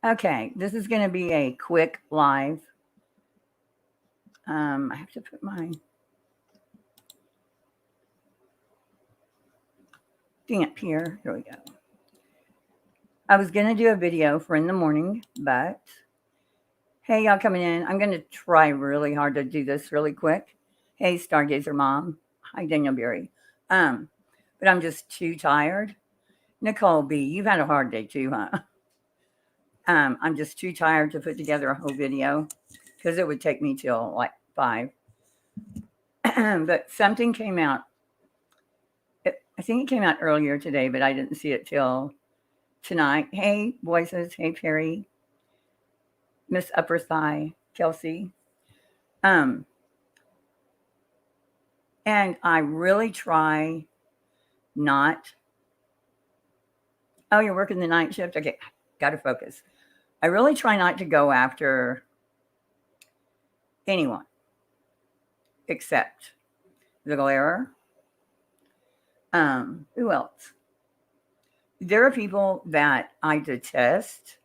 Okay, this is going to be a quick live. I have to put my thing up here. Here we go. I was going to do a video for in the morning, but hey, y'all coming in. I'm going to try really hard to do this really quick. Hey, Stargazer Mom. Hi, Daniel Berry. But I'm just too tired. Nicole B., you've had a hard day too, huh? I'm just too tired to put together a whole video because it would take me till like 5. But something came out. I think it came out earlier today, but I didn't see it till tonight. Hey, voices. Hey, Perry. Miss Upper Thigh, Kelsey. And I really try not. Oh, you're working the night shift? Okay, got to focus. I really try not to go after anyone except the glarer. Who else? There are people that I detest,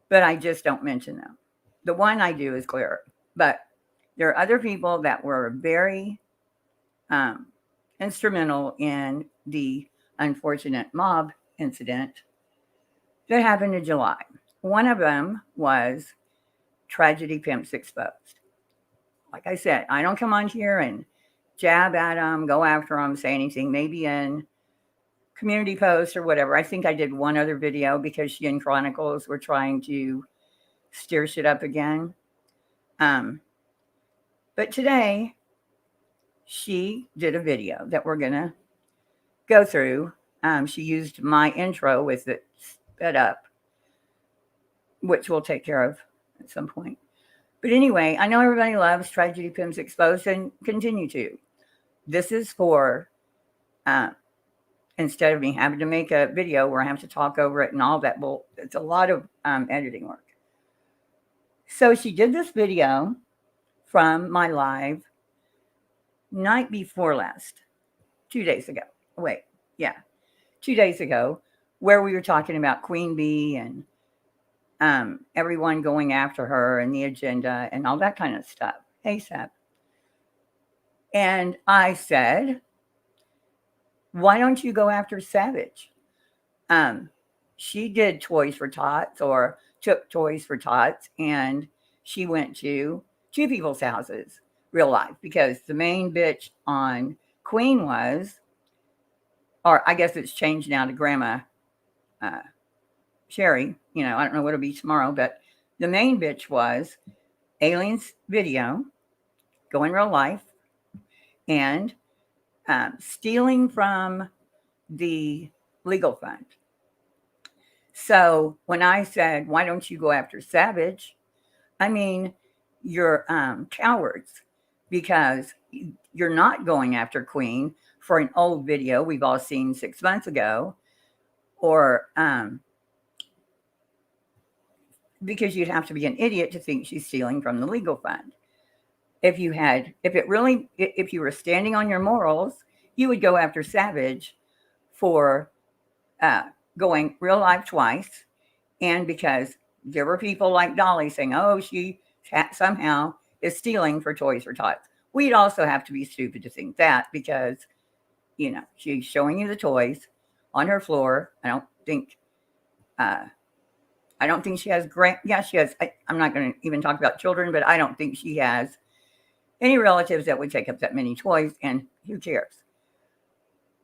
but I just don't mention them. The one I do is glarer, but there are other people that were very instrumental in the unfortunate mob incident that happened in July. One of them was Tragedy Pimps Exposed. Like I said, I don't come on here and jab at them, go after them, say anything, maybe in community posts or whatever. I think I did one other video because she and Chronicles were trying to stir shit up again. But today, she did a video that we're going to go through. She used my intro with it sped up, which we'll take care of at some point. But anyway, I know everybody loves Tragedy Pimps Exposed and continue to. This is for, instead of me having to make a video where I have to talk over it and all that, well, it's a lot of editing work. So she did this video from my live night before last, 2 days ago. Wait, yeah, 2 days ago, where we were talking about Queen Bee and everyone going after her and the agenda and all that kind of stuff. Hey, Seb. And I said, why don't you go after Savage? She did Toys for Tots or took Toys for Tots, and she went to 2 people's houses, real life, because the main bitch on Queen was, or I guess it's changed now to Grandma Sherry. You know, I don't know what it'll be tomorrow, but the main bitch was Alien's video, going real life, and stealing from the legal fund. So when I said, why don't you go after Savage? I mean, you're cowards because you're not going after Queen for an old video we've all seen 6 months ago, or because you'd have to be an idiot to think she's stealing from the legal fund. If you were standing on your morals, you would go after Savage for going real life twice, and because there were people like Dolly saying, oh, she somehow is stealing for Toys for Tots. We'd also have to be stupid to think that because, you know, she's showing you the toys on her floor. I don't think she has she has. I'm not going to even talk about children, but I don't think she has any relatives that would take up that many toys, and who cares?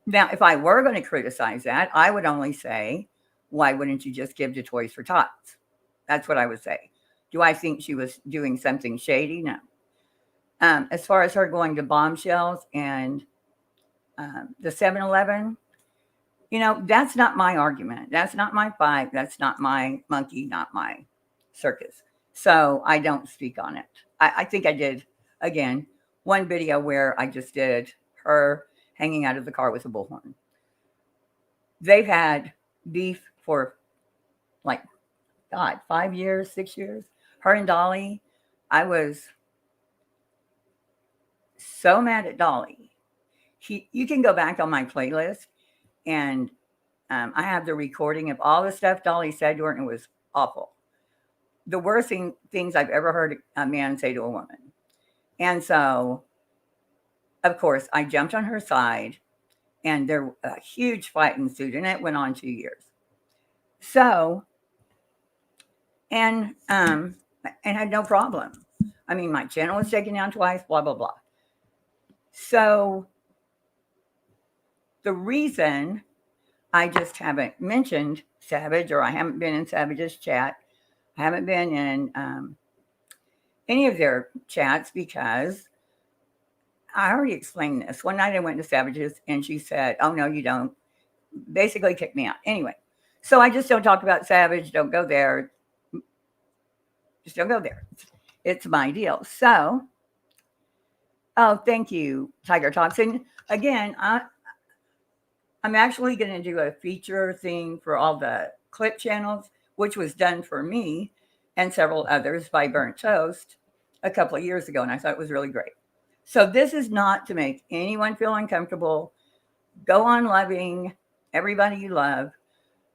Now, if I were going to criticize that, I would only say, why wouldn't you just give to Toys for Tots? That's what I would say. Do I think she was doing something shady? No. As far as her going to Bombshells and the 7-Eleven, you know, that's not my argument. That's not my fight. That's not my monkey, not my circus. So I don't speak on it. I think I did, again, one video where I just did her hanging out of the car with a bullhorn. They've had beef for, like, God, 5 years, 6 years. Her and Dolly, I was so mad at Dolly. You can go back on my playlist, and I have the recording of all the stuff Dolly said to her, and it was awful. The worst things I've ever heard a man say to a woman. And so, of course, I jumped on her side, and a huge fight ensued, and it went on 2 years. So, and had no problem. I mean, my channel was taken down twice, blah, blah, blah. So the reason I just haven't mentioned Savage, or I haven't been in Savage's chat, I haven't been in any of their chats, because I already explained this. One night I went to Savage's and she said, "Oh, no, you don't." Basically kicked me out. Anyway, so I just don't talk about Savage. Don't go there. Just don't go there. It's my deal. So, oh, thank you, Tiger Toxin. Again, I'm actually going to do a feature thing for all the clip channels, which was done for me and several others by Burnt Toast a couple of years ago, and I thought it was really great. So this is not to make anyone feel uncomfortable. Go on loving everybody you love.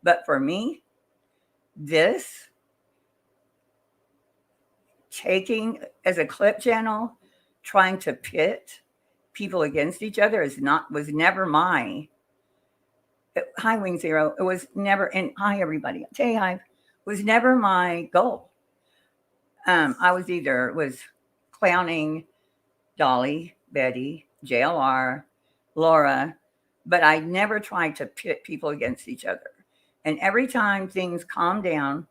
But for me, this taking as a clip channel, trying to pit people against each other was never my. Hi, Wing Zero. It was never, and hi, everybody. Hey, hi. Was never my goal. I was clowning Dolly, Betty, JLR, Laura, but I never tried to pit people against each other. And every time things calm down,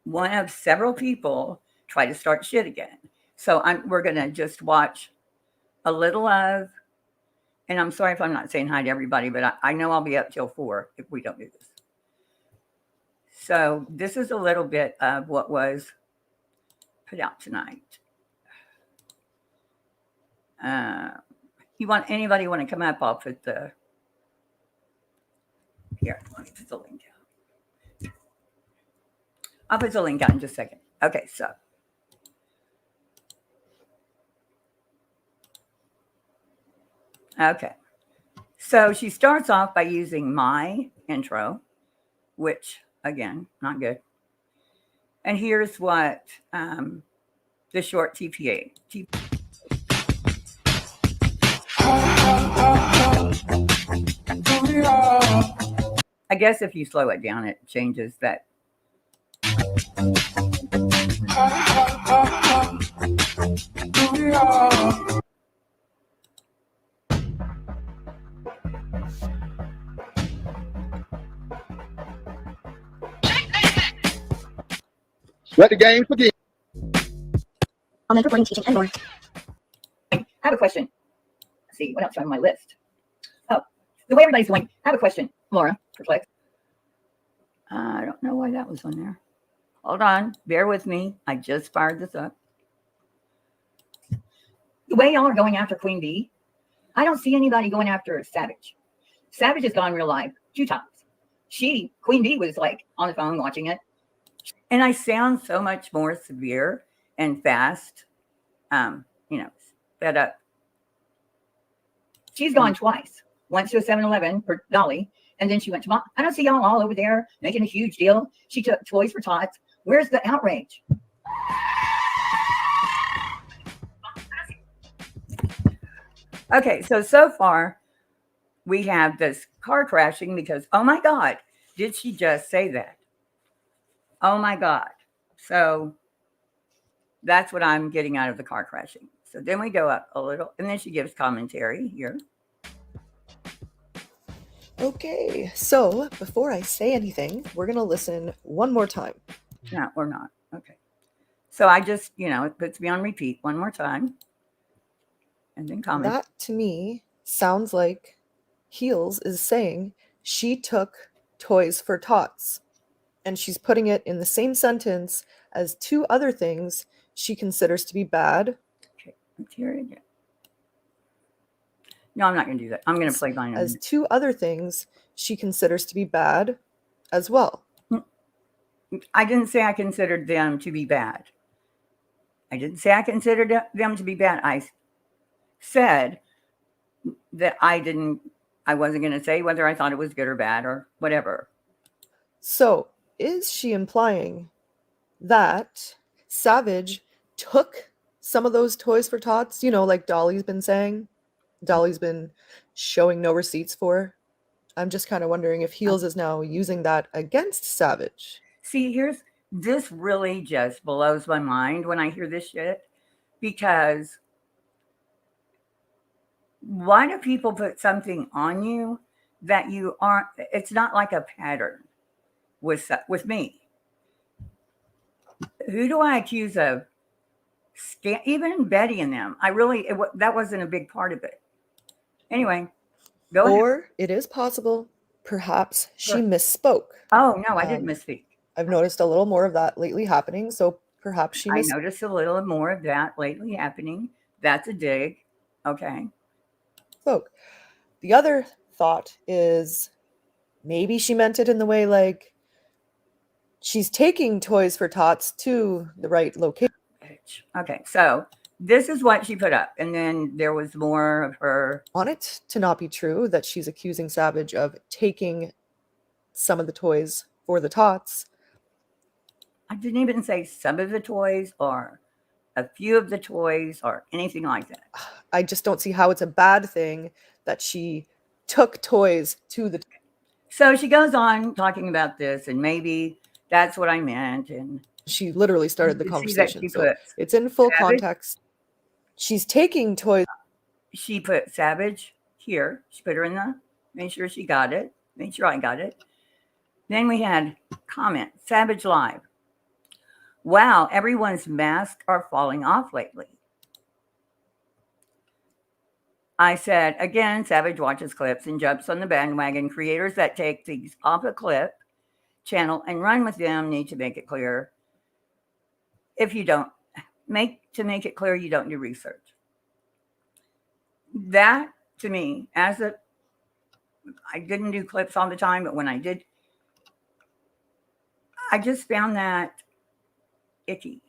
one of several people try to start shit again. So we're going to just watch a little of, and I'm sorry if I'm not saying hi to everybody, but I know I'll be up till 4 if we don't do this. So this is a little bit of what was put out tonight. Anybody want to come up? I'll put here. Let me put the link out. I'll put the link out in just a second. Okay, so. Okay. So she starts off by using my intro, which, again, not good. And here's what the short TPA. I guess if you slow it down, it changes that. Let the games begin. Online reporting, teaching, and more. I have a question. Let's see, what else on my list? Oh, the way everybody's doing. I have a question, Laura. Perplexed. I don't know why that was on there. Hold on, bear with me. I just fired this up. The way y'all are going after Queen Bee, I don't see anybody going after Savage. Savage has gone real live 2 times. Queen Bee was like on the phone watching it. And I sound so much more severe and fast, sped up. She's gone twice. Once to a 7-Eleven for Dolly, and then she went to Mom. I don't see y'all all over there making a huge deal. She took toys for tots. Where's the outrage? Okay, so far we have this car crashing because, oh my God, did she just say that? Oh my God. So that's what I'm getting out of the car crashing. So then we go up a little, and then she gives commentary here. Okay, so before I say anything, we're going to listen one more time. No, we're not. Okay. So I just, it puts me on repeat one more time. And then comment. That to me sounds like Heels is saying she took toys for tots. And she's putting it in the same sentence as 2 other things she considers to be bad. Okay, let's hear it again. No, I'm not going to do that. I'm going to play mine. As 2 other things she considers to be bad as well. I didn't say I considered them to be bad. I didn't say I considered them to be bad. I said that I wasn't going to say whether I thought it was good or bad or whatever. So is she implying that Savage took some of those toys for tots, like Dolly's been saying? Dolly's been showing no receipts for. I'm just kind of wondering if Heels is now using that against Savage. See, this really just blows my mind when I hear this shit, because why do people put something on you that you aren't? It's not like a pattern with me. Who do I accuse of? Even Betty and them. That wasn't a big part of it. Anyway, go ahead. Or it is possible, perhaps she Sure. misspoke. Oh no, I didn't misspeak. I've noticed a little more of that lately happening, so perhaps she I noticed a little more of that lately happening. That's a dig. Okay. misspoke. The other thought is maybe she meant it in the way like she's taking toys for tots to the right location. Okay, so this is what she put up, and then there was more of her. Want it to not be true that she's accusing Savage of taking some of the toys for the tots. I didn't even say some of the toys or a few of the toys or anything like that. I just don't see how it's a bad thing that she took toys to the. So she goes on talking about this, and maybe that's what I meant. And she literally started the conversation, so it's in full context. She's taking toys. She put Savage here. She put her made sure she got it, made sure I got it. Then we had comment, Savage Live. Wow, everyone's masks are falling off lately. I said, again, Savage watches clips and jumps on the bandwagon. Creators that take things off a clip channel and run with them need to make it clear. If you don't make it clear, you don't do research. That, to me, I didn't do clips all the time, but when I did, I just found that icky.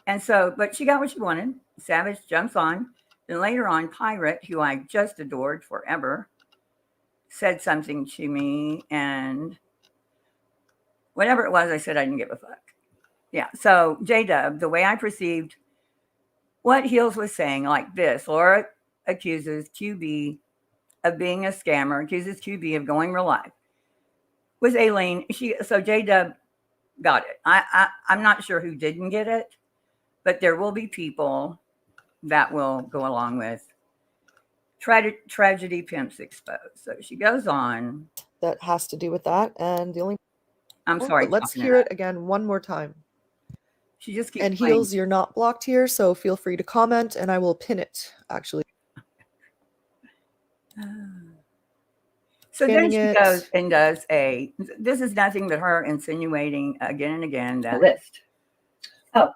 And so, but she got what she wanted. Savage jumps on. Then later on, Pirate, who I just adored forever, said something to me, and whatever it was, I said I didn't give a fuck. Yeah. So J-Dub, the way I perceived what Heels was saying, like this: Laura accuses QB of being a scammer, accuses QB of going real life. Was Aileen. So J-Dub got it. I'm not sure who didn't get it, but there will be people that will go along with tragedy pimps exposed. So she goes on. That has to do with that. And the only. I'm sorry. But let's hear it again one more time. She just keeps. And Heels, you're not blocked here, so feel free to comment, and I will pin it. Actually. So then she goes and does this is nothing but her insinuating again and again that list. Oh,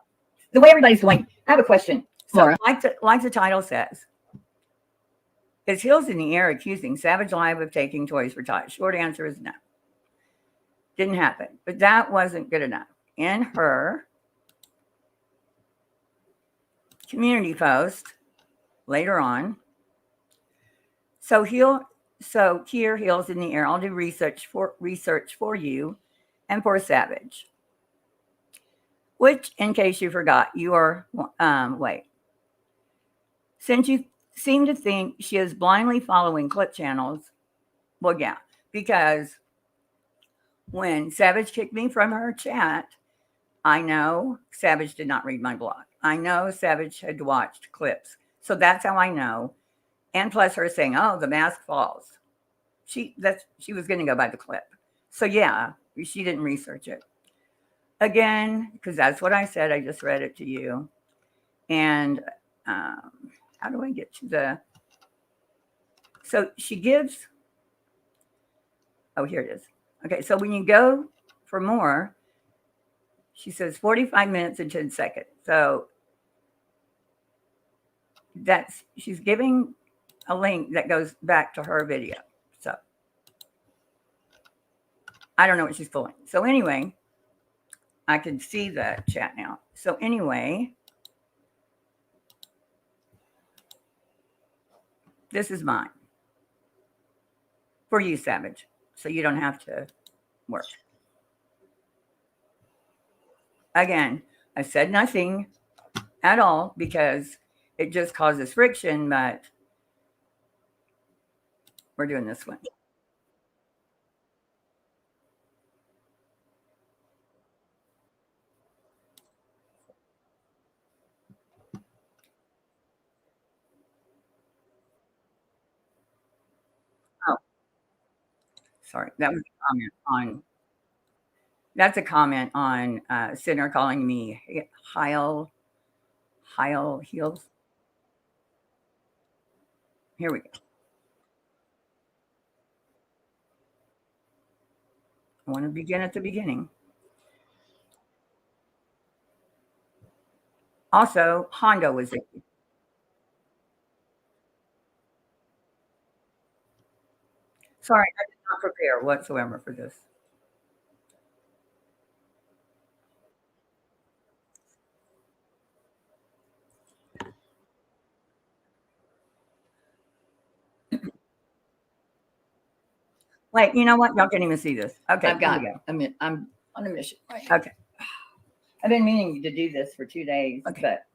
the way everybody's going, I have a question, Laura. So like the title says, is Heels in the air accusing Savage Live of taking toys for tots? Short answer is no. Didn't happen. But that wasn't good enough. In her community post later on, so here, Heels in the air. I'll do research for you and for Savage. Which, in case you forgot, wait. Since you seem to think she is blindly following clip channels, well, yeah, because when Savage kicked me from her chat, I know Savage did not read my blog. I know Savage had watched clips. So that's how I know. And plus her saying, oh, the mask falls. She was going to go by the clip. So yeah, she didn't research it. Again, because that's what I said. I just read it to you. And how do I get to the... So she gives... Oh, here it is. Okay, so when you go for more, she says 45 minutes and 10 seconds. So she's giving a link that goes back to her video. So I don't know what she's pulling. So anyway, I can see the chat now. So anyway, this is mine for you, Savage. So you don't have to work. Again, I said nothing at all because it just causes friction, but we're doing this one. Oh, sorry. That was a comment on. That's a comment on Sinner calling me Heil Heels. Here we go. I want to begin at the beginning. Also, Honda was it. Sorry, I did not prepare whatsoever for this. Wait, you know what? Y'all can't even see this. Okay, I've got. here we go. I mean, I'm on a mission. Right? Okay. I've been meaning to do this for 2 days, Okay. but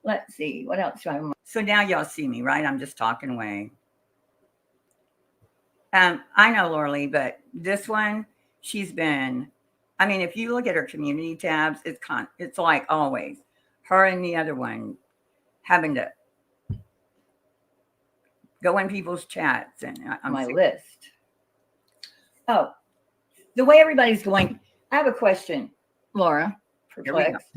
let's see what else do I want. So now y'all see me, right? I'm just talking away. I know Laura, but this one, she's been. I mean, if you look at her community tabs, it's like always her and the other one having to go in people's chats and I'm My sick. list. Oh, the way everybody's going. I have a question, Laura. Here we go. Perplexed.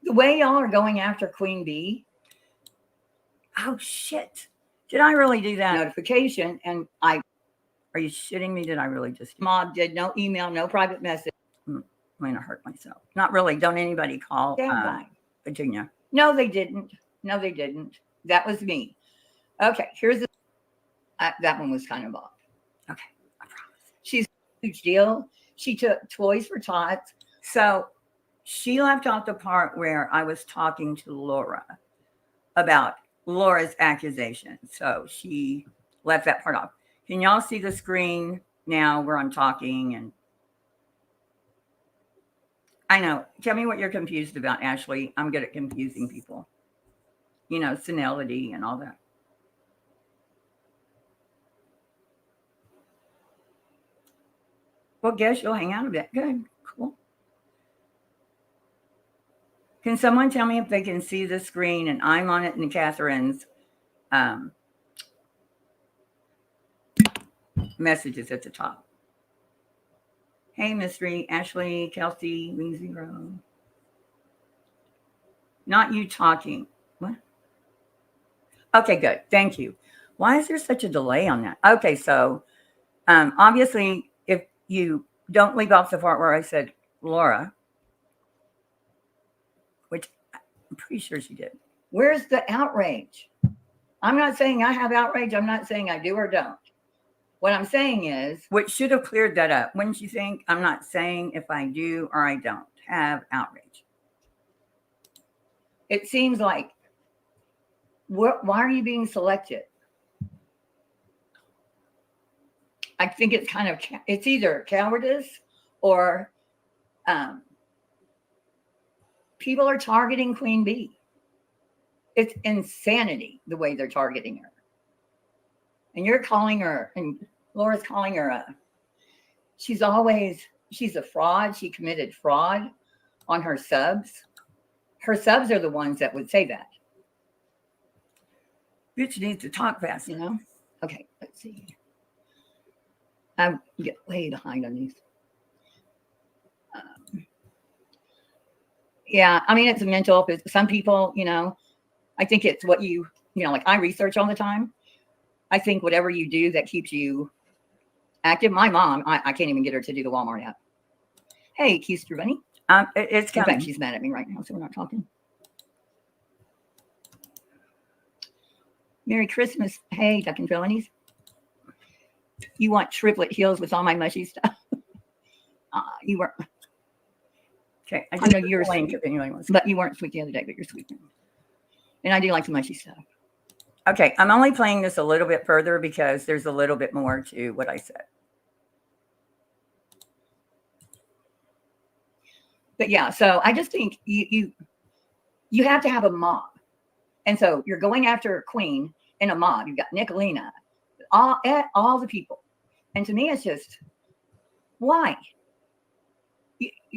The way y'all are going after Queen Bee. Oh shit! Did I really do that? Notification, and I Are you shitting me? Did I really just? mob did no email, no private message. I'm gonna hurt myself. Not really. Don't anybody call Guy. Virginia. No, they didn't. No, they didn't. That was me. Okay, here's the. That one was kind of off. Okay, I promise. She's a huge deal. She took Toys for Tots. So she left off the part where I was talking to Laura about Laura's accusation. So she left that part off. Can y'all see the screen now where I'm talking? And I know. Tell me what you're confused about, Ashley. I'm good at confusing people. You know, senility and all that. Well, guess you'll hang out a bit. Good. Cool. Can someone tell me if they can see the screen and I'm on it and Catherine's messages at the top? Hey, Mystery, Ashley, Kelsey, Wing Zero. Not you talking. What? Okay, good. Thank you. Why is there such a delay on that? Okay, so obviously, if you don't leave off the part where I said Laura, which I'm pretty sure she did. Where's the outrage? I'm not saying I have outrage. I'm not saying I do or don't. What I'm saying is, Which should have cleared that up. Wouldn't you think? I'm not saying if I do or I don't have outrage. it seems like, why are you being selected? I think it's kind of, it's either cowardice or people are targeting Queen Bee. It's insanity the way they're targeting her. And you're calling her, and Laura's calling her she's a fraud. She committed fraud on her subs. Her subs are the ones that would say that. Bitch needs to talk fast. You know? Okay, let's see. I get way behind on these. Yeah, I mean, it's a mental. Some people, you know, I think it's what you know, like I research all the time. I think whatever you do that keeps you active. My mom, I can't even get her to do the Walmart app. Hey, Keister Bunny. It's In coming. fact, she's mad at me right now, so we're not talking. Merry Christmas. Hey, Duck and Felonies. You want triplet heels with all my mushy stuff? You weren't. Okay, I know you're link sweet. if anyone wants. But you weren't sweet the other day, but you're sweet now. And I do like the mushy stuff. Okay, I'm only playing this a little bit further because there's a little bit more to what I said. But yeah, so I just think you have to have a mob. And so you're going after Queen in a mob. You've got Nicolina, all the people. And to me, it's just, why?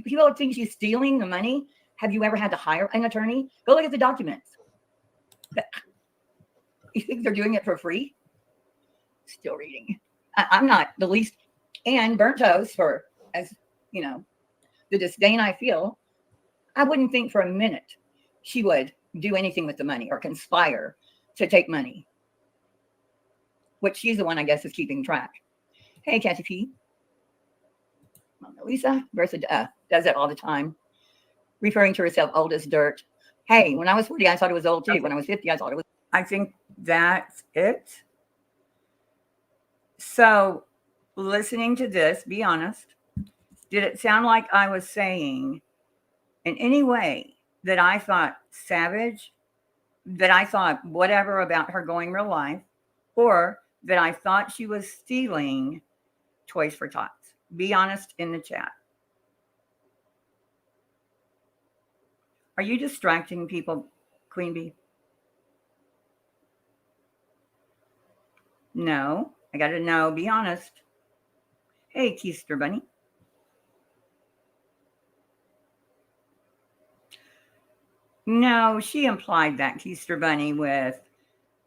People think she's stealing the money. Have you ever had to hire an attorney? Go look at the documents. You think they're doing it for free? Still reading. I'm not the least. And burnt toast for, as you know, the disdain I feel. I wouldn't think for a minute she would do anything with the money or conspire to take money. Which she's the one, I guess, is keeping track. Hey, Kathy P. Mona Lisa does it all the time, referring to herself old as dirt. Hey, when I was 40, I thought it was old too. When I was 50, I thought it was. I think that's it. So, listening to this, be honest, did it sound like I was saying in any way that I thought savage, that I thought whatever about her going real life, or that I thought she was stealing Toys for Tots? Be honest in the chat. Are you distracting people, Queen Bee? No, I got to know. Be honest. Hey, Keister Bunny. No, she implied that, Keister Bunny, with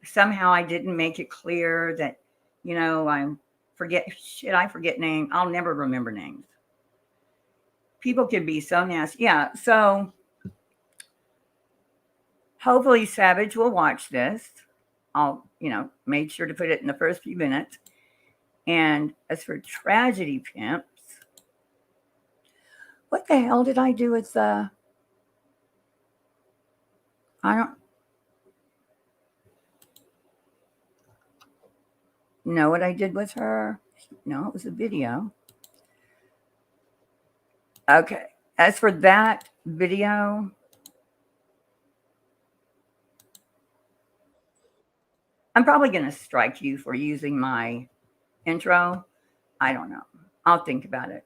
somehow I didn't make it clear that, I forget names. I'll never remember names. People can be so nasty. Yeah, so hopefully Savage will watch this. I'll, made sure to put it in the first few minutes. And as for Tragedy Pimps, what the hell did I do with I don't know what I did with her. No, it was a video. Okay. As for that video, I'm probably going to strike you for using my intro. I don't know. I'll think about it.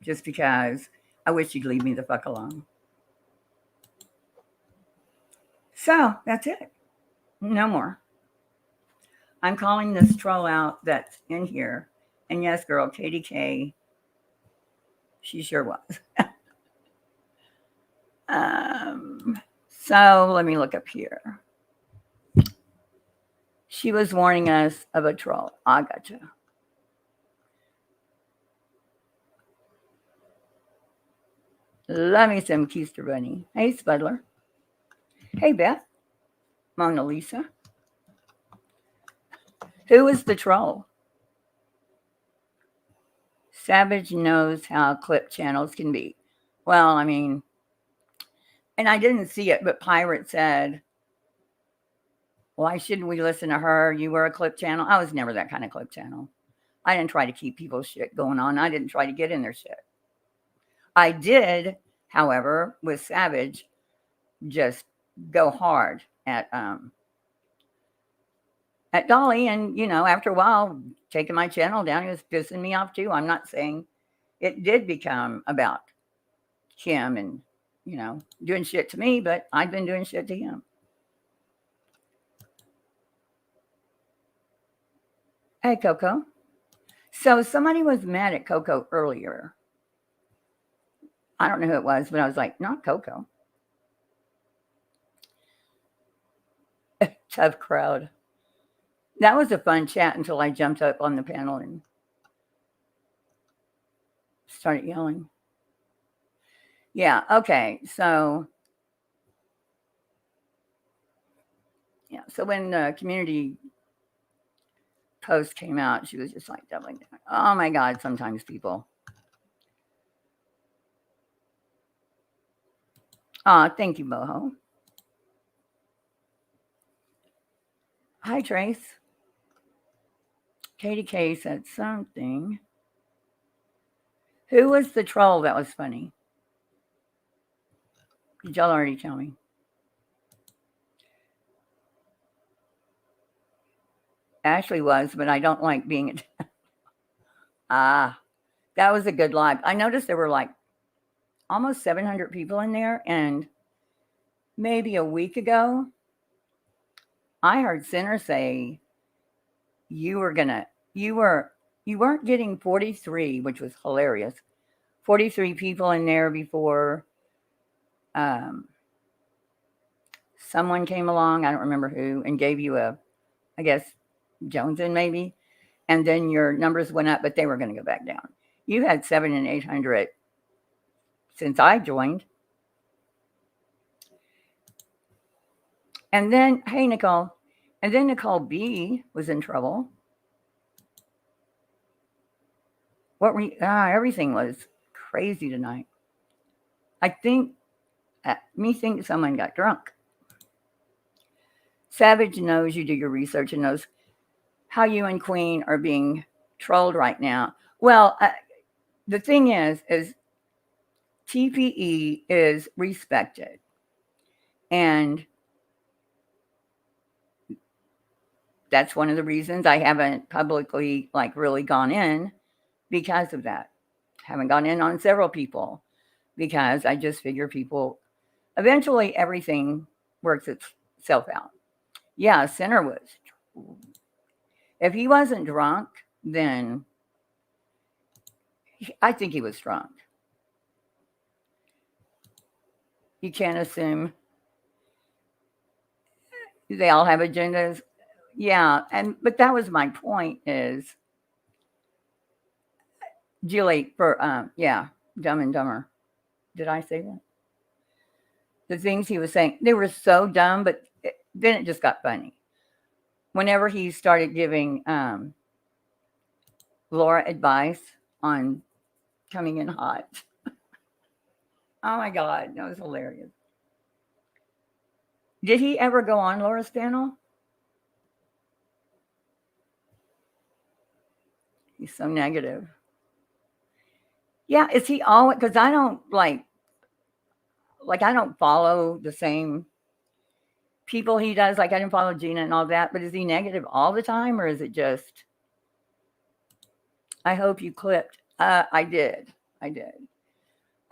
Just because I wish you'd leave me the fuck alone. So that's it. No more. I'm calling this troll out that's in here. And yes, girl, Katie K, she sure was. So let me look up here. She was warning us of a troll. I gotcha. Love me some Keister Bunny. Hey, Spudler. Hey, Beth. Mona Lisa. Who is the troll? Savage knows how clip channels can be. Well, I mean, and I didn't see it, but Pirate said, why shouldn't we listen to her? You were a clip channel. I was never that kind of clip channel. I didn't try to keep people's shit going on. I didn't try to get in their shit. I did, however, with Savage, just go hard at Dolly. And, after a while, taking my channel down, he was pissing me off too. I'm not saying it did become about him and, doing shit to me, but I've been doing shit to him. Hey, Coco. So somebody was mad at Coco earlier. I don't know who it was, but I was like, not Coco. Tough crowd. That was a fun chat until I jumped up on the panel and started yelling. Yeah, okay. So, so when the community post came out, she was just like doubling down. Oh my God, sometimes people. Thank you, Boho. Hi, Trace. Katie K said something. Who was the troll that was funny? Did y'all already tell me? Ashley was, but I don't like being that was a good live. I noticed there were like almost 700 people in there. And maybe a week ago, I heard Sinner say you weren't getting 43, which was hilarious. 43 people in there before someone came along, I don't remember who, and gave you I guess, Joneson maybe. And then your numbers went up, but they were going to go back down. You had 700 and 800 since I joined. And then, hey, Nicole. And then Nicole B was in trouble. Everything was crazy tonight. I think, think someone got drunk. Savage knows you do your research and knows how you and Queen are being trolled right now. Well, the thing is TPE is respected. And that's one of the reasons I haven't publicly really gone in because of that. Haven't gone in on several people because I just figure people, eventually everything works itself out. Yeah, Sinner was. If he wasn't drunk, then I think he was drunk. You can't assume they all have agendas. Yeah, but that was my point is, Julie, for, Dumb and Dumber. Did I say that? The things he was saying, they were so dumb, but then it just got funny. Whenever he started giving Laura advice on coming in hot. Oh my God, that was hilarious. Did he ever go on Laura's panel? He's so negative. Yeah, is he always, because I don't I don't follow the same people he does. I didn't follow Gina and all that, but is he negative all the time or is it just, I hope you clipped. I did. I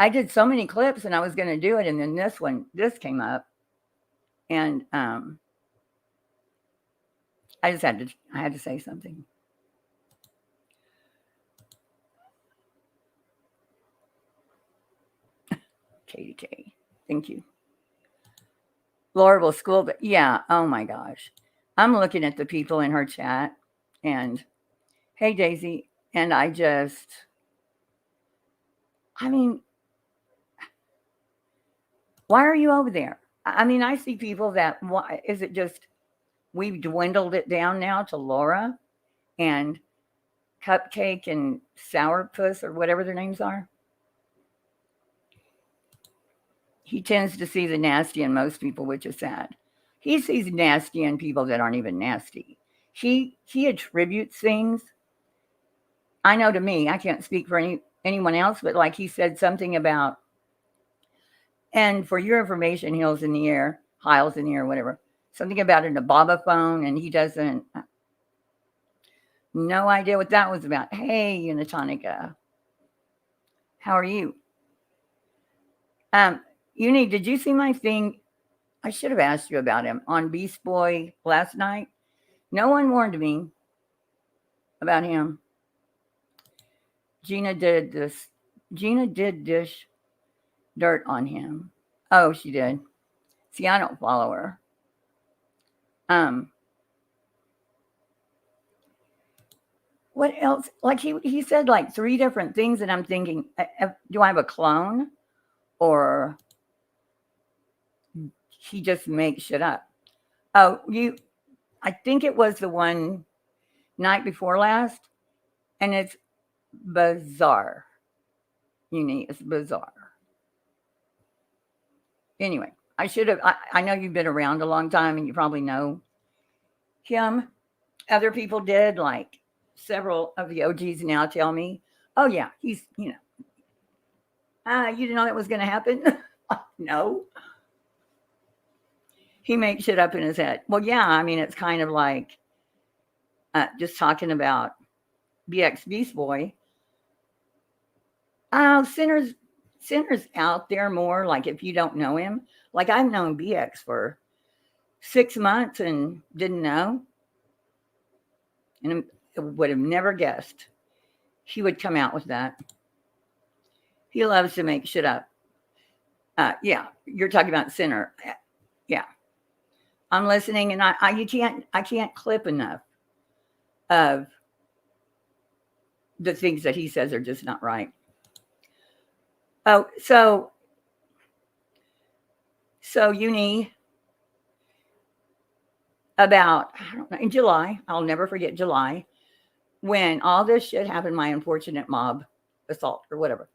did so many clips and I was going to do it. And then this came up and I had to say something. Katie K. Thank you. Laurel School, but yeah, oh my gosh. I'm looking at the people in her chat and hey Daisy, and I mean, why are you over there? I mean, I see people that, why is it just, we've dwindled it down now to Laura and Cupcake and Sourpuss or whatever their names are. He tends to see the nasty in most people, which is sad. He sees nasty in people that aren't even nasty. He attributes things. I know to me, I can't speak for anyone else, but he said something about, and for your information, Hiles in the air, whatever, something about an Ababa phone, and he doesn't, no idea what that was about. Hey, Unitonica, how are you? Did you see my thing? I should have asked you about him on Beast Boy last night. No one warned me about him. Gina did dish dirt on him. Oh, she did. See, I don't follow her. What else? He said 3 different things, and I'm thinking, do I have a clone? Or he just makes shit up. Oh, I think it was the one night before last, and it's bizarre. It's bizarre. Anyway, I know you've been around a long time and you probably know him. Other people did, several of the OGs now tell me, oh yeah, he's, you didn't know that was going to happen? No. He makes shit up in his head. Well, yeah, I mean, it's kind of just talking about BX Beast Boy. Sinners, Sinner's out there more, like if you don't know him. Like I've known BX for 6 months and didn't know. And I would have never guessed he would come out with that. He loves to make shit up. Yeah, you're talking about Sinner. Yeah. I'm listening, and I can't clip enough of the things that he says are just not right. Oh, so Uni, about, I don't know, in July, I'll never forget July, when all this shit happened, my unfortunate mob assault or whatever.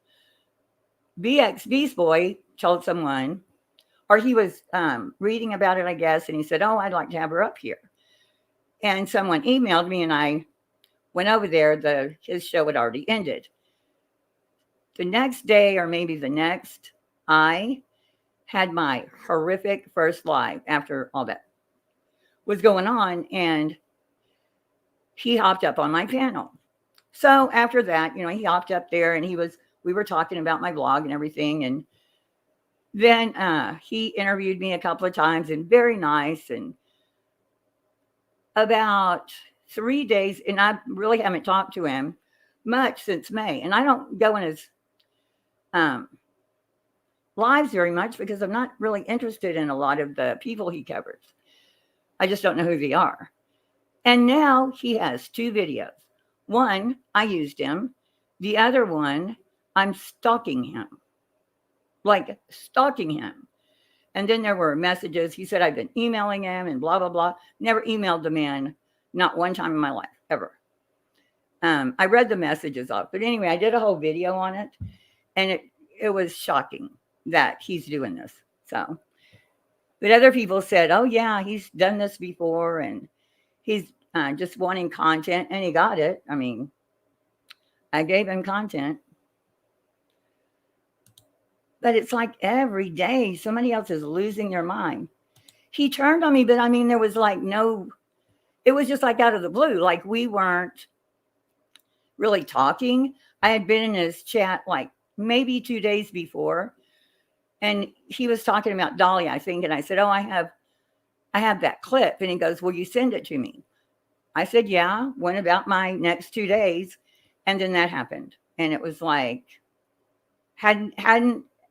BX Beast Boy told someone, or he was reading about it, I guess, and he said, oh, I'd like to have her up here. And someone emailed me, and I went over there. His show had already ended. The next day, or maybe the next, I had my horrific first live after all that was going on, and he hopped up on my panel. So after that, he hopped up there, and we were talking about my blog and everything, and then he interviewed me a couple of times, and very nice. And about 3 days, and I really haven't talked to him much since May, and I don't go in his lives very much because I'm not really interested in a lot of the people he covers. I just don't know who they are. And now he has 2 videos. One, I used him. The other one, I'm stalking him. Like stalking him. And then there were messages. He said I've been emailing him and blah, blah, blah. Never emailed the man, not one time in my life, ever. I read the messages off. But anyway, I did a whole video on it. And it was shocking that he's doing this. So, but other people said, oh, yeah, he's done this before. And he's just wanting content. And he got it. I mean, I gave him content. But it's like every day somebody else is losing their mind. He turned on me, but I mean, there was like it was just like out of the blue. Like we weren't really talking. I had been in his chat like maybe 2 days before. And he was talking about Dolly, I think. And I said, oh, I have that clip. And he goes, will you send it to me? I said, yeah, went about my next 2 days. And then that happened. And it was like, hadn't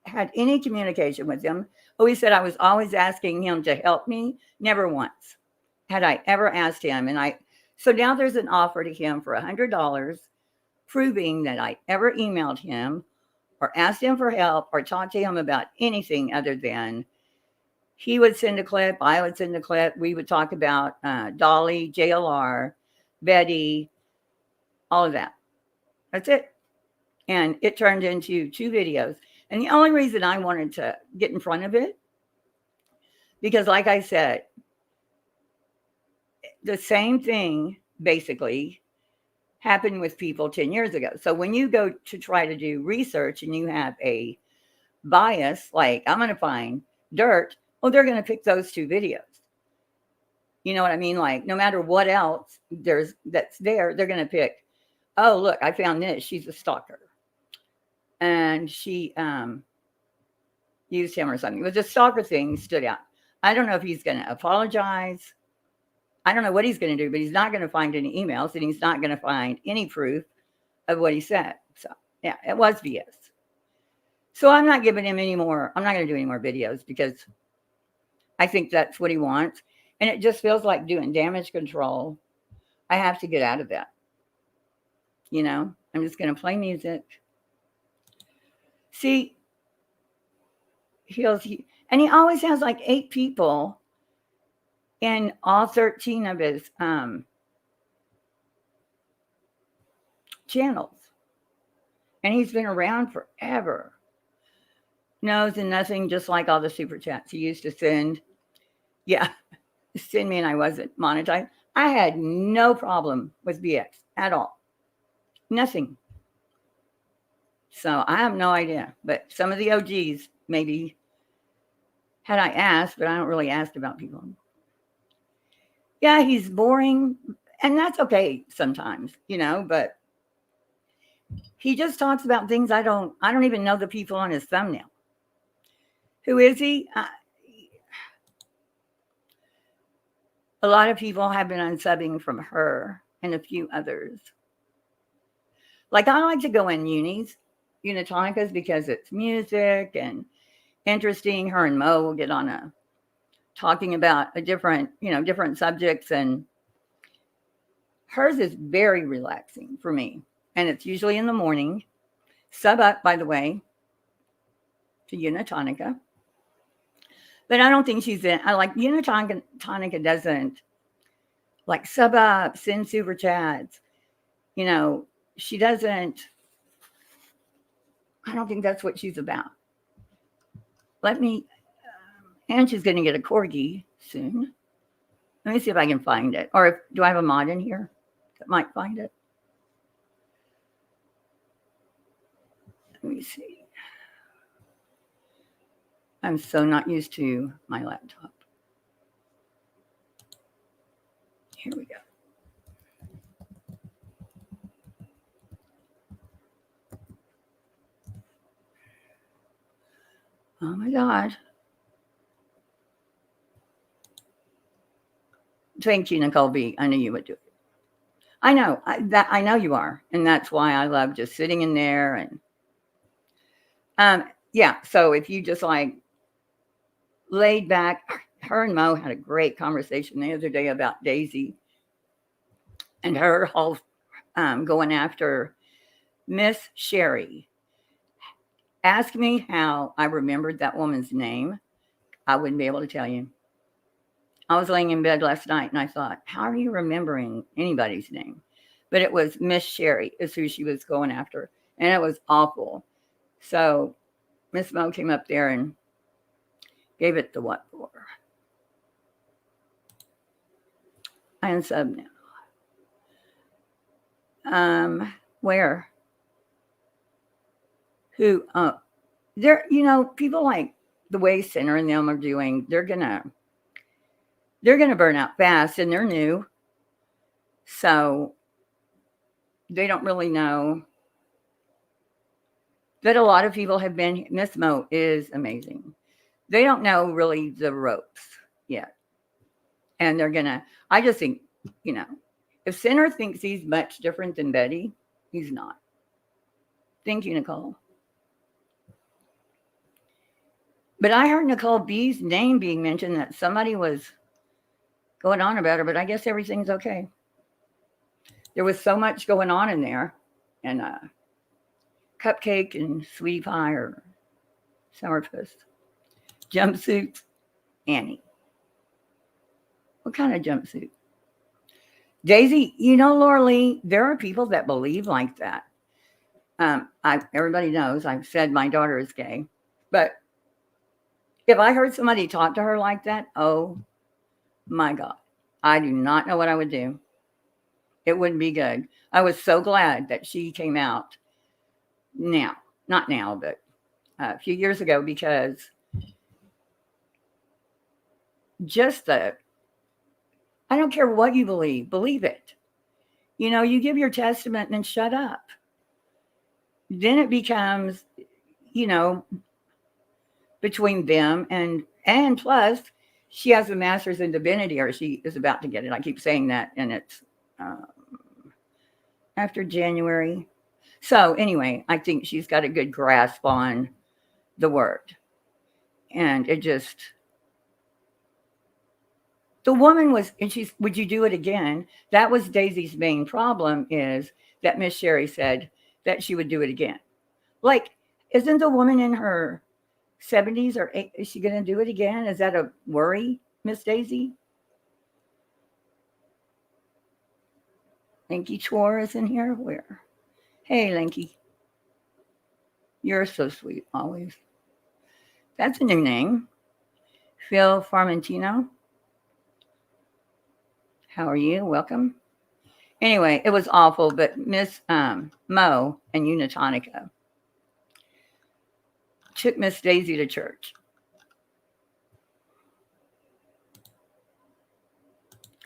had any communication with him. Oh, he said I was always asking him to help me. Never once had I ever asked him. And so now there's an offer to him for $100, proving that I ever emailed him or asked him for help or talked to him about anything other than he would send a clip, I would send a clip. We would talk about Dolly, JLR, Betty, all of that. That's it. And it turned into 2 videos. And the only reason I wanted to get in front of it, because like I said, the same thing basically happened with people 10 years ago. So when you go to try to do research and you have a bias, like I'm going to find dirt, well, they're going to pick those 2 videos. You know what I mean? Like no matter what else that's there, they're going to pick, oh, look, I found this. She's a stalker. And she used him or something. It was a stalker thing stood out. I don't know if he's going to apologize. I don't know what he's going to do, but he's not going to find any emails and he's not going to find any proof of what he said. So, yeah, it was BS. So I'm not giving him any more. I'm not going to do any more videos because I think that's what he wants. And it just feels like doing damage control. I have to get out of that. I'm just going to play music. See, he always has like 8 people in all 13 of his channels. And he's been around forever. Knows and nothing, just like all the super chats he used to send. Yeah, send me and I wasn't monetized. I had no problem with BX at all. Nothing. So I have no idea. But some of the OGs, maybe, had I asked, but I don't really ask about people. Yeah, he's boring. And that's okay sometimes, but He just talks about things I don't even know the people on his thumbnail. Who is he? A lot of people have been unsubbing from her and a few others. Like, I like to go in unitonicas, because it's music and interesting. Her and Mo will get on talking about a different subjects, and hers is very relaxing for me. And it's usually in the morning. Sub up, by the way, to unitonica. But I don't think she's in. I like unitonica doesn't like sub up, send super chats. She doesn't. I don't think that's what she's about. And she's going to get a corgi soon. Let me see if I can find it. Or do I have a mod in here that might find it? Let me see. I'm so not used to my laptop. Here we go. Oh my God. Thank you, Nicole B. I knew you would do it. I know I know you are. And that's why I love just sitting in there. And yeah, so if you just like laid back, her and Mo had a great conversation the other day about Daisy and her whole going after Miss Sherry. Ask me how I remembered that woman's name. I wouldn't be able to tell you. I was laying in bed last night and I thought, how are you remembering anybody's name? But it was Miss Sherry is who she was going after. And it was awful. So Miss Mo came up there and gave it the what for. I unsub now. Where? Who? There, people like the way Center and them are doing, they're gonna burn out fast, and they're new. So they don't really know that a lot of people have been. Miss Mo is amazing. They don't know really the ropes yet. And I just think, if Center thinks he's much different than Betty, he's not. Thank you, Nicole. But I heard Nicole B's name being mentioned, that somebody was going on about her, but I guess everything's okay. There was so much going on in there. And cupcake and sweetie pie or sourpuss. Jumpsuit, Annie. What kind of jumpsuit? Daisy, Laura Lee, there are people that believe like that. Everybody knows I've said my daughter is gay. But if I heard somebody talk to her like that, oh my God, I do not know what I would do. It wouldn't be good. I was so glad that she came out now, not now, but a few years ago, because I don't care what you believe it. You give your testament and then shut up. Then it becomes, between them and plus she has a master's in divinity, or she is about to get it. I keep saying that, and it's after January. So anyway, I think she's got a good grasp on the word. And the woman was, and she's, would you do it again? That was Daisy's main problem, is that Miss Sherry said that she would do it again. Like, isn't the woman in her 70s or 80s, is she going to do it again? Is that a worry, Miss Daisy? Lanky Chor is in here. Where? Hey, Lanky. You're so sweet, always. That's a new name. Phil Farmentino. How are you? Welcome. Anyway, it was awful, but Miss Mo and Unitonica took Miss Daisy to church.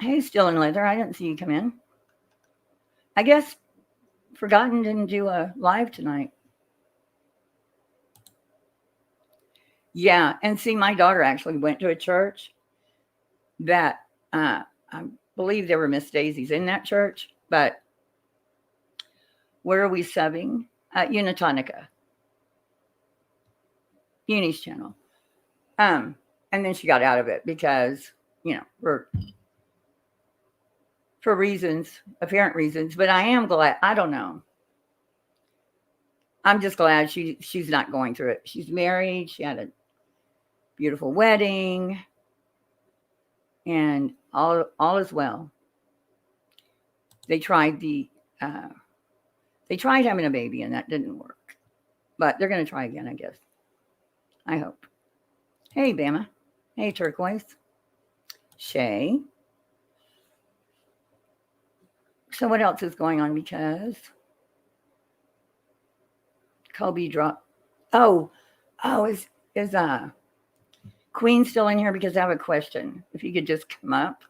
Hey, Still in Leather, I didn't see you come in. I guess Forgotten didn't do a live tonight. Yeah, and see, my daughter actually went to a church that I believe there were Miss Daisies in that church, but where are we subbing? Unitonica, Uni's channel. And then she got out of it because, for reasons, apparent reasons. But I am glad. I don't know. I'm just glad she's not going through it. She's married. She had a beautiful wedding, and all is well. They tried having a baby, and that didn't work. But they're going to try again, I guess. I hope. Hey, Bama. Hey, Turquoise. Shay. So what else is going on? Because Kobe dropped. Oh, is Queen still in here? Because I have a question. If you could just come up,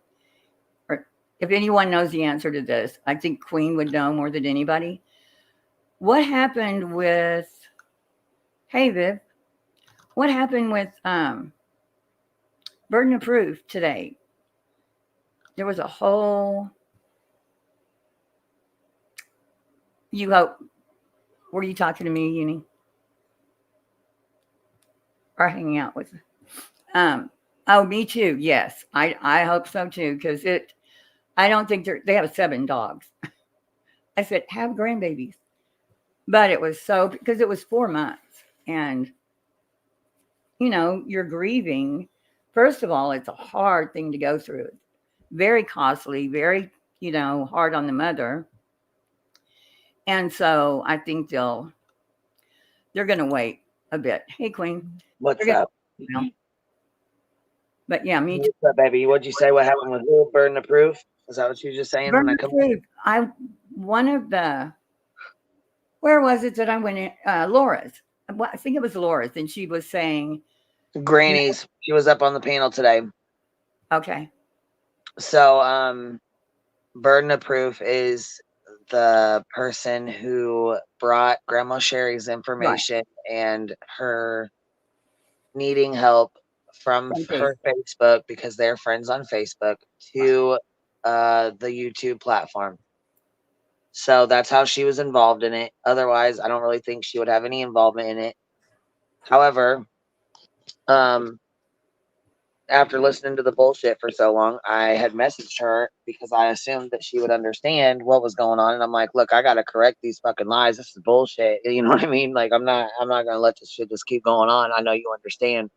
or if anyone knows the answer to this, I think Queen would know more than anybody. What happened with? Hey, Viv. What happened with burden of proof today? There was a whole. You hope. Were you talking to me, Uni? Or hanging out with? Oh, me too. Yes, I hope so too. Because I don't think they have 7 dogs. I said have grandbabies, but it was because it was 4 months, and you're grieving. First of all, it's a hard thing to go through. Very costly, very hard on the mother. And so I think they're going to wait a bit. Hey, Queen. What's up? But yeah, me too. What's up, baby? What'd you say? What happened with who? Burden of proof? Is that what you were just saying? Burden of proof. Where was it that I went in? Laura's. I think it was Laura's. And she was saying. Granny's. She was up on the panel today. Okay. So, burden of proof is the person who brought Grandma Sherry's information and her needing help from her Facebook, because they're friends on Facebook, to the YouTube platform. So that's how she was involved in it. Otherwise, I don't really think she would have any involvement in it. However, after listening to the bullshit for so long, I had messaged her because I assumed that she would understand what was going on. And I'm like, look, I got to correct these fucking lies. This is bullshit. You know what I mean? Like, I'm not going to let this shit just keep going on. I know you understand.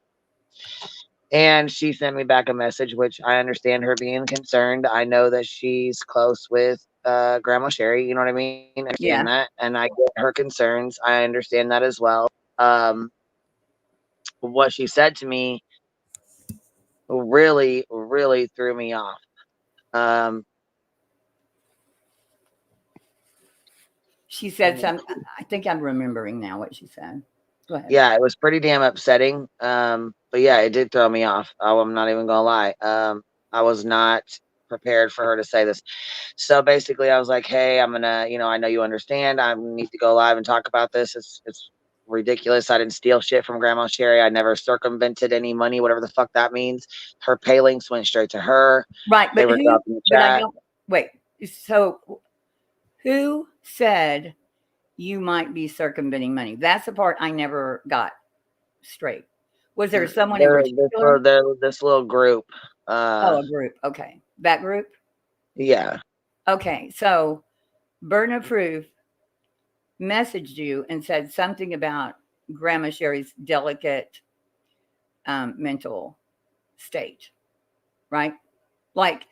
And she sent me back a message, which I understand her being concerned. I know that she's close with Grandma Sherry. You know what I mean? I understand that. And I get her concerns. I understand that as well. What she said to me really, really threw me off. She said something. I think I'm remembering now what she said. Go ahead. Yeah, it was pretty damn upsetting. But yeah, it did throw me off. I'm not even gonna lie. I was not prepared for her to say this. So basically, I was like, "Hey, I'm gonna, I know you understand. I need to go live and talk about this. It's ridiculous. I didn't steal shit from Grandma Sherry. I never circumvented any money, whatever the fuck that means. Her pay links went straight to her. Right, they were dropped in the chat. Wait. So, who said you might be circumventing money? That's the part I never got straight. Was there someone in particular? This little group. A group. Okay. That group? Yeah. Okay. So Burden of Proof messaged you and said something about Grandma Sherry's delicate mental state, right? Like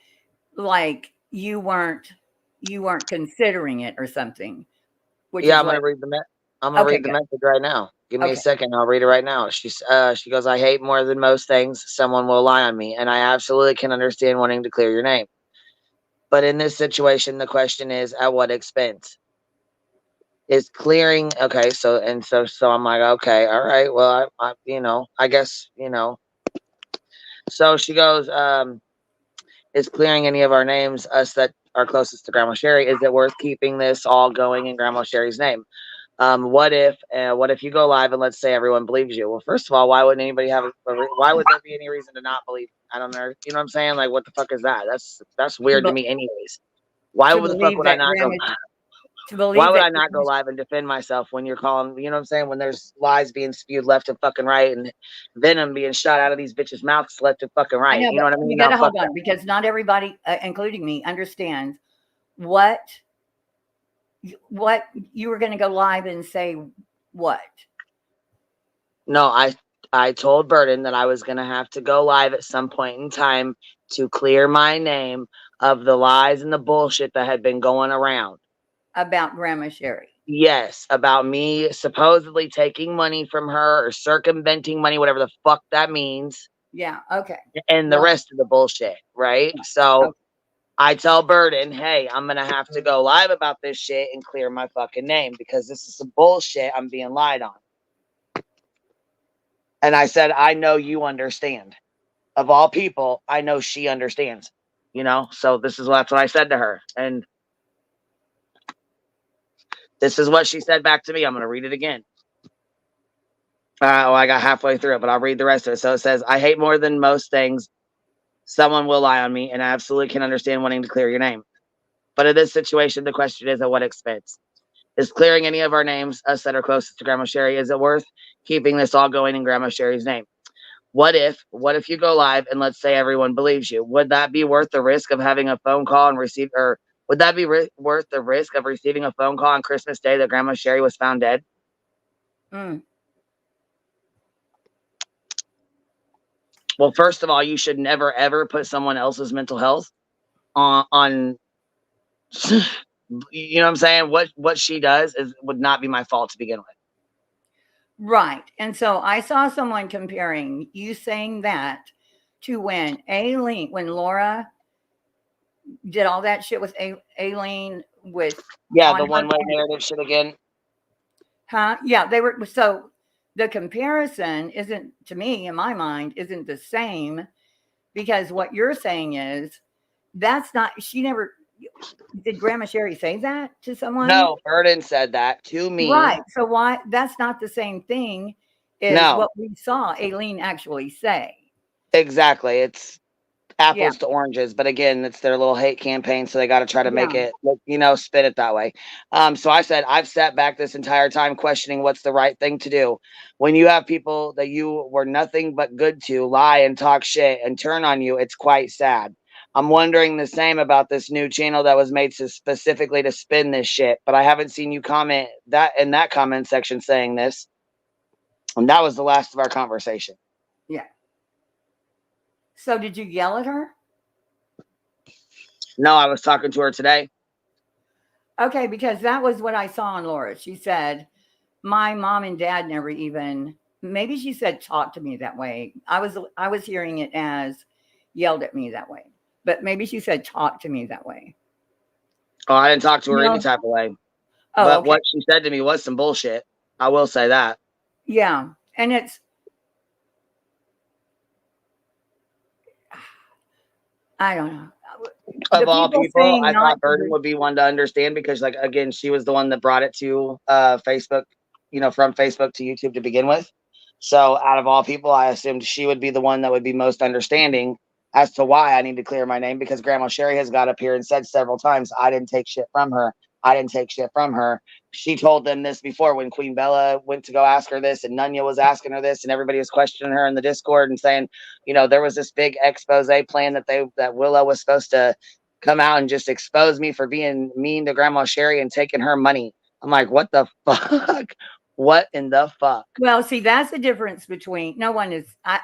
you weren't considering it or something. I'm gonna read the message right now. Give me a second. I'll read it right now. She goes, I hate more than most things someone will lie on me, and I absolutely can understand wanting to clear your name. But in this situation, the question is, at what expense? Is clearing okay? So I'm like, okay, all right. Well, I guess. So she goes, is clearing any of our names, us that are closest to Grandma Sherry, is it worth keeping this all going in Grandma Sherry's name? What if you go live and let's say everyone believes you? Well, first of all, why wouldn't anybody why would there be any reason to not believe? I don't know. You know what I'm saying? Like, what the fuck is that? That's weird to me anyways. Why To would the fuck believe would I that not go? Grandma, to believe Why would that I not go live and defend myself when you're calling, you know what I'm saying? When there's lies being spewed left and fucking right and venom being shot out of these bitches' mouths left and fucking I right. know, You know but what I mean? you Now, got to fuck hold on because not everybody, including me, understands what you were going to go live and say what. No, I told Burden that I was going to have to go live at some point in time to clear my name of the lies and the bullshit that had been going around. About Grandma Sherry. Yes, about me supposedly taking money from her or circumventing money, whatever the fuck that means, Yeah. Okay. and the Well, rest of the bullshit, right? So okay. I tell Burden, hey, I'm going to have to go live about this shit and clear my fucking name because this is some bullshit I'm being lied on. And I said, I know you understand. Of all people, I know she understands, you know? So that's what I said to her. And this is what she said back to me. I'm going to read it again. I got halfway through it, but I'll read the rest of it. So it says, I hate more than most things. Someone will lie on me, and I absolutely can understand wanting to clear your name. But in this situation, the question is at what expense? Is clearing any of our names, us that are closest to Grandma Sherry, is it worth keeping this all going in Grandma Sherry's name? What if you go live and let's say everyone believes you? Would that be worth the risk of having a phone call and receive, or would that be worth the risk of receiving a phone call on Christmas Day that Grandma Sherry was found dead? Mm. Well, first of all, you should never ever put someone else's mental health on you know what I'm saying? What she does would not be my fault to begin with. Right. And so I saw someone comparing you saying that to when Laura did all that shit with Aileen with Yeah, on the her one-way narrative shit again. Huh? Yeah, they were. So the comparison isn't, to me, in my mind, isn't the same because what you're saying is that's not, she never, did Grandma Sherry say that to someone? No, Burden said that to me. Right. So why, that's not the same thing as what we saw Aileen actually say. Exactly. It's apples Yeah. to oranges, but again, it's their little hate campaign, so they got to try to make it look, spin it that way. So I said I've sat back this entire time questioning what's the right thing to do when you have people that you were nothing but good to lie and talk shit and turn on you. It's quite sad. I'm wondering the same about this new channel that was made specifically to spin this shit, but I haven't seen you comment that in that comment section saying this, and that was the last of our conversation. Yeah. So did you yell at her? No, I was talking to her today. Okay, because that was what I saw on Laura. She said, my mom and dad never even, maybe she said, talk to me that way. I was hearing it as yelled at me that way, but maybe she said, talk to me that way. Oh, I didn't talk to her any type of way. Oh, but okay. what she said to me was some bullshit. I will say that. Yeah. And it's, I don't know. Of all people, I thought Burden would be one to understand because, like, again, she was the one that brought it to Facebook, from Facebook to YouTube to begin with. So out of all people, I assumed she would be the one that would be most understanding as to why I need to clear my name, because Grandma Sherry has got up here and said several times, I didn't take shit from her. I didn't take shit from her. She told them this before when Queen Bella went to go ask her this, and Nunya was asking her this, and everybody was questioning her in the Discord and saying, there was this big expose plan that Willow was supposed to come out and just expose me for being mean to Grandma Sherry and taking her money. I'm like, what the fuck? What in the fuck? Well, see, that's the difference between no one is. I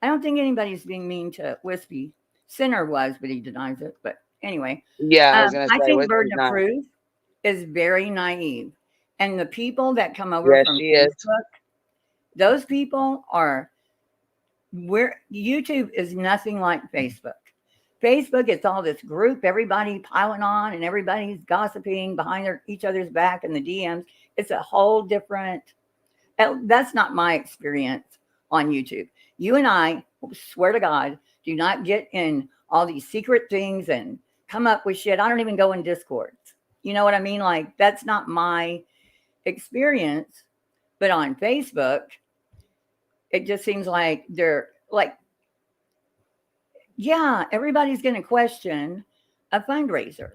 don't think anybody's being mean to Wispy. Sinner was, but he denies it. But anyway, yeah, I was gonna say, I think Burden of Proof is very naive, and the people that come over from Facebook, those people are where YouTube is nothing like Facebook. Facebook, it's all this group, everybody piling on, and everybody's gossiping behind each other's back in the DMs. It's a whole different. That's not my experience on YouTube. You and I, swear to God, do not get in all these secret things and come up with shit. I don't even go in Discords. You know what I mean? Like, that's not my experience. But on Facebook, it just seems like they're like, yeah, everybody's going to question a fundraiser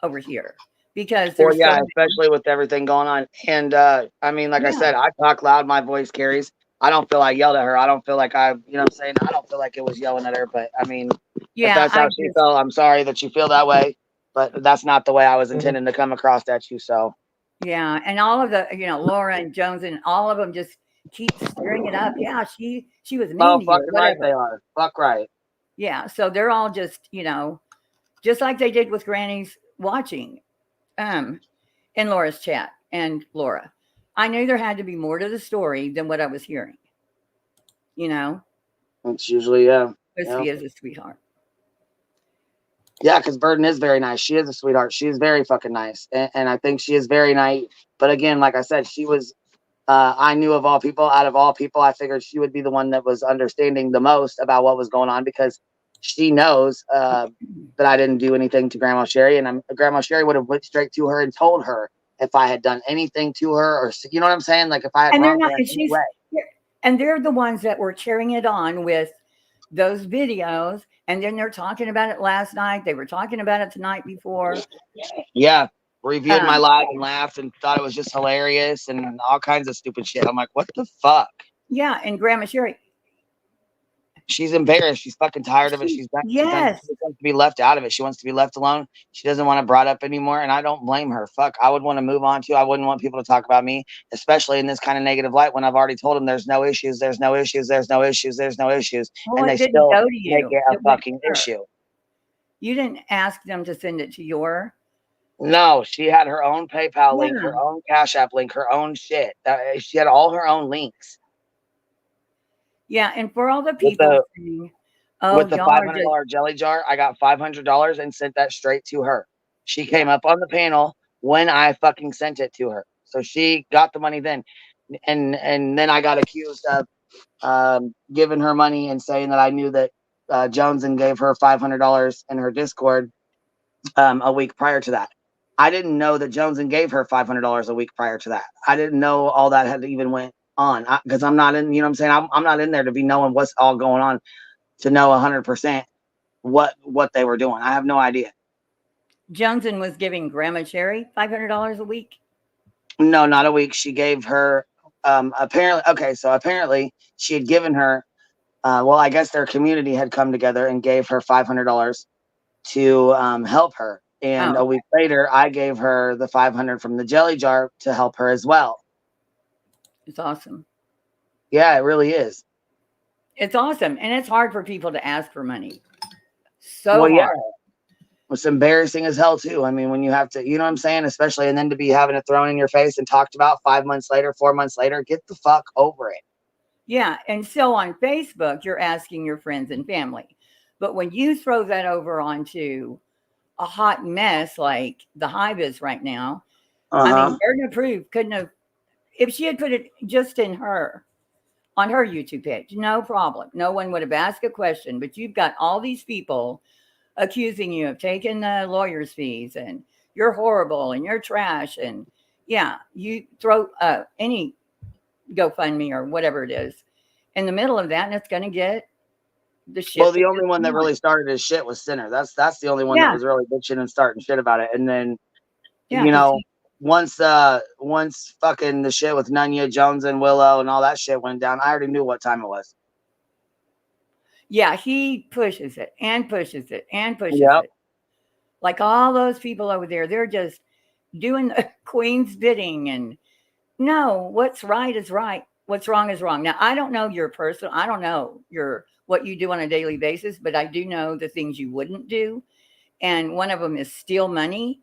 over here because Well, there's yeah, so especially with everything going on. And I mean, like I Yeah. said, I talk loud, my voice carries. I don't feel I yelled at her. I don't feel like I, you know what I'm saying? I don't feel like it was yelling at her. But I mean, if that's how she felt, I'm sorry that you feel that way. But that's not the way I was intending to come across at you. So, yeah, and all of the, Laura and Jones and all of them just keep stirring it up. Yeah, she was mean oh, to you or fucking right they whatever. are. Fuck right. Yeah, so they're all just, just like they did with Granny's watching in Laura's chat and Laura. I knew there had to be more to the story than what I was hearing. It's usually, yeah. Because she is a sweetheart. Yeah, because Burden is very nice. She is a sweetheart. She is very fucking nice. And I think she is very naive. But again, like I said, she was, I knew of all people, out of all people, I figured she would be the one that was understanding the most about what was going on because she knows that I didn't do anything to Grandma Sherry. And Grandma Sherry would have went straight to her and told her if I had done anything to her or, you know what I'm saying? Like if I had And they're wronged not, her in any way. and they're the ones that were cheering it on with those videos. And then they're talking about it last night. They were talking about it the night before. Yeah. Reviewed my live and laughed and thought it was just hilarious and all kinds of stupid shit. I'm like, what the fuck? Yeah. And Grandma Sherry, she's embarrassed. She's fucking tired of it. She wants to be left out of it. She wants to be left alone. She doesn't want it brought up anymore. And I don't blame her. Fuck. I would want to move on too. I wouldn't want people to talk about me, especially in this kind of negative light when I've already told them there's no issues, there's no issues, there's no issues, there's no issues. Well, and they didn't still go to make you. it a fucking issue. You didn't ask them to send it to your. No, she had her own PayPal link, her own Cash App link, her own shit. She had all her own links. Yeah, and for all the people saying, with the $500 jelly jar, I got $500 and sent that straight to her. She came up on the panel when I fucking sent it to her. So she got the money then. And then I got accused of giving her money and saying that I knew that Jones and gave her $500 in her Discord a week prior to that. I didn't know that Jones and gave her $500 a week prior to that. I didn't know all that had even went on because I'm not in, you know what I'm saying? I'm not in there to be knowing what's all going on, to know 100% what they were doing. I have no idea. Johnson was giving Grandma Sherry $500 a week? No, not a week. She gave her apparently she had given her I guess their community had come together and gave her $500 to help her. And a week later, I gave her the $500 from the jelly jar to help her as well. It's awesome. Yeah, it really is. It's awesome. And it's hard for people to ask for money. So hard. Yeah. It's embarrassing as hell too. I mean, when you have to, you know what I'm saying? Especially, and then to be having it thrown in your face and talked about 5 months later, 4 months later, get the fuck over it. Yeah. And so on Facebook, you're asking your friends and family. But when you throw that over onto a hot mess like the Hive is right now, I mean, burden of proof couldn't have, if she had put it just on her YouTube page, no problem. No one would have asked a question, but you've got all these people accusing you of taking the lawyer's fees and you're horrible and you're trash. And yeah, you throw any GoFundMe or whatever it is in the middle of that, and it's going to get the shit. Well, the only one that really started his shit was Sinner. That's the only one that was really bitching and starting shit about it. And then, you know, once fucking the shit with Nunya, Jones, and Willow and all that shit went down, I already knew what time it was. Yeah, he pushes it and pushes it and pushes it. Like all those people over there, they're just doing the Queen's bidding. And no, what's right is right. What's wrong is wrong. Now, I don't know your person. I don't know what you do on a daily basis, but I do know the things you wouldn't do. And one of them is steal money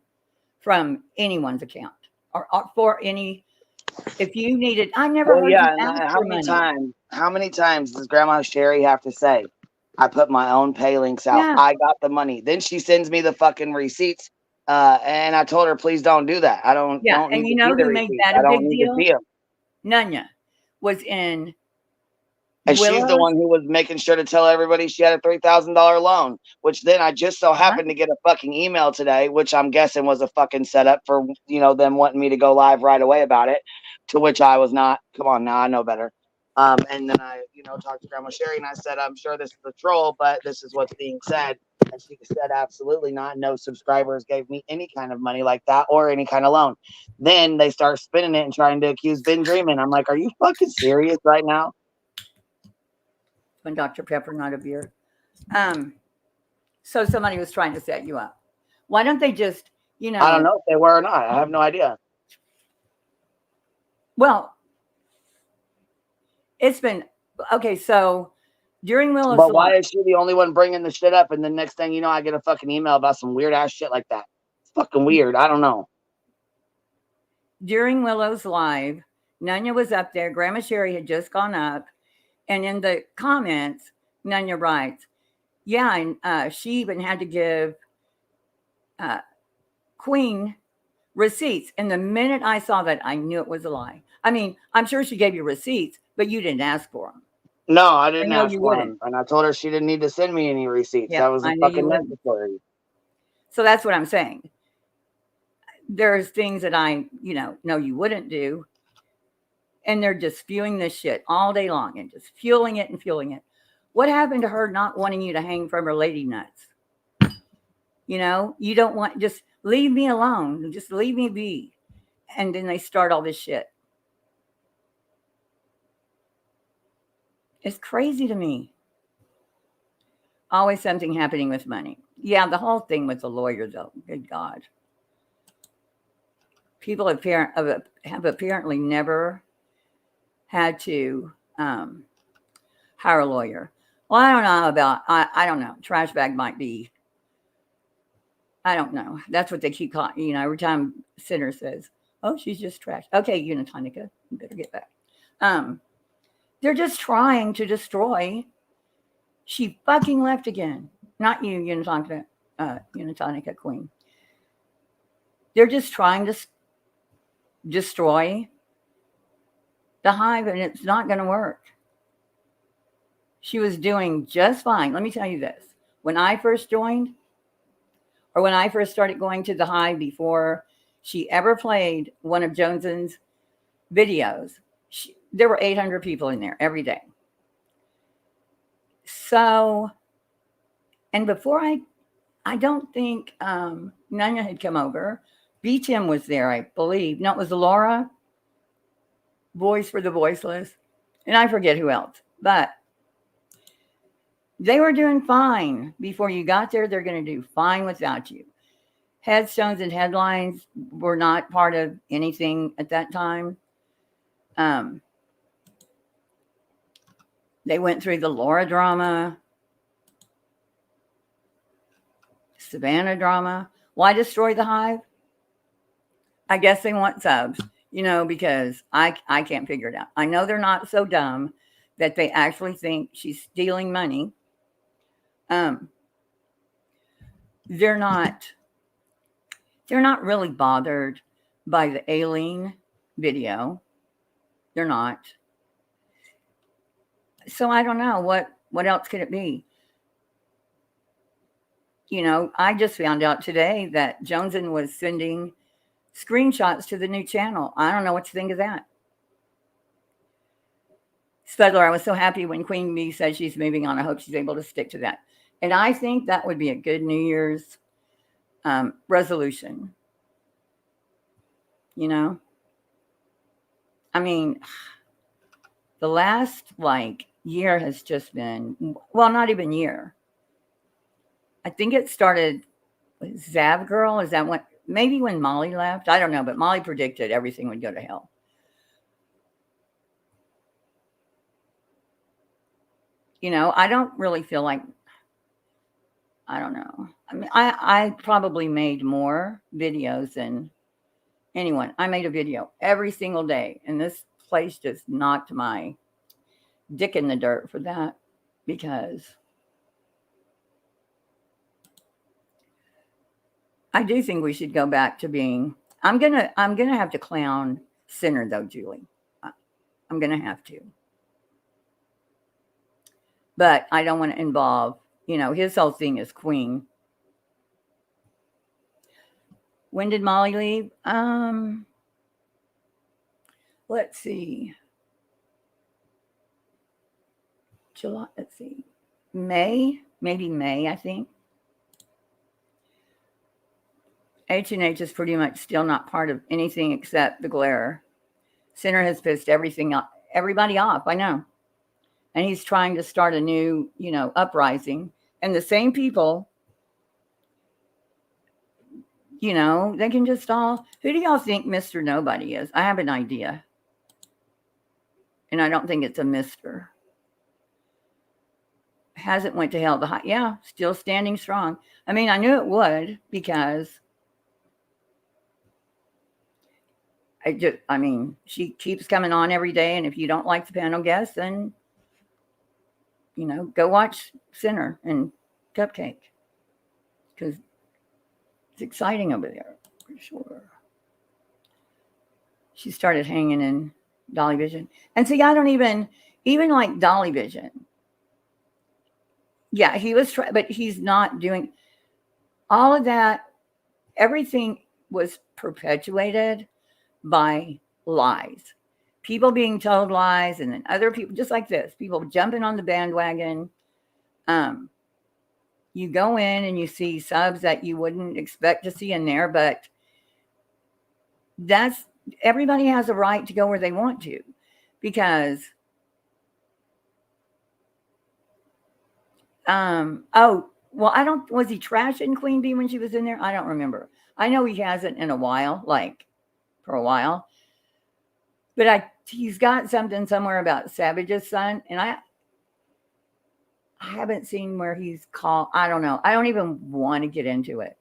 from anyone's account or for any. If you needed, I never heard you ask how many times does Grandma Sherry have to say, I put my own pay links out. Yeah. I got the money. Then she sends me the fucking receipts. And I told her, please don't do that. I don't. Yeah. Don't and you know who made that a big deal? Nunya was in And she's the Willows? one who was making sure to tell everybody she had a $3,000 loan, which then I just so happened to get a fucking email today, which I'm guessing was a fucking setup for, them wanting me to go live right away about it, to which I was not. Come on now, I know better. And then I, talked to Grandma Sherry and I said, I'm sure this is a troll, but this is what's being said. And she said, absolutely not. No subscribers gave me any kind of money like that or any kind of loan. Then they start spinning it and trying to accuse Ben Dreamin. I'm like, are you fucking serious right now? When Dr. Pepper, not a beer. So somebody was trying to set you up. Why don't they just, I don't know if they were or not. I have no idea. Well, it's been okay. So during Willow's But why life, is she the only one bringing the shit up? And the next thing you know, I get a fucking email about some weird ass shit like that. It's fucking weird. I don't know. during Willow's live, Nunya was up there. Grandma Sherry had just gone up. And in the comments, Nunya writes, yeah, and she even had to give Queen receipts. And the minute I saw that, I knew it was a lie. I mean, I'm sure she gave you receipts, but you didn't ask for them. No, I didn't I know ask you for wouldn't. them. And I told her she didn't need to send me any receipts. Yeah, That was I knew you fucking wouldn't. necessary. So that's what I'm saying. There's things that I, know you wouldn't do. And they're just spewing this shit all day long and just fueling it and fueling it. What happened to her not wanting you to hang from her lady nuts? You don't want, just leave me alone. Just leave me be. And then they start all this shit. It's crazy to me. Always something happening with money. Yeah, the whole thing with the lawyer, though. Good God. People have apparently never had to hire a lawyer. Well, I don't know about, I don't know. Trash bag might be, I don't know. That's what they keep calling, every time Sinner says, oh, she's just trash. Okay, Unitonica, you better get back. They're just trying to destroy. She fucking left again. Not you, Unitonica Queen. They're just trying to destroy the hive, and it's not going to work. She was doing just fine. Let me tell you this. When I first joined, or when I first started going to the hive before she ever played one of Jones's videos, there were 800 people in there every day. So, and before I don't think Nunya had come over. B-Tim was there, I believe. No, it was Laura, Voice for the Voiceless, and I forget who else. But they were doing fine before you got there. They're going to do fine without you. Headstones and headlines were not part of anything at that time. They went through the Laura drama, Savannah drama. Why destroy the hive? I guess they want subs, because I can't figure it out. I know they're not so dumb that they actually think she's stealing money. They're not really bothered by the Aileen video. They're not. So I don't know what else could it be? I just found out today that Joneson was sending screenshots to the new channel. I don't know what to think of that. Spudler, I was so happy when Queen Bee said she's moving on. I hope she's able to stick to that. And I think that would be a good New Year's resolution. I mean, the last year has just been, well, not even year. I think it started with Zav Girl. Is that what? Maybe when Molly left. I don't know, but Molly predicted everything would go to hell. I don't really feel like, I don't know. I mean, I probably made more videos than anyone. I made a video every single day, and this place just knocked my dick in the dirt for that, because I do think we should go back to being, I'm gonna have to clown Sinner though, Julie. I'm gonna have to. but I don't want to involve, his whole thing is Queen. When did Molly leave? Let's see. July, let's see. Maybe May, I think. H&H is pretty much still not part of anything except the glare. Center has pissed everybody off, I know. And he's trying to start a new, uprising. And the same people, they can just all, who do y'all think Mr. Nobody is? I have an idea. And I don't think it's a Mr. Hasn't went to hell. Yeah, still standing strong. I mean, I knew it would because she keeps coming on every day. And if you don't like the panel guests, then, go watch Center and Cupcake. Because it's exciting over there, for sure. She started hanging in Dolly Vision. And see, I don't even like Dolly Vision. Yeah, he was but he's not doing all of that. Everything was perpetuated by lies. People being told lies, and then other people, just like this, people jumping on the bandwagon. You go in and you see subs that you wouldn't expect to see in there, but everybody has a right to go where they want to, because was he trashing Queen Bee when she was in there? I don't remember. I know he hasn't in a while, for a while. But he's got something somewhere about Savage's son, and I haven't seen where he's called. I don't know. I don't even want to get into it.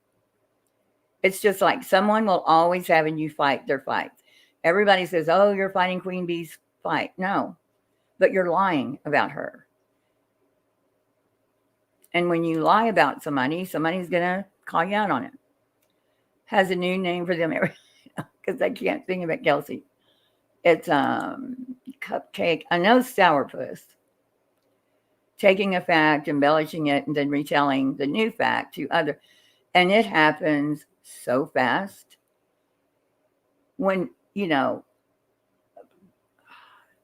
It's just like someone will always have you fight their fights. Everybody says, oh, you're fighting Queen Bee's fight. No, but you're lying about her. And when you lie about somebody's going to call you out on it. Has a new name for them because I can't think of it, Kelsey. It's Cupcake. I know Sourpuss. Taking a fact, embellishing it, and then retelling the new fact to other. And it happens so fast. When, it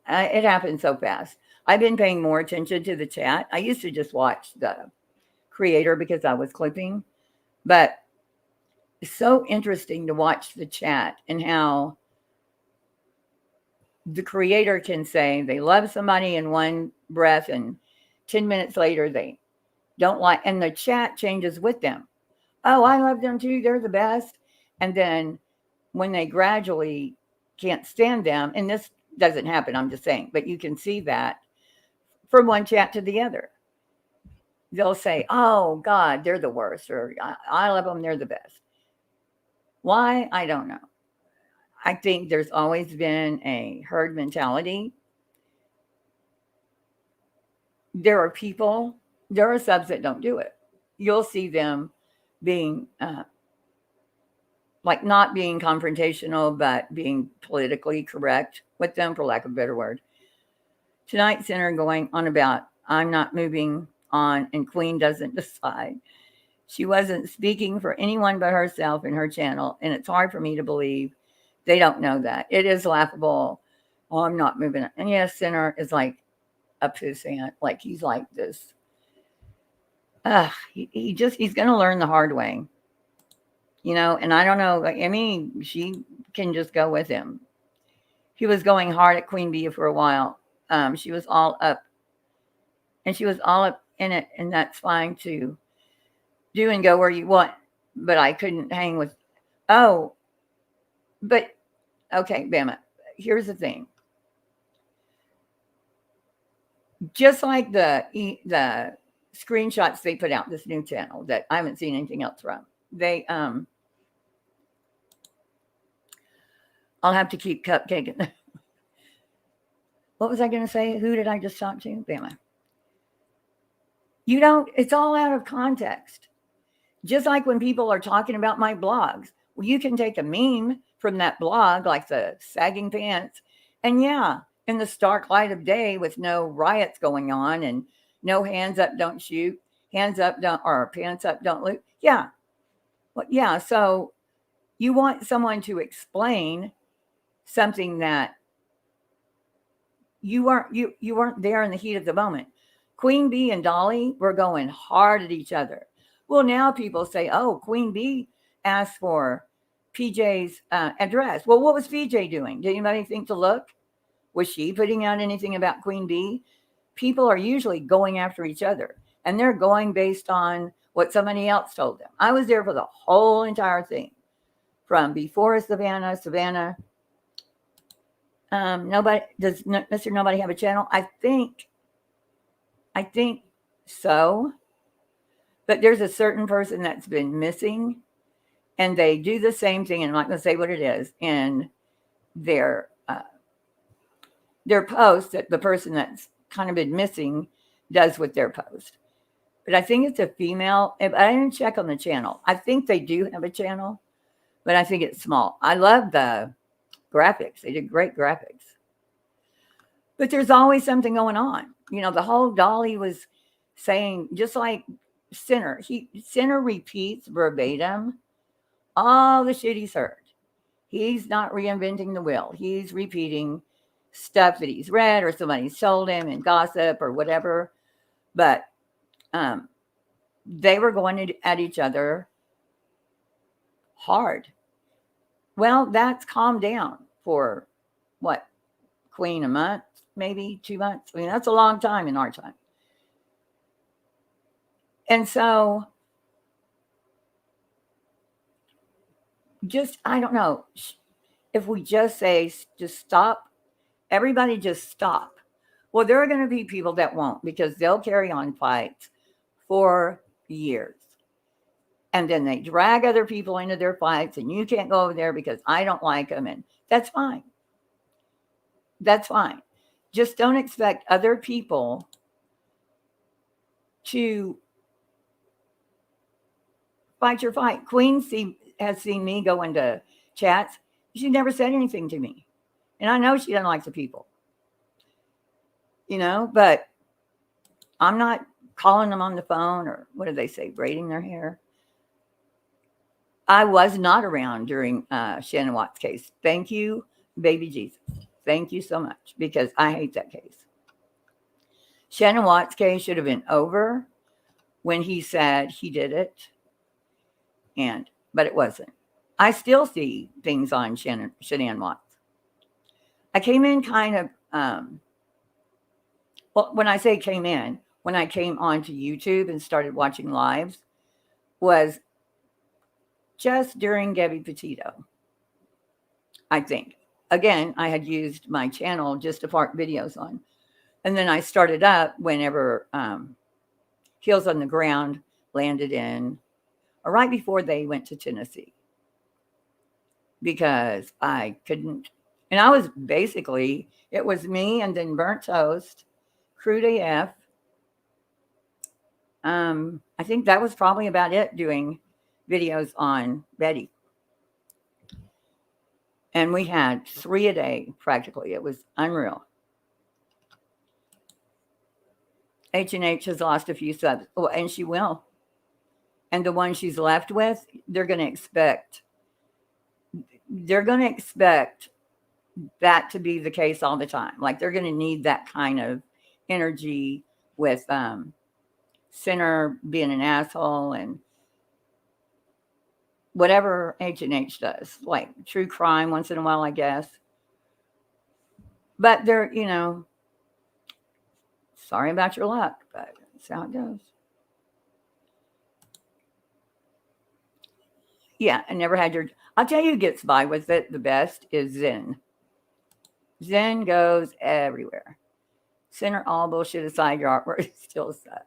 happens so fast. I've been paying more attention to the chat. I used to just watch the creator because I was clipping. But it's so interesting to watch the chat and how the creator can say they love somebody in one breath and 10 minutes later they don't like, and the chat changes with them. Oh, I love them too. They're the best. And then when they gradually can't stand them, and this doesn't happen, I'm just saying, but you can see that from one chat to the other. They'll say, oh God, they're the worst, or I love them, they're the best. Why? I don't know. I think there's always been a herd mentality. There are subs that don't do it. You'll see them being not being confrontational, but being politically correct with them, for lack of a better word. Tonight, Center going on about, I'm not moving on and Queen doesn't decide. She wasn't speaking for anyone but herself in her channel, and it's hard for me to believe they don't know that. It is laughable. Oh, I'm not moving on. And yes, Center is like a pissant. Like he's like this. He's going to learn the hard way. And I don't know. I mean, she can just go with him. He was going hard at Queen Bee for a while. She was all up. And she was all up in it. And that's fine to do and go where you want. But I couldn't hang with. Oh. But, okay, Bama. Here's the thing. Just like the screenshots they put out, this new channel that I haven't seen anything else from. They, I'll have to keep cupcaking. What was I going to say? Who did I just talk to? Bama. It's all out of context. Just like when people are talking about my blogs. Well, you can take a meme from that blog, like the sagging pants. And yeah, in the stark light of day with no riots going on and No, hands up, don't shoot. Hands up, don't, or pants up, don't loot. Yeah. Well, yeah. So you want someone to explain something that you weren't there in the heat of the moment. Queen Bee and Dolly were going hard at each other. Well, now people say, oh, Queen Bee asked for PJ's address. Well, what was PJ doing? Did anybody think to look? Was she putting out anything about Queen Bee? People are usually going after each other, and they're going based on what somebody else told them. I was there for the whole entire thing, from before Savannah. Nobody does. Mr. Nobody have a channel? I think so. But there's a certain person that's been missing, and they do the same thing. And I'm not going to say what it is in their post, that the person that's kind of been missing does with their post. But I think it's a female. I didn't check on the channel. I think they do have a channel, but I think it's small. I love the graphics. They did great graphics. But there's always something going on. You know, the whole Dolly was saying, just like Sinner. Sinner repeats verbatim all the shit he's heard. He's not reinventing the wheel. He's repeating stuff that he's read or somebody told him in gossip or whatever. But they were going at each other hard. Well, that's calmed down for what, Queen, a month, maybe 2 months. I mean, that's a long time in our time. And so just, I don't know, if we just say, just stop, everybody just stop. Well, there are going to be people that won't, because they'll carry on fights for years. And then they drag other people into their fights, and you can't go over there because I don't like them. And that's fine. That's fine. Just don't expect other people to fight your fight. Queen has seen me go into chats. She never said anything to me. And I know she doesn't like the people. You know, but I'm not calling them on the phone, or what do they say, braiding their hair. I was not around during Shannon Watts' case. Thank you, baby Jesus. Thank you so much, because I hate that case. Shannon Watts' case should have been over when he said he did it, but it wasn't. I still see things on Shannon Watts. I came in kind of, well, when I say came in, when I came onto YouTube and started watching lives, was just during Gabby Petito, I think. Again, I had used my channel just to park videos on. And then I started up whenever Heels on the Ground landed in, or right before they went to Tennessee. Because I couldn't, and I was basically, it was me and then Burnt Toast, Crude AF. I think that was probably about it, doing videos on Betty. And we had 3 a day practically. It was unreal. H&H has lost a few subs. Oh, and she will. And the one she's left with, they're going to expect that to be the case all the time. Like, they're going to need that kind of energy with Sinner being an asshole and whatever H&H does, like true crime once in a while, I guess. But they're, you know, sorry about your luck, but that's how it goes. Yeah, I never had your, I'll tell you who gets by with it the best is Zen. Zen goes everywhere. Center all bullshit aside, your artwork still suck.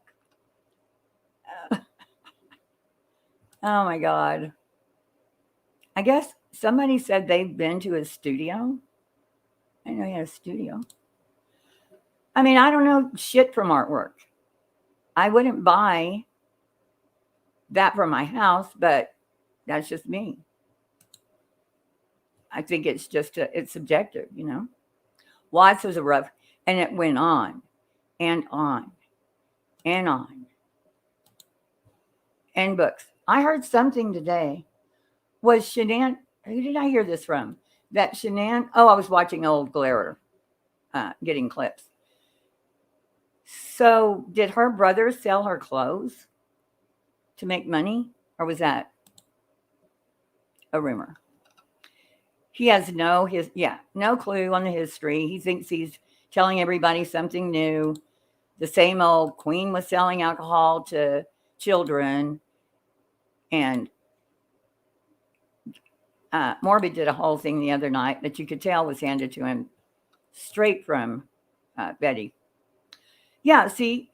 Oh my God. I guess somebody said they've been to his studio. I know he had a studio. I mean, I don't know shit from artwork. I wouldn't buy that from my house, but that's just me. I think it's just, it's subjective, you know. Watts was a rough, and it went on and on and on. And books. I heard something today. Was Shanann, who did I hear this from? That Shanann, oh, I was watching old Glare, getting clips. So did her brother sell her clothes to make money? Or was that a rumor? He has no clue on the history. He thinks he's telling everybody something new. The same old Queen was selling alcohol to children. And Morbid did a whole thing the other night that you could tell was handed to him straight from Betty. Yeah, see,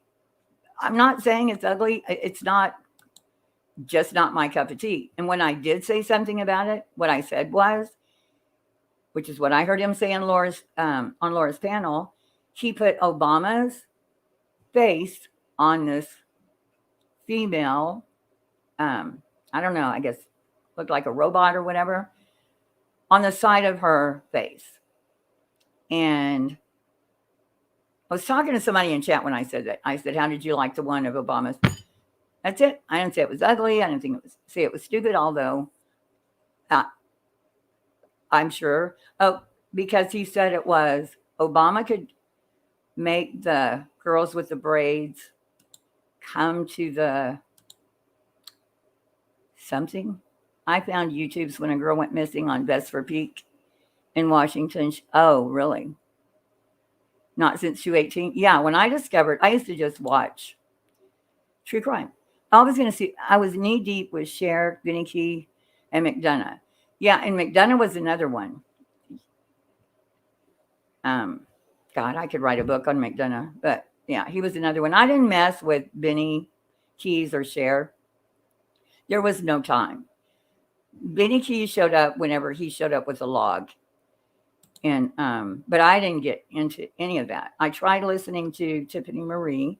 I'm not saying it's ugly. It's not just not my cup of tea. And when I did say something about it, what I said was, which is what I heard him say on Laura's panel, he put Obama's face on this female, I don't know, I guess looked like a robot or whatever, on the side of her face. And I was talking to somebody in chat when I said that. I said, how did you like the one of Obama's? That's it. I didn't say it was ugly. I didn't say it was stupid, although I'm sure. Oh, because he said it was Obama could make the girls with the braids come to the something. I found YouTube's when a girl went missing on Vesper Peak in Washington. Oh, really? Not since 2018. Yeah, when I discovered, I used to just watch true crime. I was knee deep with Cher, Vinny Key, and McDonough. Yeah, and McDonough was another one. God, I could write a book on McDonough, but yeah, he was another one. I didn't mess with Benny Keys or Cher. There was no time. Benny Keys showed up whenever he showed up with a log. And but I didn't get into any of that. I tried listening to Tiffany Marie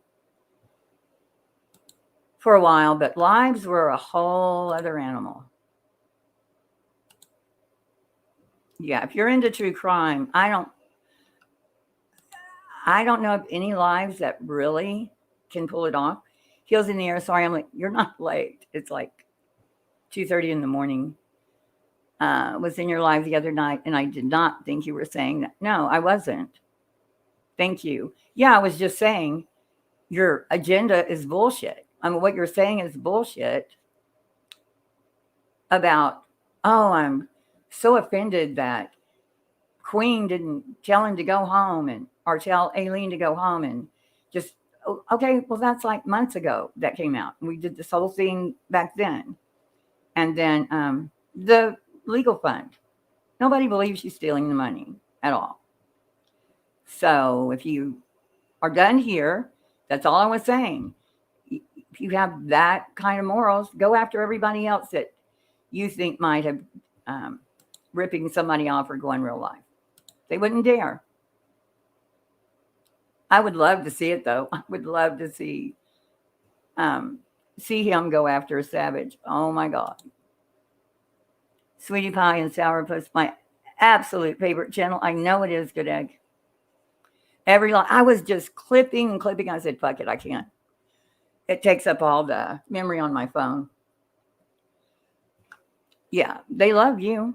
for a while, but lives were a whole other animal. Yeah, if you're into true crime, I don't know of any lives that really can pull it off. Heels in the air. Sorry, I'm like, you're not late. It's like 2:30 in the morning. Was in your live the other night, and I did not think you were saying that. No, I wasn't. Thank you. Yeah, I was just saying your agenda is bullshit. I mean, what you're saying is bullshit about, oh, I'm so offended that Queen didn't tell him to go home or tell Aileen to go home and just, okay, well, that's like months ago that came out. We did this whole thing back then. And then the legal fund. Nobody believes she's stealing the money at all. So if you are done here, that's all I was saying. If you have that kind of morals, go after everybody else that you think might have ripping somebody off or going real life. They wouldn't dare. I would love to see it, though. I would love to see him go after a Savage. Oh, my God. Sweetie Pie and Sourpuss, my absolute favorite channel. I know it is, Good Egg. I was just clipping. I said, fuck it, I can't. It takes up all the memory on my phone. Yeah, they love you.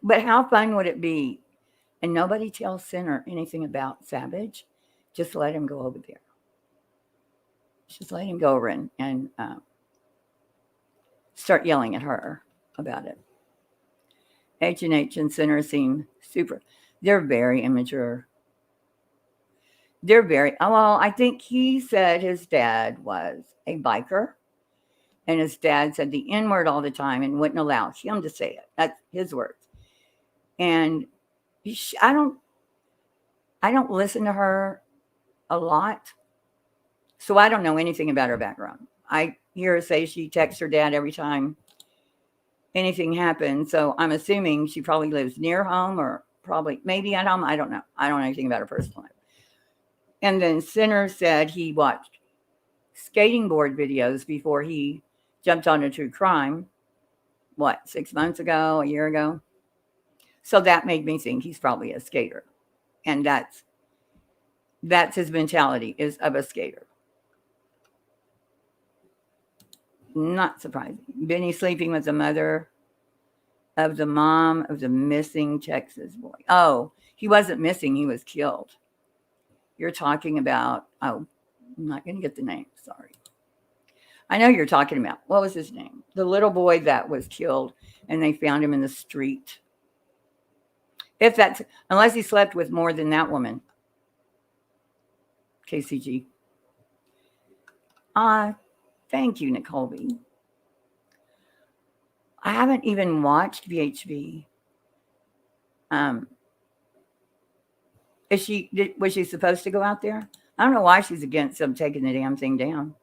But how fun would it be? And nobody tells Sinner anything about Savage. Just let him go over there. Just let him go over and start yelling at her about it. H&H and Sinner seem super. They're very immature. I think he said his dad was a biker. And his dad said the N word all the time and wouldn't allow him to say it. That's his words. And I don't listen to her a lot. So I don't know anything about her background. I hear her say she texts her dad every time anything happens. So I'm assuming she probably lives near home or maybe at home. I don't know. I don't know anything about her personal life. And then Sinner said he watched skating board videos before he jumped onto true crime. 6 months ago, a year ago? So that made me think he's probably a skater. And that's That's his mentality, is of a skater. Not surprising. Benny sleeping with the mother of the mom of the missing Texas boy. Oh, he wasn't missing. He was killed. You're talking about, oh, I'm not going to get the name. Sorry. I know you're talking about. What was his name? The little boy that was killed and they found him in the street. If that's, unless he slept with more than that woman. KCG. Thank you, Nicole B. I haven't even watched VHB. Was she supposed to go out there? I don't know why she's against them taking the damn thing down.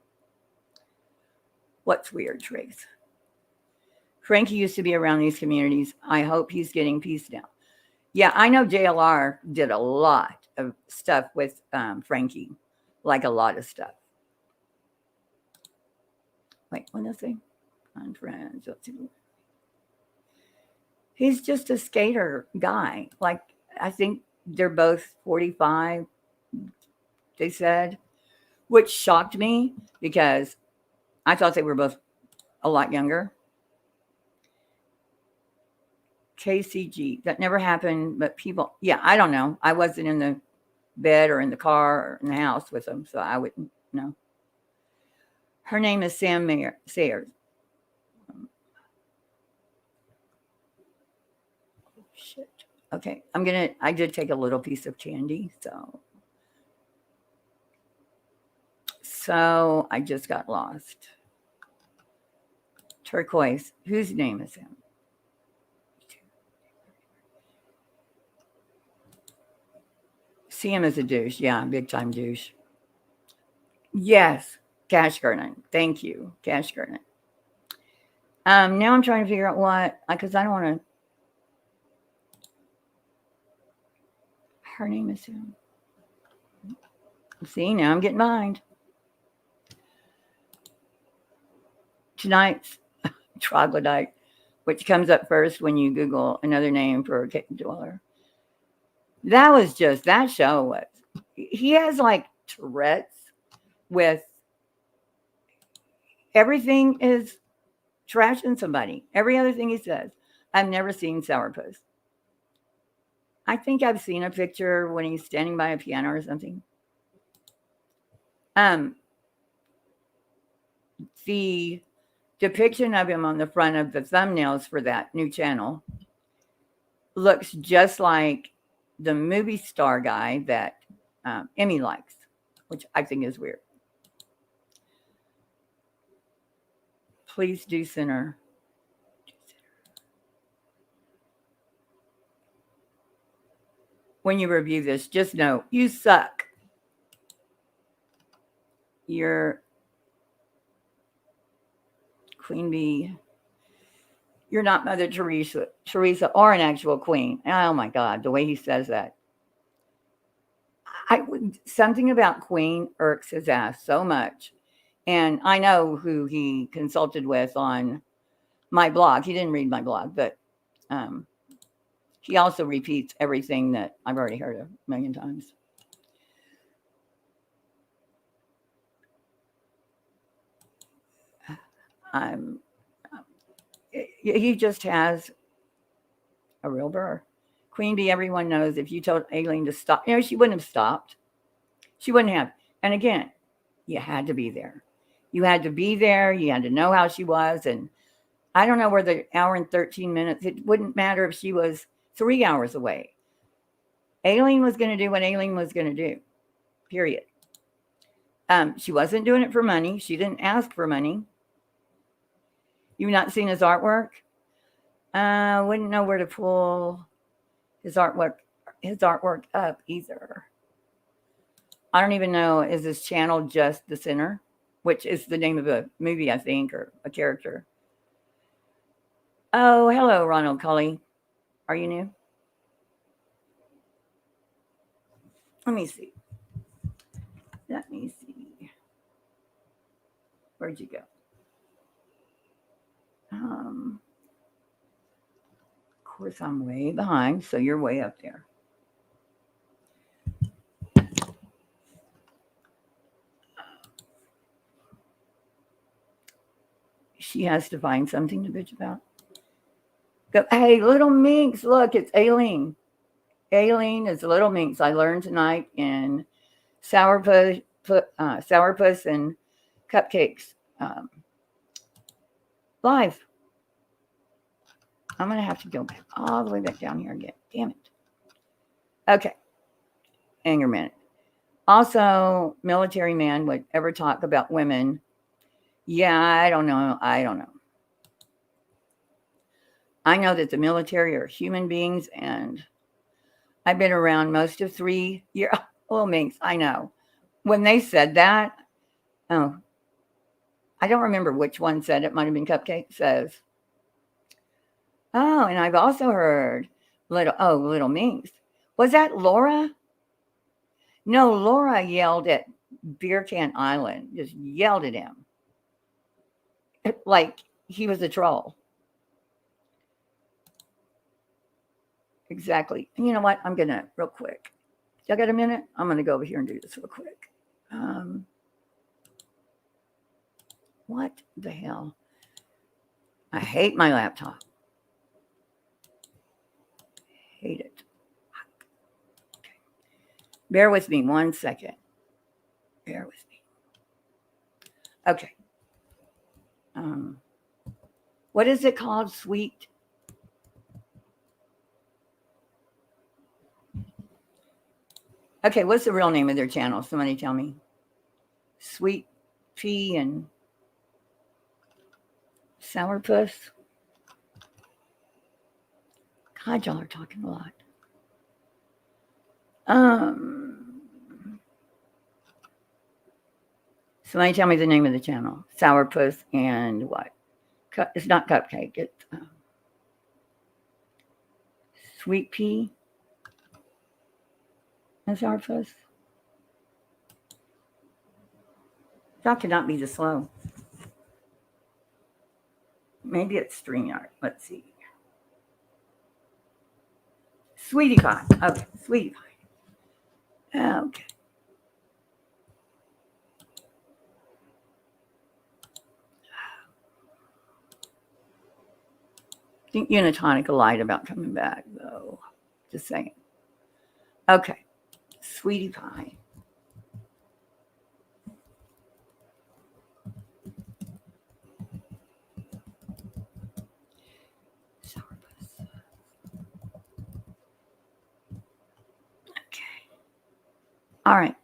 What's weird, Trace? Frankie used to be around these communities. I hope he's getting peace now. Yeah, I know JLR did a lot of stuff with Frankie, like a lot of stuff. Wait, what did I say? On friends. He's just a skater guy. Like, I think they're both 45, they said, which shocked me because I thought they were both a lot younger. KCG, that never happened, but people, yeah, I don't know. I wasn't in the bed or in the car or in the house with them, so I wouldn't know. Her name is Sam Sayers. Shit. Okay, I did take a little piece of candy, so I just got lost. Turquoise, whose name is him? See him as a douche. Yeah, big time douche. Yes, Cash Garnet. Thank you, Cash Garnet. Now I'm trying to figure out what, because I don't want to. Her name is him. See, now I'm getting behind. Tonight's troglodyte, which comes up first when you Google another name for a cave dweller. That show was, he has like Tourette's with everything is trashing somebody. Every other thing he says. I've never seen Sourpuss. I think I've seen a picture when he's standing by a piano or something. The depiction of him on the front of the thumbnails for that new channel looks just like the movie star guy that Emmy likes, which I think is weird. Please do center. When you review this, just know you suck. You're Queen Bee. You're not Mother Teresa or an actual queen. Oh my God, the way he says that. Something about Queen irks his ass so much. And I know who he consulted with on my blog. He didn't read my blog, but he also repeats everything that I've already heard a million times. He just has a real burr. Queen Bee, everyone knows if you told Aileen to stop, she wouldn't have stopped. She wouldn't have. And again, you had to be there. You had to be there. You had to know how she was. And I don't know where the hour and 13 minutes, it wouldn't matter if she was 3 hours away. Aileen was going to do what Aileen was going to do, period. She wasn't doing it for money. She didn't ask for money. You've not seen his artwork? Wouldn't know where to pull his artwork up either. I don't even know, is this channel just The Sinner? Which is the name of a movie, I think, or a character. Oh, hello, Ronald Cully. Are you new? Let me see. Where'd you go? Of course, I'm way behind, so you're way up there. She has to find something to bitch about. Go, hey, little minx, look, it's Aileen. Aileen is Little Minx. I learned tonight in Sourpuss and Cupcakes live. I'm going to have to go back all the way back down here again. Damn it. Okay. Anger minute. Also, military man would ever talk about women. Yeah, I don't know. I know that the military are human beings, and I've been around most of 3 years. Little Minx, I know. When they said that, oh, I don't remember which one said it. Might have been Cupcake says. Oh, and I've also heard Little Minx. Was that Laura? No, Laura yelled at Beer Can Island, just yelled at him. Like he was a troll. Exactly. And you know what? I'm going to, real quick. Y'all got a minute? I'm going to go over here and do this real quick. What the hell? I hate my laptop. Hate it. Okay. Bear with me 1 second. Bear with me. Okay. What is it called? Sweet. Okay, what's the real name of their channel? Somebody tell me. Sweet Pea and Sourpuss. God, y'all are talking a lot. Somebody tell me the name of the channel. Sourpuss and what? It's not Cupcake. It's Sweet Pea and Sourpuss. Y'all cannot be this slow. Maybe it's StreamYard. Let's see. Sweetie Pie. Okay, Sweetie Pie. Okay. I think Unitonica lied about coming back, though. Just saying. Okay. Sweetie Pie. Sourpuss. Okay. All right.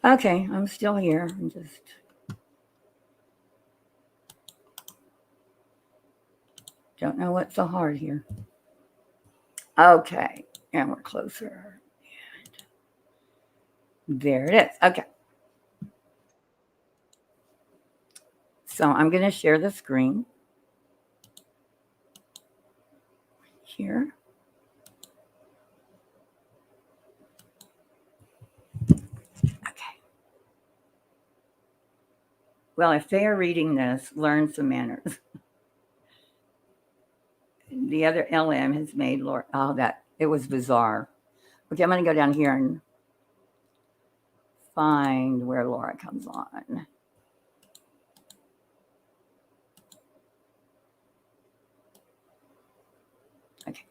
Okay, I'm still here. I'm just don't know what's so hard here. Okay, and we're closer. And there it is. Okay. So I'm going to share the screen here. Okay. Well, if they are reading this, learn some manners. The other LM has made Laura. Oh, it was bizarre. Okay, I'm going to go down here and find where Laura comes on. Okay.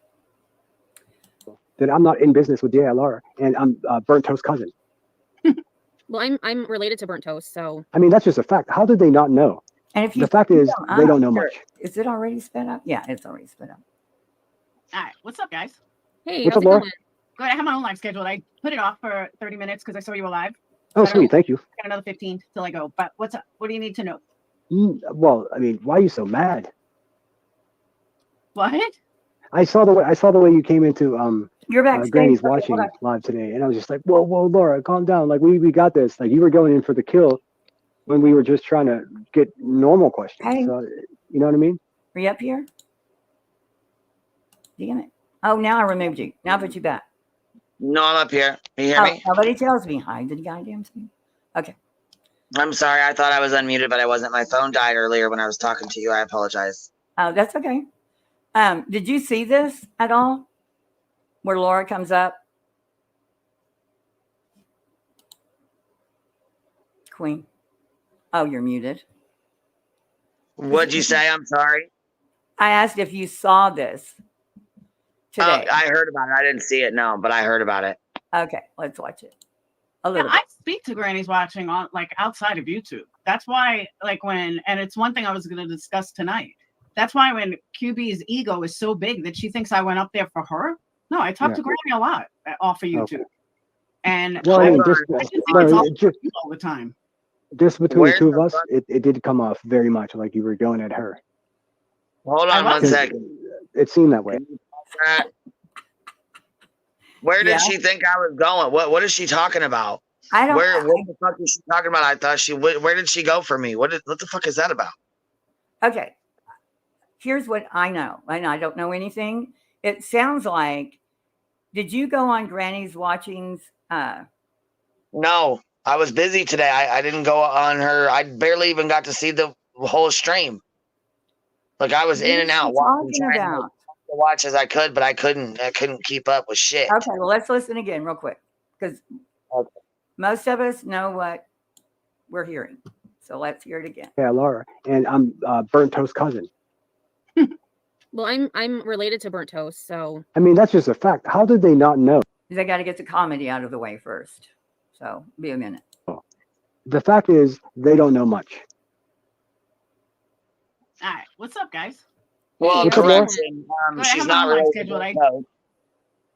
That I'm not in business with JLR, and I'm Burnt Toast cousin. Well, I'm related to Burnt Toast, so. I mean, that's just a fact. How did they not know? And if you The fact is, they don't know much. Is it already sped up? Yeah, it's already sped up. All right, what's up, guys? Hey, What's how's up, it Laura? going? Good. I have my own live scheduled. I put it off for 30 minutes because I saw you were live. Oh, I don't sweet. know. Thank you. I got another 15 till I go. But what's up? What do you need to know? Well, I mean, why are you so mad? What? I saw the way you came into You're backstage. Granny's Okay, watching hold on. live today, and I was just like, whoa, Laura, calm down. Like we got this. Like you were going in for the kill when we were just trying to get normal questions. Hey. So, you know what I mean? Are you up here? Damn it. Oh, now I removed you. Now I put you back. No, I'm up here. Can you hear Oh, me? nobody tells me. Hide the goddamn thing. Okay. I'm sorry. I thought I was unmuted, but I wasn't. My phone died earlier when I was talking to you. I apologize. Oh, that's okay. Did you see this at all? Where Laura comes up? Queen. Oh, you're muted. What'd you say? I'm sorry. I asked if you saw this today. Oh, I heard about it. I didn't see it, no, but I heard about it. Okay, let's watch it. A Yeah, little I bit. speak to grannies watching on like outside of YouTube. That's why, like and it's one thing I was going to discuss tonight. That's why when QB's ego is so big that she thinks I went up there for her. No, I talk to Granny a lot off of YouTube, Okay. and Well, I mean, I just think it's all the time. just between Where's the two of the us, fuck- it did come off very much like you were going at her. Hold on one 'Cause second. It seemed that way. Where did Yeah. she think I was going? What is she talking about? I don't. What the fuck is she talking about? I thought where did she go for me? What the fuck is that about? Okay. Here's what I know. I don't know anything. It sounds like. Did you go on Granny's watchings? No, I was busy today. I didn't go on her. I barely even got to see the whole stream. Like I was What in is and she out, watching, talking trying about? to watch as I could, but I couldn't keep up with shit. Okay, well, let's listen again real quick because Okay. most of us know what we're hearing. So let's hear it again. Yeah, Laura. And I'm Burnt Toast cousin. Well, I'm related to Burnt Toast, so I mean, that's just a fact. How did they not know? They got to get the comedy out of the way first. So be a minute. The fact is, they don't know much. All right, what's up, guys? Well, What's up, Laura? correction. Go ahead, She's I'm not on my related schedule. to Burnt Toast.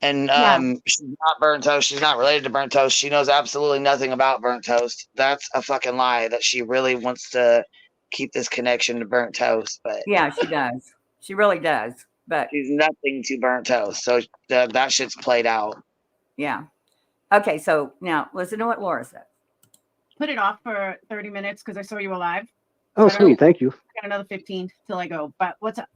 And Yeah. she's not Burnt Toast. She's not related to Burnt Toast. She knows absolutely nothing about Burnt Toast. That's a fucking lie that she really wants to keep this connection to Burnt Toast, but Yeah, she does. She really does. But she's nothing to Burnt Toast. So that shit's played out. yeah. Okay, so now listen to what Laura said. Put it off for 30 minutes because I saw you were live. Oh, I don't- sweet. Thank you. Got another 15 till I go. But what's up?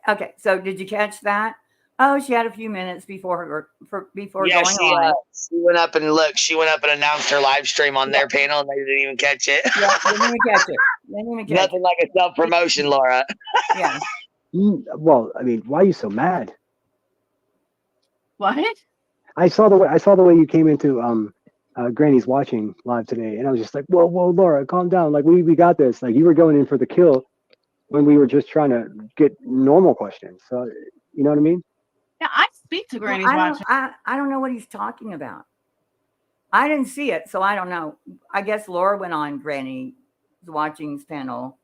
Okay, so did you catch that? Oh, she had a few minutes before Yeah, going she on. she went up and looked. She went up and announced her live stream on their panel, and they didn't even catch it. Yeah, didn't even catch it. Didn't even catch Nothing like a self promotion, Laura. it. Yeah. Well, I mean, why are you so mad? What? I saw the way you came into Granny's watching live today, and I was just like, whoa, Laura, calm down. Like we got this. Like you were going in for the kill when we were just trying to get normal questions. So you know what I mean? Yeah, I speak to grannies Well, watching. I don't know what he's talking about. I didn't see it, so I don't know. I guess Laura went on Granny's watching's panel.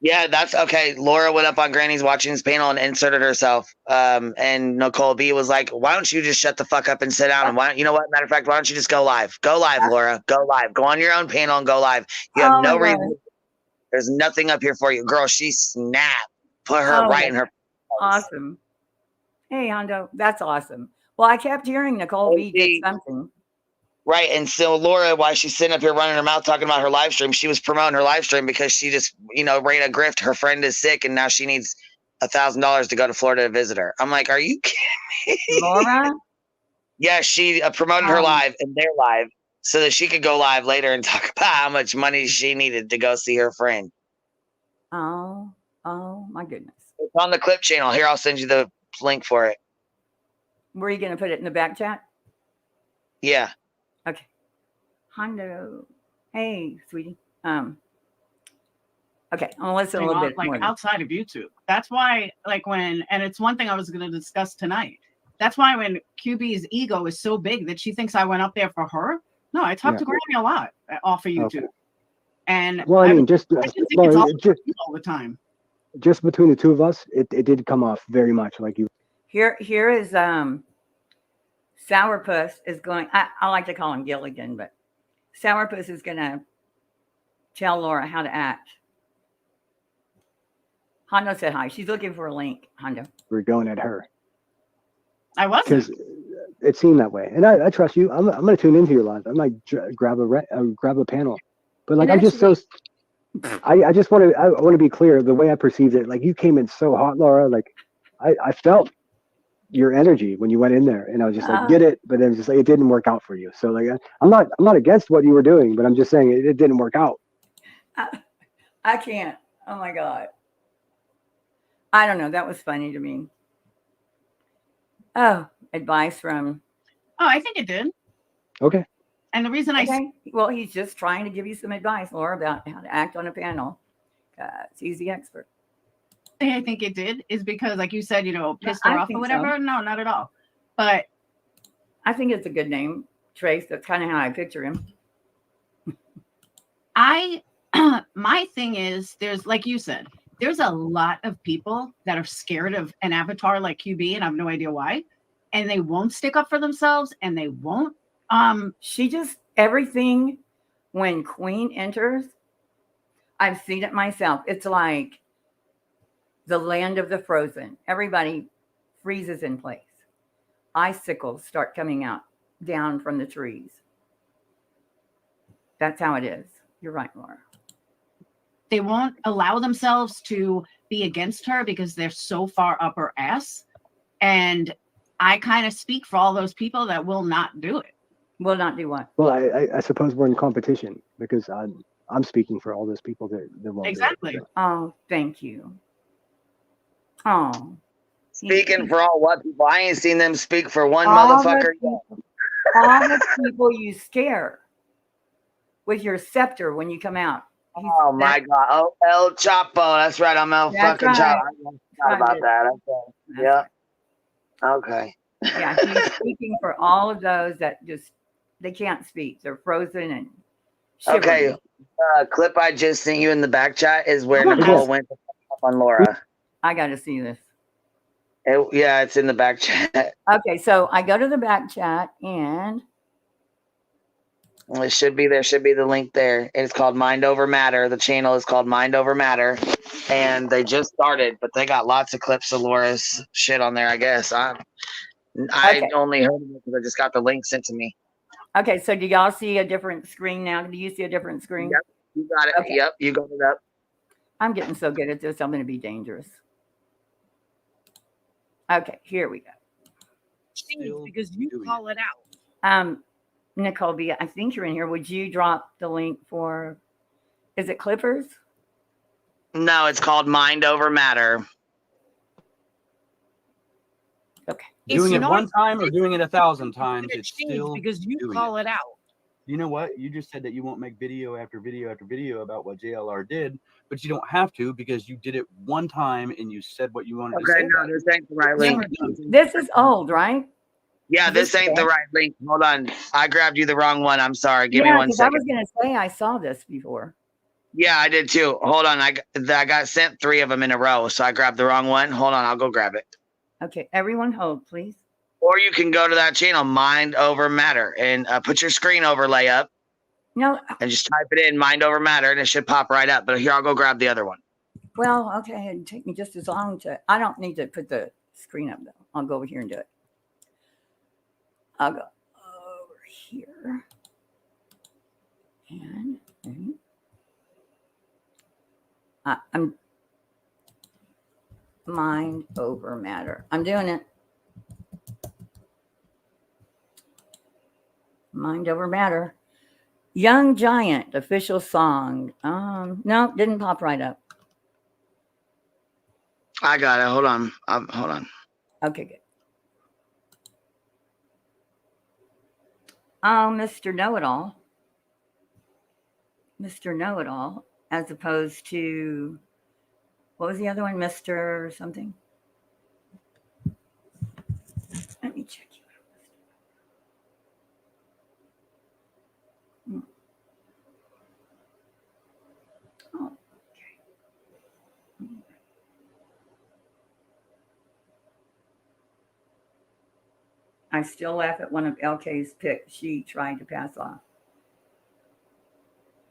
Yeah, that's okay. Laura went up on Granny's watching's panel and inserted herself. And Nicole B was like, "Why don't you just shut the fuck up and sit down? And why don't you know what? Matter of fact, why don't you just go live? Go live, Laura. Go live. Go on your own panel and go live. You have Oh no my God. reason. There's nothing up here for you, girl. She snapped. Put her Oh, right in her. face. Awesome. Hey, Hondo, that's awesome. Well, I kept hearing Nicole B did something. Right. And so Laura, while she's sitting up here running her mouth talking about her live stream, she was promoting her live stream because she just, ran a grift. Her friend is sick and now she needs $1,000 to go to Florida to visit her. I'm like, are you kidding me? Laura? Yeah, she promoted her live and their live so that she could go live later and talk about how much money she needed to go see her friend. Oh my goodness. It's on the clip channel. Here, I'll send you the link for it. Were you going to put it in the back chat? Yeah. Okay. Hondo. Hey, sweetie. Okay, I'll listen a little bit like more. outside of YouTube. That's why, and it's one thing I was going to discuss tonight. That's why when QB's ego is so big that she thinks I went up there for her. No, I talk to Granny a lot off of YouTube. Okay. And Well, I mean, just think Laura, it's all the time. just between the two of us, it did come off very much like you. Here is Sourpuss is going. I like to call him Gilligan, but Sourpuss is going to tell Laura how to act. Hondo said hi. She's looking for a link. Hondo. We're going at her I wasn't. because it seemed that way, and I trust you. I'm going to tune into your live. I might grab a panel, but like And I'm just so. I just want to be clear. The way I perceived it, like you came in so hot, Laura. Like I felt your energy when you went in there, and I was just like, get it, but then just like it didn't work out for you. So like I'm not against what you were doing, but I'm just saying it didn't work out. I can't. Oh my God. I don't know. That was funny to me. Oh, advice from. Oh, I think it did. Okay. And the reason I Okay. Well, he's just trying to give you some advice, Laura, about how to act on a panel. He's the expert. say I think it did is because, like you said, pissed I her off think or so. whatever. No, not at all. But I think it's a good name, Trace. That's kind of how I picture him. my thing is, there's, like you said, there's a lot of people that are scared of an avatar like QB, and I have no idea why, and they won't stick up for themselves, and they won't. She just, everything when Queen enters, I've seen it myself. It's like the land of the frozen. Everybody freezes in place. Icicles start coming out down from the trees. That's how it is. You're right, Laura. They won't allow themselves to be against her because they're so far up her ass. And I kind of speak for all those people that will not do it. Will not do what? Well, I suppose we're in competition because I'm speaking for all those people that won't. Exactly. Do it. Oh, thank you. Oh. Speaking for all what people? I ain't seen them speak for one all motherfucker. all the people you scare with your scepter when you come out. Oh my God! Oh, El Chapo. That's right. I'm El That's fucking right. Chapo. I forgot about Right. that. Okay. Yeah. Okay. Yeah, he's speaking for all of those that just they can't speak. They're frozen and shivering. Okay. Clip I just sent you in the back chat is where Come on, Nicole guys. went to fuck up on Laura. I got to see this. Yeah, it's in the back chat. Okay, so I go to the back chat and It should be there. Should be the link there. It's called Mind Over Matter. The channel is called Mind Over Matter, and they just started, but they got lots of clips of Laura's shit on there. I guess I Okay. only heard of it because I just got the link sent to me. okay, so do y'all see a different screen now? Do you see a different screen? Yep, you got it. Okay. Yep, you got it up. I'm getting so good at this. I'm going to be dangerous. Okay, here we go. Because you call it out. Nicole B, I think you're in here. Would you drop the link for? Is it Clippers? No, it's called Mind Over Matter. Okay. Doing Doing it it one one time or doing it 1,000 times, It it's changed still because you doing call it. it out. You know what? You just said that you won't make video after video after video about what JLR did, but you don't have to because you did it one time and you said what you wanted to Okay, say. no, about it. this ain't the right link. This is old, right? Yeah, this ain't the right link. Hold on, I grabbed you the wrong one. I'm sorry. Give me Yeah, one because I second. was going to say I saw this before. Yeah, I did too. Hold on, I got sent 3 of them in a row, so I grabbed the wrong one. Hold on, I'll go grab it. Okay, everyone hold, please. Or you can go to that channel, Mind Over Matter, and put your screen overlay up No, and just type it in, Mind Over Matter, and it should pop right up. But here, I'll go grab the other one. well, okay, it'd take me just as long to. I don't need to put the screen up though. I'll go over here and do it. I'll go over here. And I'm Mind Over Matter. I'm doing it. Mind Over Matter. Young Giant official song. No, didn't pop right up. I got it. Hold on. Hold on. Okay, good. Oh, Mr. Know-It-All. Mr. Know-It-All, as opposed to, what was the other one? Mr. something? Let me check you out. Oh, okay. I still laugh at one of LK's picks she tried to pass off.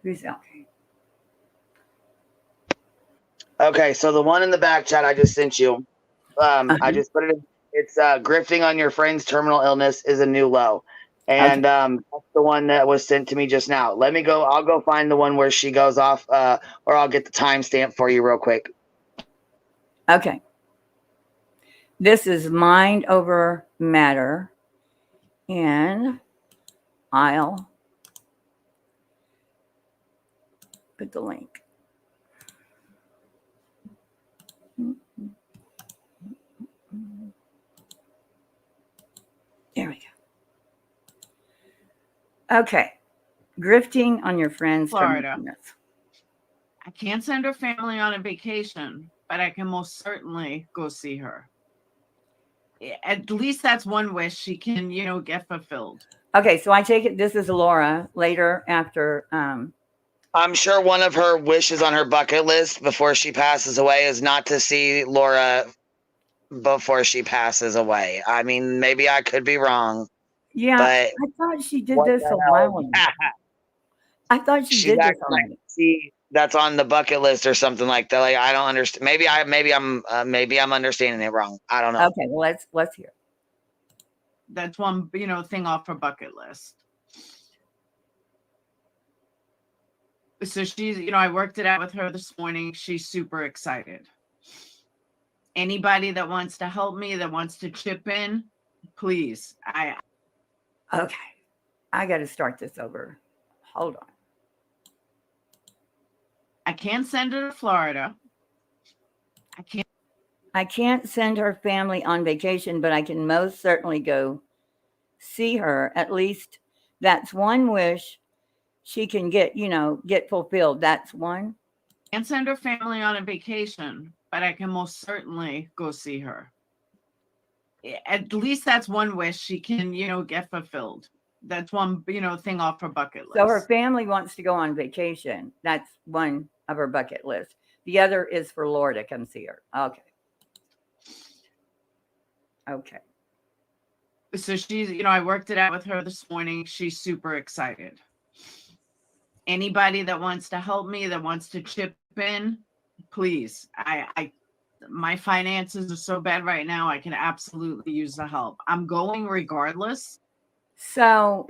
Who's LK? Okay, so the one in the back chat I just sent you, I just put it in. It's grifting on your friend's terminal illness is a new low. And that's the one that was sent to me just now. Let me go. I'll go find the one where she goes off, or I'll get the timestamp for you real quick. Okay. This is Mind Over Matter. And I'll put the link. There we go. Okay. Grifting on your friends. Florida. I can't send her family on a vacation, but I can most certainly go see her. At least that's one wish she can, get fulfilled. Okay, so I take it this is Laura later after. I'm sure one of her wishes on her bucket list before she passes away is not to see Laura before she passes away. I mean, maybe I could be wrong. Yeah, but I thought she did this a while ago. I thought she did this already. See, that's on the bucket list or something like that. Like, I don't understand. Maybe I'm understanding it wrong. I don't know. Okay, well, let's hear. That's one, thing off her bucket list. So she's, I worked it out with her this morning. She's super excited. Anybody that wants to help me, that wants to chip in, please. Okay, I got to start this over. Hold on. I can't send her to Florida. I can't send her family on vacation, but I can most certainly go see her. At least that's one wish she can get fulfilled. That's one. I can't send her family on a vacation, but I can most certainly go see her. At least that's one wish she can, get fulfilled. That's one, thing off her bucket list. So her family wants to go on vacation. That's one of her bucket list. The other is for Laura to come see her. Okay. Okay. So she's, I worked it out with her this morning. She's super excited. Anybody that wants to help me, that wants to chip in, please. My finances are so bad right now. I can absolutely use the help. I'm going regardless. So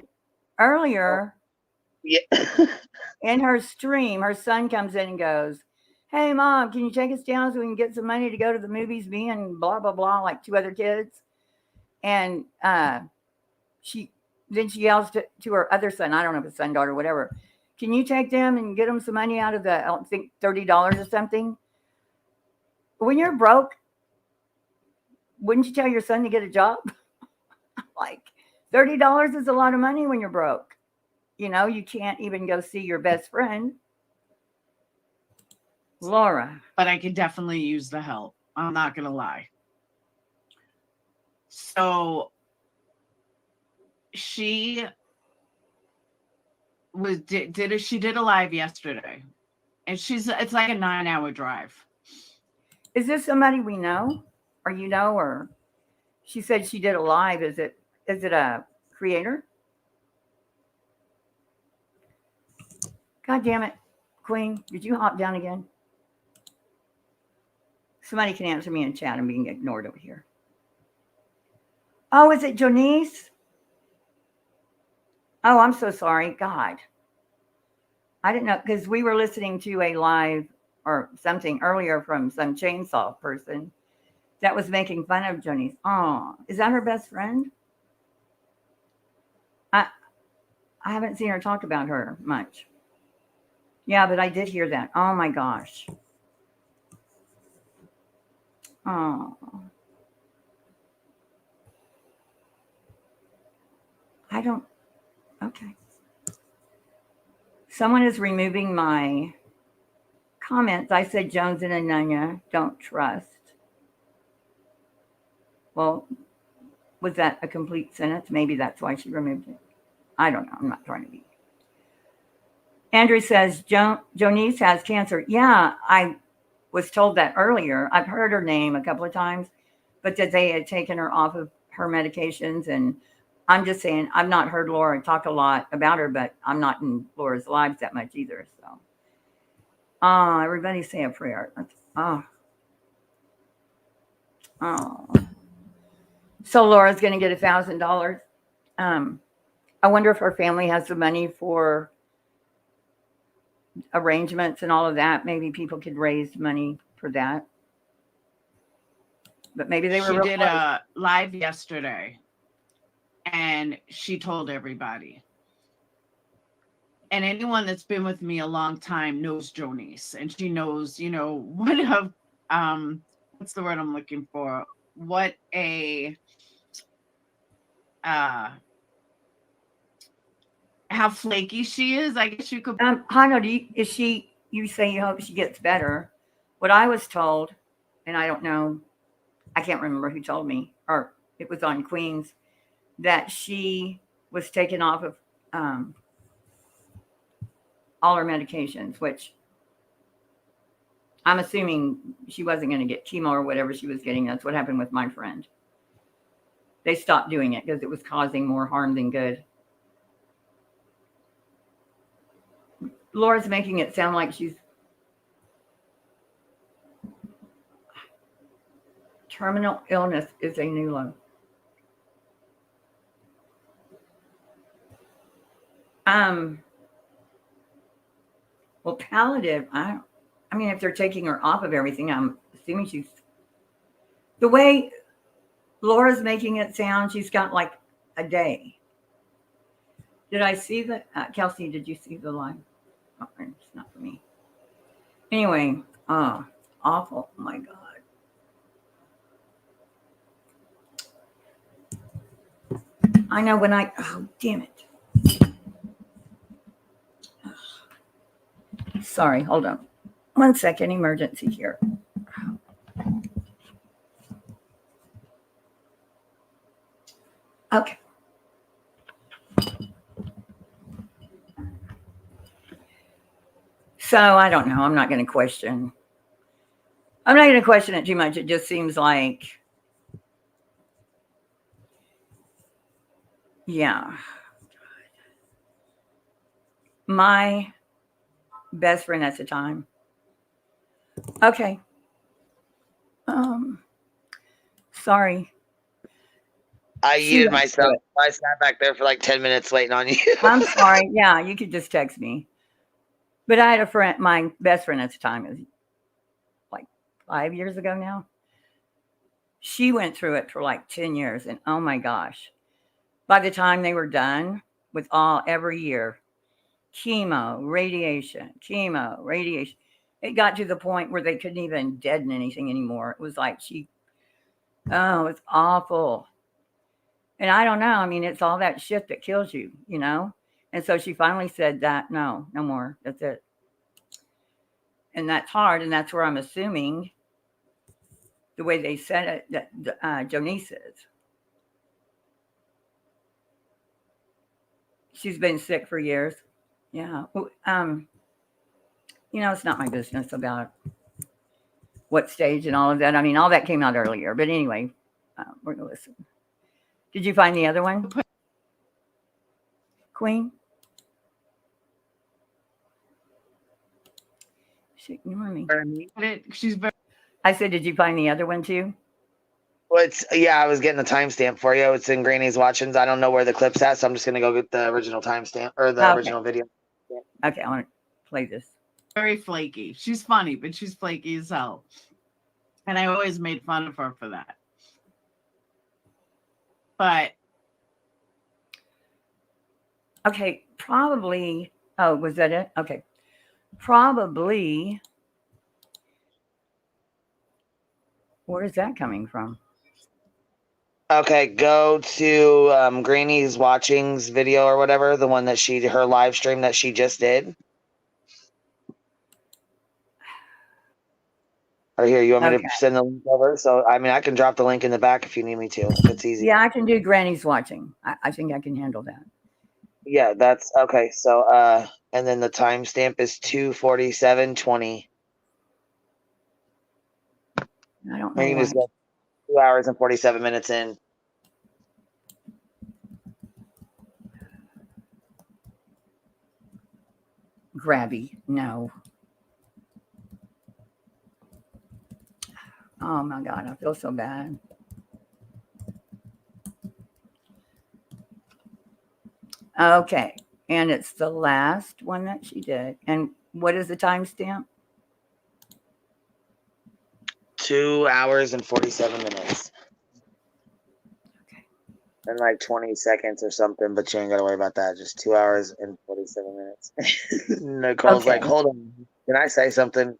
earlier, Yeah. in her stream, her son comes in and goes, "Hey, Mom, can you take us down so we can get some money to go to the movies, me and blah, blah, blah," like two other kids. And she yells to her other son, I don't know if it's son, daughter, whatever, "Can you take them and get them some money out of the, I don't think, $30 or something?" When you're broke, wouldn't you tell your son to get a job? Like, $30 is a lot of money when you're broke. You can't even go see your best friend. Laura. But I could definitely use the help. I'm not going to lie. So she did a live yesterday. And it's like a 9-hour drive. Is this somebody we know? Or or she said she did a live. Is it a creator? God damn it, Queen. Did you hop down again? Somebody can answer me in chat. I'm being ignored over here. Oh, is it Jonice? Oh, I'm so sorry. God. I didn't know, because we were listening to a live or something earlier from some chainsaw person that was making fun of Jonice. Oh, is that her best friend? I haven't seen her talk about her much. Yeah, but I did hear that. Oh my gosh. Oh. Okay. Someone is removing my comments. I said Jones and Ananya don't trust. Well, was that a complete sentence? Maybe that's why she removed it. I don't know. I'm not trying to be. Andrew says, Jonice has cancer. Yeah, I was told that earlier. I've heard her name a couple of times, but that they had taken her off of her medications. And I'm just saying, I've not heard Laura talk a lot about her, but I'm not in Laura's lives that much either. So, everybody say a prayer. So Laura's going to get $1,000. I wonder if her family has the money for arrangements and all of that. Maybe people could raise money for that. But maybe they were. She did a live yesterday, and she told everybody. and anyone that's been with me a long time knows Jonice, and she knows, you know, what a what's the word I'm looking for? What a how flaky she is. I guess you could. Hano, you say you hope she gets better. What I was told, and I don't know, I can't remember who told me, or it was on Queens, that she was taken off of all her medications, which I'm assuming she wasn't going to get chemo or whatever she was getting. That's what happened with my friend. They stopped doing it because it was causing more harm than good. Laura's making it sound like she's terminal illness is a new low. Well, palliative, I mean, if they're taking her off of everything, I'm assuming she's, the way Laura's making it sound, she's got like a day. Did I see the, Kelsey, did you see the line? Oh, it's not for me. Anyway, awful, oh my God. I know when oh, damn it. Sorry, hold on. 1 second, emergency here. Okay. So I don't know. I'm not going to question. I'm not going to question it too much. It just seems like, yeah. My best friend at the time. Okay. Sorry. I yeeted myself. I sat back there for like 10 minutes waiting on you. I'm sorry. Yeah, you could just text me. But I had a friend, my best friend at the time, is like 5 years ago now. She went through it for like 10 years. And oh my gosh, by the time they were done with every year, chemo, radiation, it got to the point where they couldn't even deaden anything anymore. It was like it's awful. And I don't know. I mean, it's all that shit that kills you, you know? And so she finally said that, no more. That's it. And that's hard. And that's where I'm assuming the way they said it, that Jonice is. She's been sick for years. Yeah. You know, it's not my business about what stage and all of that. I mean, all that came out earlier. But anyway, we're going to listen. Did you find the other one? Queen? She ignored me. She's very. I said, did you find the other one too? Well, I was getting the timestamp for you. It's in Granny's Watchings. I don't know where the clip's at, so I'm just going to go get the original timestamp or the original video. Okay, I want to play this. Very flaky. She's funny, but she's flaky as hell. And I always made fun of her for that. But. Okay, probably. Oh, was that it? Okay. Probably. Where is that coming from? Okay, go to Granny's Watchings video or whatever, the one that her live stream that she just did. Or here, you want me to send the link over? So, I mean, I can drop the link in the back if you need me to. It's easy. Yeah, I can do Granny's Watching. I think I can handle that. Yeah, that's okay. So, and then the timestamp is 2:47:20. I don't know. You just get 2 hours and 47 minutes in. Grabby. No. Oh my God, I feel so bad. Okay, and it's the last one that she did. And what is the timestamp? 2 hours and 47 minutes. Okay. And like 20 seconds or something, but you ain't got to worry about that. Just 2 hours and 47 47 minutes. Nicole's like, Okay. hold on, can I say something?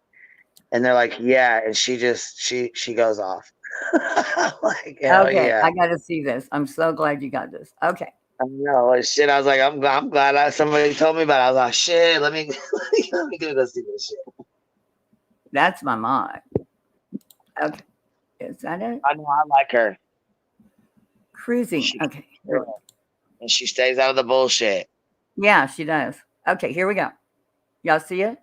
And they're like, yeah. And she goes off. Like, hell Okay. yeah. I got to see this. I'm so glad you got this. Okay. I know. Shit. I was like, I'm glad somebody told me about it. I was like, shit, let me go see this shit. That's my mod. Okay. Is that it? I know. I like her. Cruising. She, Okay. and she stays out of the bullshit. Yeah, she does. Okay, here we go. Y'all see it?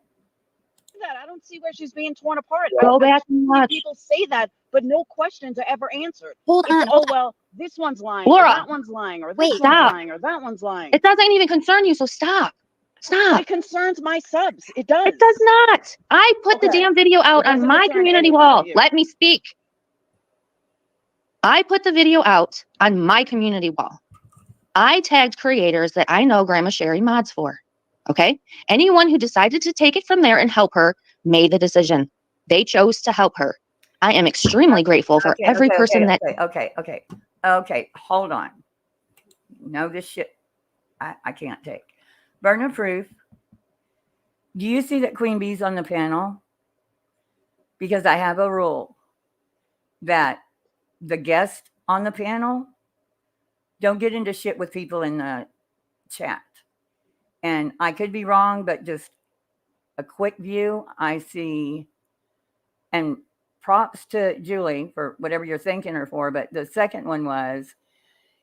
That I don't see where she's being torn apart. Go back I've and seen watch. people say that, but no questions are ever answered. Hold It's, on. oh well, this one's lying, Laura, or that one's lying, or wait, this one's stop. lying, or that one's lying. It doesn't even concern you, so stop. Stop. It concerns my subs. It does. It does not. I put the Okay. damn video out It on doesn't my concern community anyone wall. but you. Let me speak. I put the video out on my community wall. I tagged creators that I know Grandma Sherry mods for. Okay? Anyone who decided to take it from there and help her made the decision. They chose to help her. I am extremely grateful for every person that. Okay, hold on. No, this shit I can't take. Burden of proof. Do you see that Queen Bee's on the panel? Because I have a rule that the guest on the panel don't get into shit with people in the chat. And I could be wrong, but just a quick view, I see, and props to Julie for whatever you're thanking her for, but the second one was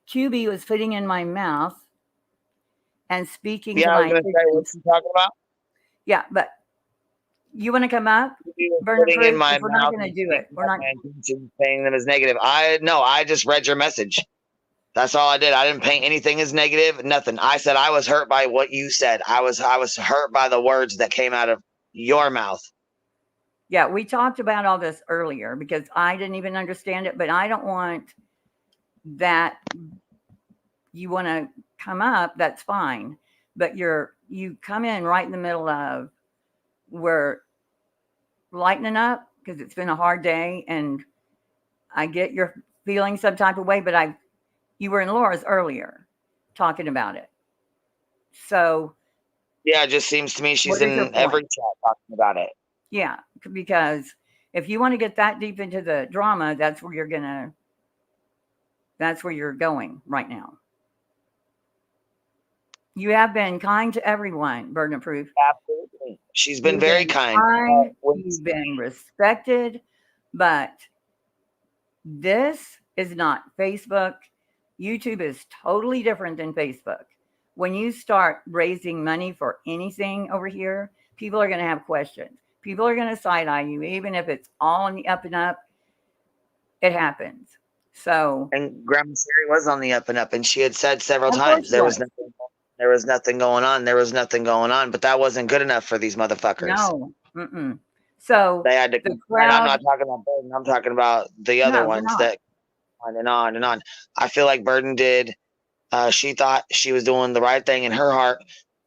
QB was putting in my mouth and speaking to Yeah, I was my gonna say, what's you talking about? Yeah, but you want to come up? Burn Putting in proof? my We're not mouth going to and do it. We're not. saying them as negative. I just read your message. That's all I did. I didn't paint anything as negative, nothing. I said I was hurt by what you said. I was hurt by the words that came out of your mouth. Yeah, we talked about all this earlier because I didn't even understand it, but I don't want that. You want to come up, that's fine. But you come in right in the middle of we're lightening up because it's been a hard day and I get you're feeling some type of way, but you were in Laura's earlier talking about it. So yeah, it just seems to me she's what is your in every point? chat talking about it. Yeah, because if you want to get that deep into the drama, that's where you're going right now. You have been kind to everyone, burden of proof. Absolutely. She's been very kind. You've been respected, but this is not Facebook. YouTube is totally different than Facebook. When you start raising money for anything over here, people are going to have questions. People are going to side eye you, even if it's all on the up and up. It happens. So, and Grandma Sherry was on the up and up, and she had said several Of times course there she was was. nothing going on. There was nothing going on, but that wasn't good enough for these motherfuckers. No. Mm-mm. So They had to. the And crowd. I'm not talking about Burden. I'm talking about the other No, you're ones not. that on and on and on. I feel like Burden did. She thought she was doing the right thing in her heart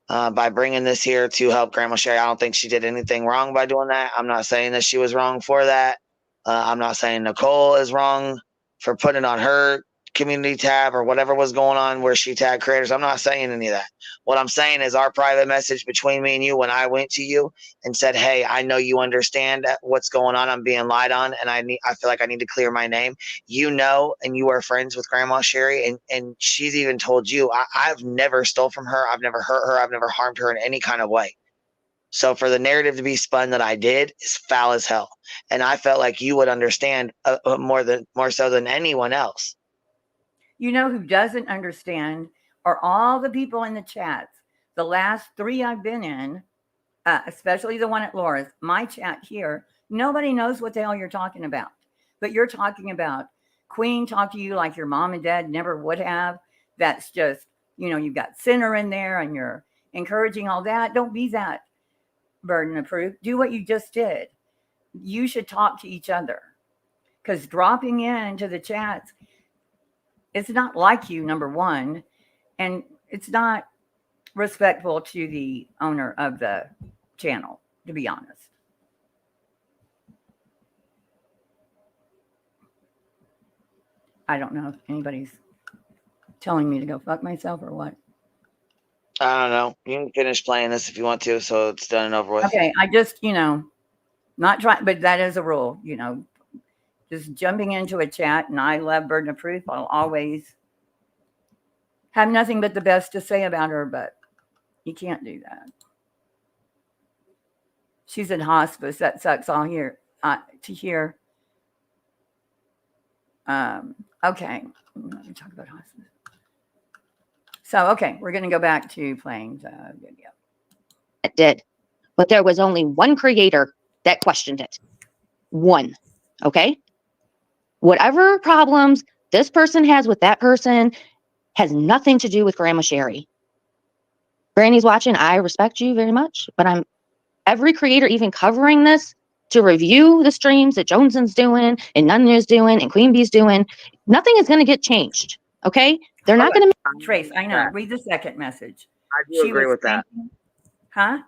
by bringing this here to help Grandma Sherry. I don't think she did anything wrong by doing that. I'm not saying that she was wrong for that. I'm not saying Nicole is wrong for putting it on her community tab or whatever was going on where she tagged creators. I'm not saying any of that. What I'm saying is our private message between me and you when I went to you and said, hey, I know you understand what's going on. I'm being lied on and I feel like I need to clear my name. You know, and you are friends with Grandma Sherry, and she's even told you, I've never stole from her. I've never hurt her. I've never harmed her in any kind of way. So for the narrative to be spun that I did is foul as hell. And I felt like you would understand more so than anyone else. You know who doesn't understand are all the people in the chats. The last 3 I've been in, especially the one at Laura's, my chat here, nobody knows what the hell you're talking about. But you're talking about Queen talk to you like your mom and dad never would have. That's just, you've got sinner in there and you're encouraging all that. Don't be that burden of proof. Do what you just did. You should talk to each other because dropping into the chats, it's not like you, number one, and it's not respectful to the owner of the channel, to be honest. I don't know if anybody's telling me to go fuck myself or what. I don't know. You can finish playing this if you want to, so it's done and over with. Okay, I just, not trying, but that is a rule, just jumping into a chat, and I love Burden of Proof. I'll always have nothing but the best to say about her, but you can't do that. She's in hospice. That sucks all here to hear. Okay, let me talk about hospice. So, okay, we're going to go back to playing the video. It did. But there was only one creator that questioned it. One. Okay? Whatever problems this person has with that person has nothing to do with Grandma Sherry. Granny's watching. I respect you very much, but every creator even covering this to review the streams that Joneson's doing and Nunner's doing and Queen Bee's doing, nothing is going to get changed. Okay? They're not going to. Trace, I know. Read the second message. I do agree with that. Huh?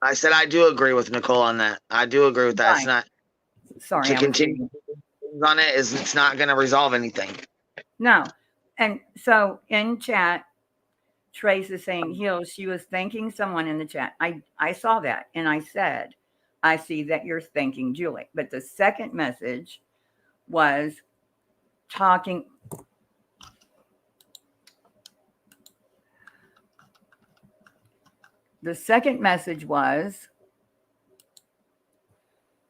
I said I do agree with Nicole on that. I do agree with that. Fine. It's not Sorry. to continue on it is it's not going to resolve anything. No. And so in chat, Trace is saying, Heels, she was thanking someone in the chat. I saw that and I said, I see that you're thanking Julie. But the second message was talking. The second message was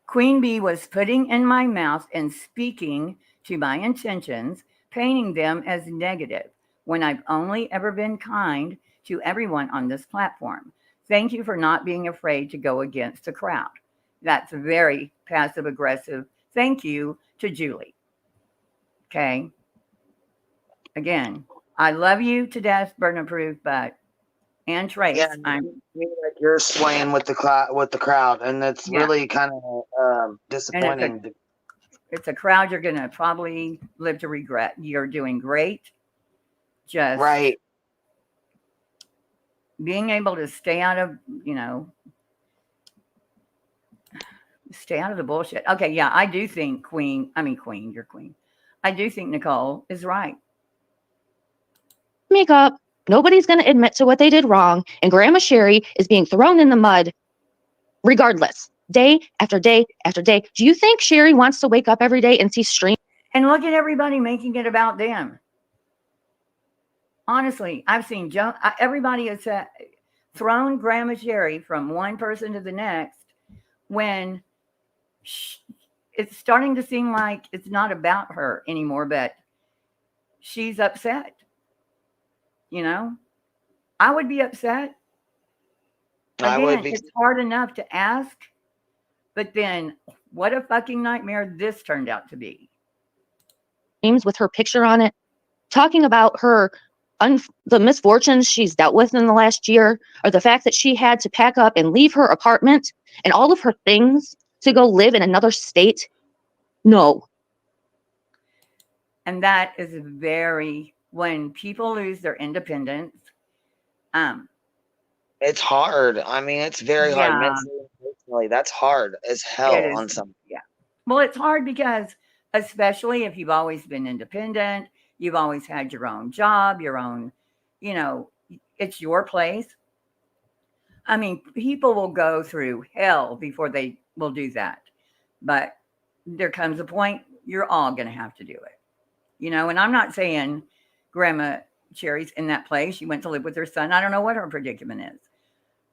Queen Bee was putting in my mouth and speaking to my intentions, painting them as negative when I've only ever been kind to everyone on this platform. Thank you for not being afraid to go against the crowd. That's very passive aggressive. Thank you to Julie. Okay. Again, I love you to death, Burden of Proof, but and Trace, Yeah, like you're swaying with the crowd, and it's really kind of disappointing. It's a crowd you're going to probably live to regret. You're doing great. Just right. Being able to stay out of, stay out of the bullshit. Okay, yeah, I do think Queen, you're Queen. I do think Nicole is right. Makeup. Nobody's going to admit to what they did wrong, and Grandma Sherry is being thrown in the mud regardless, day after day after day. Do you think Sherry wants to wake up every day and see streams? And look at everybody making it about them. Honestly, I've seen everybody has thrown Grandma Sherry from one person to the next when it's starting to seem like it's not about her anymore, but she's upset. I would be upset. Again, it's hard enough to ask, but then what a fucking nightmare this turned out to be. With her picture on it, talking about her the misfortunes she's dealt with in the last year, or the fact that she had to pack up and leave her apartment and all of her things to go live in another state. No. And that is when people lose their independence, it's hard. I mean, it's very hard mentally and emotionally. That's hard as hell on some. Yeah. Well, it's hard because especially if you've always been independent, you've always had your own job, your own, it's your place. I mean, people will go through hell before they will do that. But there comes a point you're all going to have to do it. And I'm not saying Grandma Sherry's in that place. She went to live with her son. I don't know what her predicament is.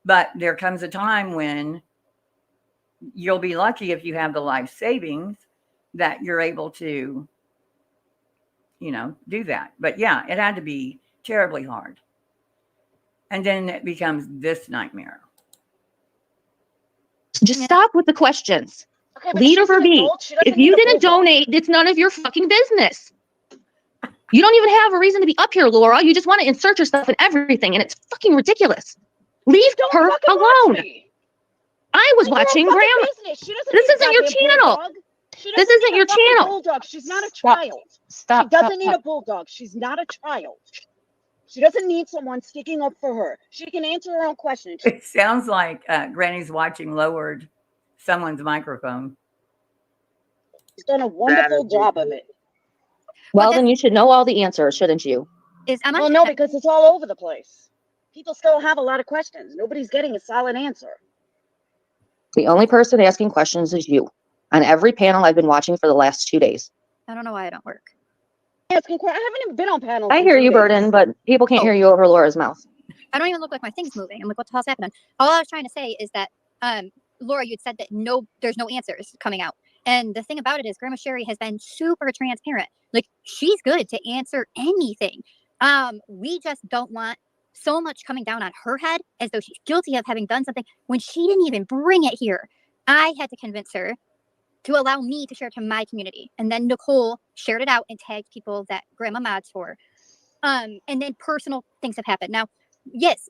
But there comes a time when you'll be lucky if you have the life savings that you're able to, do that. But yeah, it had to be terribly hard. And then it becomes this nightmare. Just stop with the questions. Okay, lead or be. If you didn't donate, it's none of your fucking business. You don't even have a reason to be up here, Laura. You just want to insert yourself in everything, and it's fucking ridiculous. Leave her alone. I was watching Grandma. This isn't your channel. This isn't your channel. Bulldog. She's not a child. Stop. She doesn't need a bulldog. She's not a child. She doesn't need someone sticking up for her. She can answer her own questions. It sounds like Granny's watching lowered someone's microphone. She's done a wonderful job of it. Well, then you should know all the answers, shouldn't you? Well, no, because it's all over the place. People still have a lot of questions. Nobody's getting a solid answer. The only person asking questions is you on every panel I've been watching for the last 2 days. I don't know why I don't work. I haven't even been on panels. I in hear 2 you, days. Burden, but people can't hear you over Laura's mouth. I don't even look like my thing's moving. I'm like, what the hell's happening? All I was trying to say is that, Laura, you had said that there's no answers coming out. And the thing about it is Grandma Sherry has been super transparent. Like, she's good to answer anything. We just don't want so much coming down on her head as though she's guilty of having done something when she didn't even bring it here. I had to convince her to allow me to share it to my community. And then Nicole shared it out and tagged people that Grandma mods for. And then personal things have happened. Now, yes.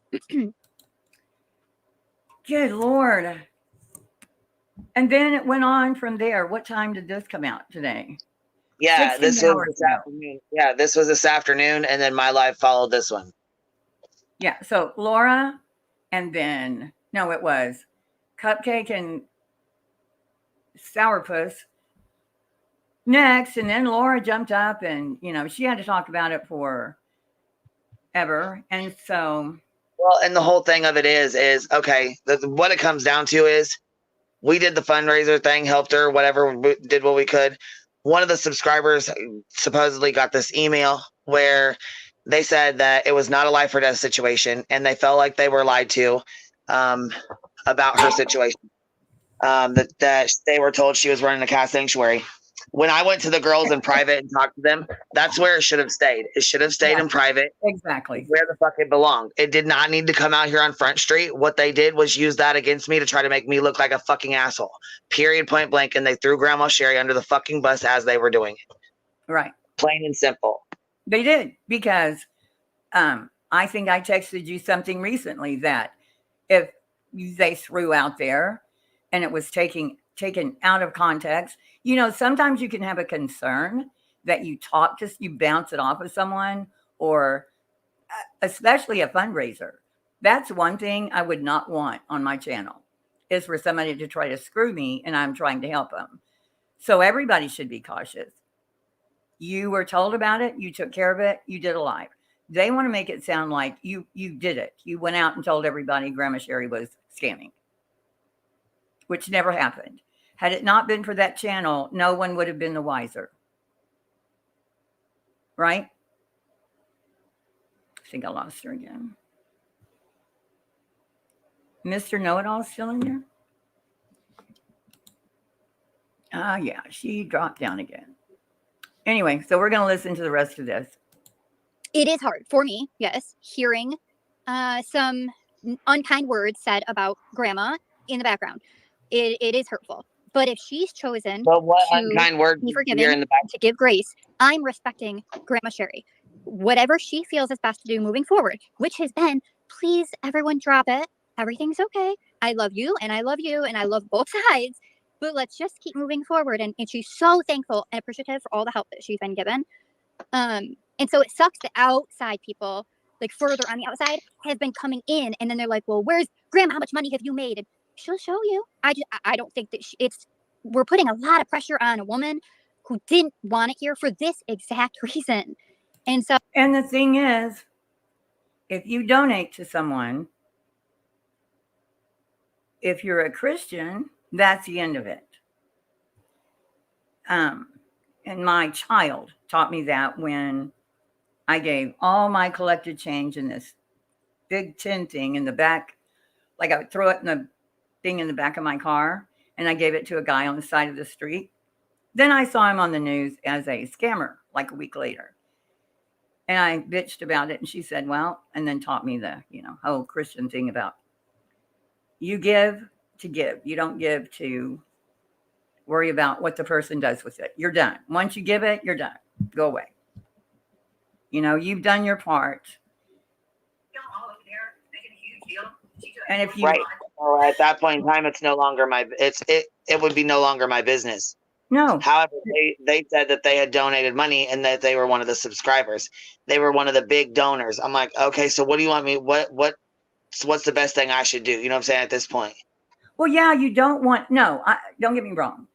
Good Lord. And then it went on from there. What time did this come out today? Yeah, 16 this was hours this ago. afternoon. Yeah, this was this afternoon, and then my live followed this one. Yeah, so Laura, and then, no, it was Cupcake and Sourpuss next, and then Laura jumped up and, she had to talk about it for ever. And so, well, and the whole thing of it is okay, what it comes down to is we did the fundraiser thing, helped her, whatever, did what we could. One of the subscribers supposedly got this email where they said that it was not a life or death situation, and they felt like they were lied to about her situation. That they were told she was running a cat sanctuary. When I went to the girls in private and talked to them, that's where it should have stayed. It should have stayed in private. Exactly. Where the fuck it belonged. It did not need to come out here on Front Street. What they did was use that against me to try to make me look like a fucking asshole. Period, point blank. And they threw Grandma Sherry under the fucking bus as they were doing it. Right. Plain and simple. They did, because I think I texted you something recently that if they threw out there and it was taken out of context, sometimes you can have a concern that you bounce it off of someone, or especially a fundraiser. That's one thing I would not want on my channel, is for somebody to try to screw me and I'm trying to help them. So everybody should be cautious. You were told about it. You took care of it. You did a live. They want to make it sound like you did it. You went out and told everybody Grandma Sherry was scamming, which never happened. Had it not been for that channel, no one would have been the wiser. Right? I think I lost her again. Mr. Know-It-All still in there? Yeah, she dropped down again. Anyway, so we're going to listen to the rest of this. It is hard for me, yes, hearing some unkind words said about Grandma in the background. It is hurtful. But if she's chosen what to unkind word be you're in forgiven, the back? to give grace, I'm respecting Grandma Sherry. Whatever she feels is best to do moving forward, which has been, please, everyone drop it. Everything's okay. I love you, and I love you, and I love both sides. But let's just keep moving forward. And she's so thankful and appreciative for all the help that she's been given. And so it sucks that outside people, like further on the outside, have been coming in, and then they're like, well, where's Grandma? How much money have you made? And she'll show you. I don't think that we're putting a lot of pressure on a woman who didn't want it here for this exact reason. And so, and the thing is, if you donate to someone, if you're a Christian, that's the end of it. And my child taught me that when I gave all my collected change in this big tin thing in the back, like I would throw it in the thing in the back of my car, and I gave it to a guy on the side of the street. Then I saw him on the news as a scammer like a week later. And I bitched about it, and she said, well, and then taught me the, whole Christian thing about you give to give. You don't give to worry about what the person does with it. You're done. Once you give it, you're done. Go away. You've done your part. And if you right, or at that point in time, it's no longer it would be no longer my business. No. However, they said that they had donated money and that they were one of the subscribers. They were one of the big donors. I'm like, okay, so what do you want me? What's the best thing I should do? You know what I'm saying at this point? Well, yeah, you don't want, don't get me wrong.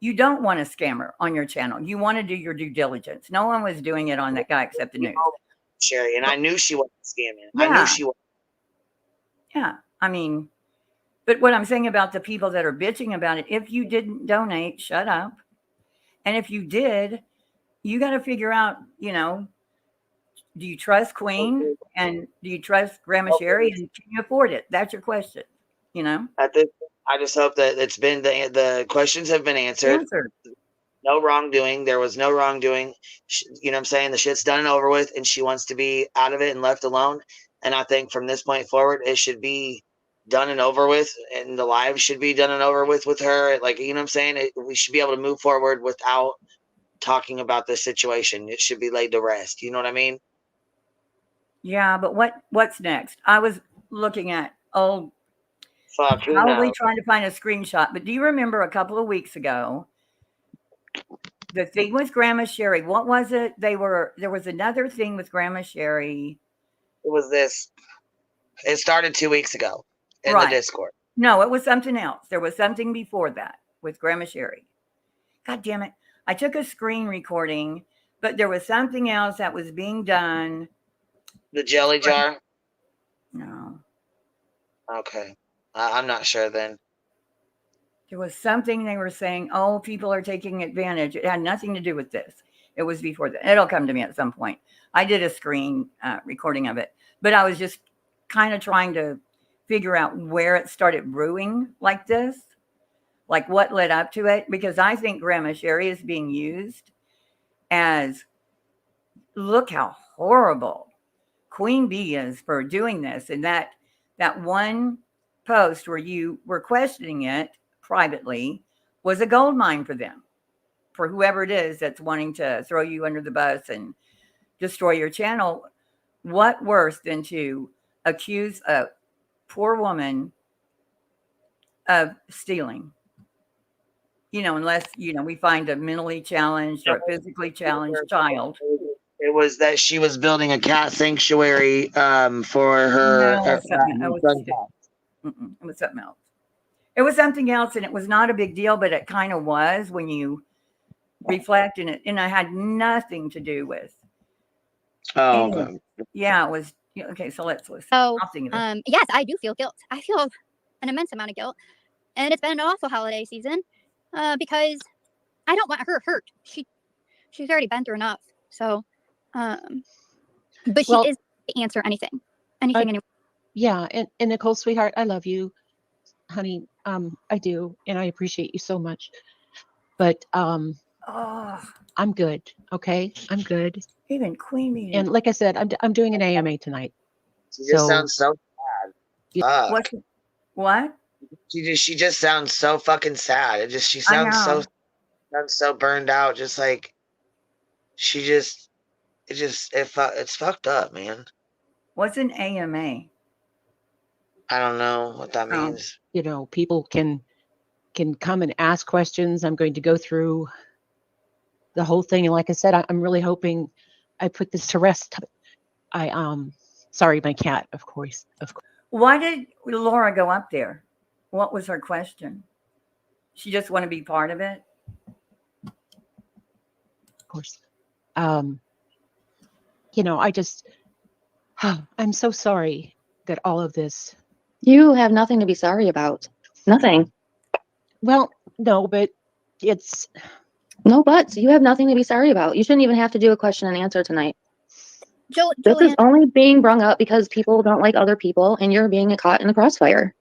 You don't want a scammer on your channel. You want to do your due diligence. No one was doing it on that guy except the news. Sherry, and I knew she wasn't scamming. Yeah. I knew she was. Yeah. I mean, but what I'm saying about the people that are bitching about it, if you didn't donate, shut up. And if you did, you got to figure out, do you trust Queen and do you trust Grandma Sherry and can you afford it? That's your question, I just hope that it's been the questions have been answered. No wrongdoing. There was no wrongdoing. You know what I'm saying? The shit's done and over with, and she wants to be out of it and left alone. And I think from this point forward, it should be done and over with, and the live should be done and over with her. Like, you know what I'm saying? We should be able to move forward without talking about this situation. It should be laid to rest. You know what I mean? Yeah, but what's next? I was looking at Fuck, who probably knows? trying to find a screenshot. But do you remember a couple of weeks ago? The thing with Grandma Sherry, what was it? There was another thing with Grandma Sherry. It was this. It started 2 weeks ago in the Discord. No, it was something else. There was something before that with Grandma Sherry. God damn it. I took a screen recording, but there was something else that was being done. The jelly jar? No. Okay. I'm not sure then. There was something they were saying, people are taking advantage. It had nothing to do with this. It was before that. It'll come to me at some point. I did a screen recording of it, but I was just kind of trying to figure out where it started brewing like this, like what led up to it, because I think Grandma Sherry is being used as, look how horrible Queen Bee is for doing this. And that one post where you were questioning it privately was a gold mine for them, for whoever it is that's wanting to throw you under the bus and destroy your channel. What worse than to accuse a poor woman of stealing? Unless, we find a mentally challenged or a physically challenged child. It was that she was building a cat sanctuary for her. No, it was something else. It was something else, and it was not a big deal, but it kind of was when you reflect in it. And it had nothing to do with. Oh, okay. Yeah, it was. Okay, so let's listen. So, yes, I do feel guilt. I feel an immense amount of guilt, and it's been an awful holiday season because I don't want her hurt. She's already been through enough. So, but she is to answer anything. Anyway. Yeah, and Nicole, sweetheart, I love you, honey. I do, and I appreciate you so much. But I'm good. Okay, I'm good. Even Queen Bee. And like I said, I'm doing an AMA tonight. She just sounds so sad. What? She just sounds so fucking sad. She sounds so burned out. Just like it's fucked up, man. What's an AMA? I don't know what that means. People can come and ask questions. I'm going to go through the whole thing, and like I said, I'm really hoping I put this to rest. Sorry, my cat, of course. Why did Laura go up there? What was her question? She just want to be part of it? Of course. I just, I'm so sorry that all of this. You have nothing to be sorry about. Nothing. Well, no, but it's. No buts. You have nothing to be sorry about. You shouldn't even have to do a question and answer tonight. This is only being brung up because people don't like other people, and you're being caught in the crossfire.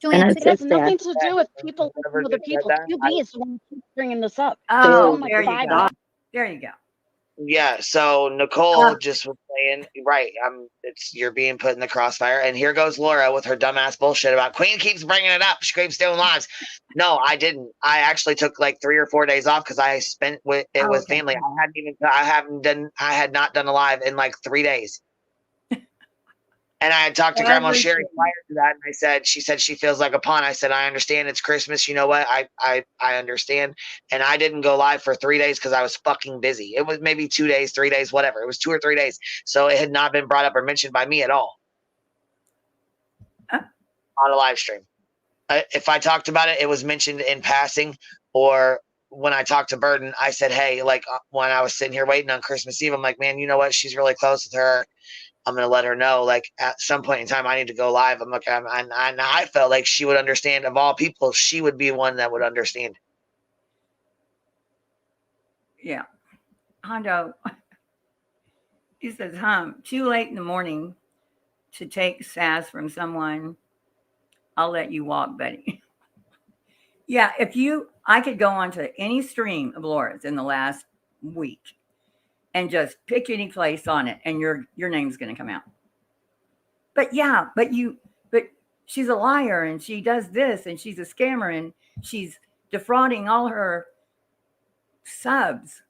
Julian, it has nothing to do with people with other people. QB is the one who keeps bringing this up. Oh, there you go. There you go. Yeah, so Nicole just was saying, right, you're being put in the crossfire, and here goes Laura with her dumbass bullshit about Queen keeps bringing it up. She keeps stealing lives. No, I didn't. I actually took like 3 or 4 days off because I spent with family. I had not done a live in like 3 days. And I had talked to Grandma Sherry prior to that, and she said she feels like a pawn. I said, I understand, it's Christmas. You know what? I understand. And I didn't go live for 3 days because I was fucking busy. It was maybe 2 days, 3 days, whatever. It was 2 or 3 days. So it had not been brought up or mentioned by me at all on a live stream. If I talked about it, it was mentioned in passing, or when I talked to Burden, I said, hey, like when I was sitting here waiting on Christmas Eve, I'm like, man, you know what? She's really close with her. I'm going to let her know, like, at some point in time, I need to go live. I'm like, and I felt like she would understand. Of all people, she would be one that would understand. Yeah. Hondo, he says, too late in the morning to take sass from someone. I'll let you walk, Betty. Yeah, I could go onto any stream of Laura's in the last week and just pick any place on it, and your name's going to come out. But she's a liar, and she does this, and she's a scammer, and she's defrauding all her subs.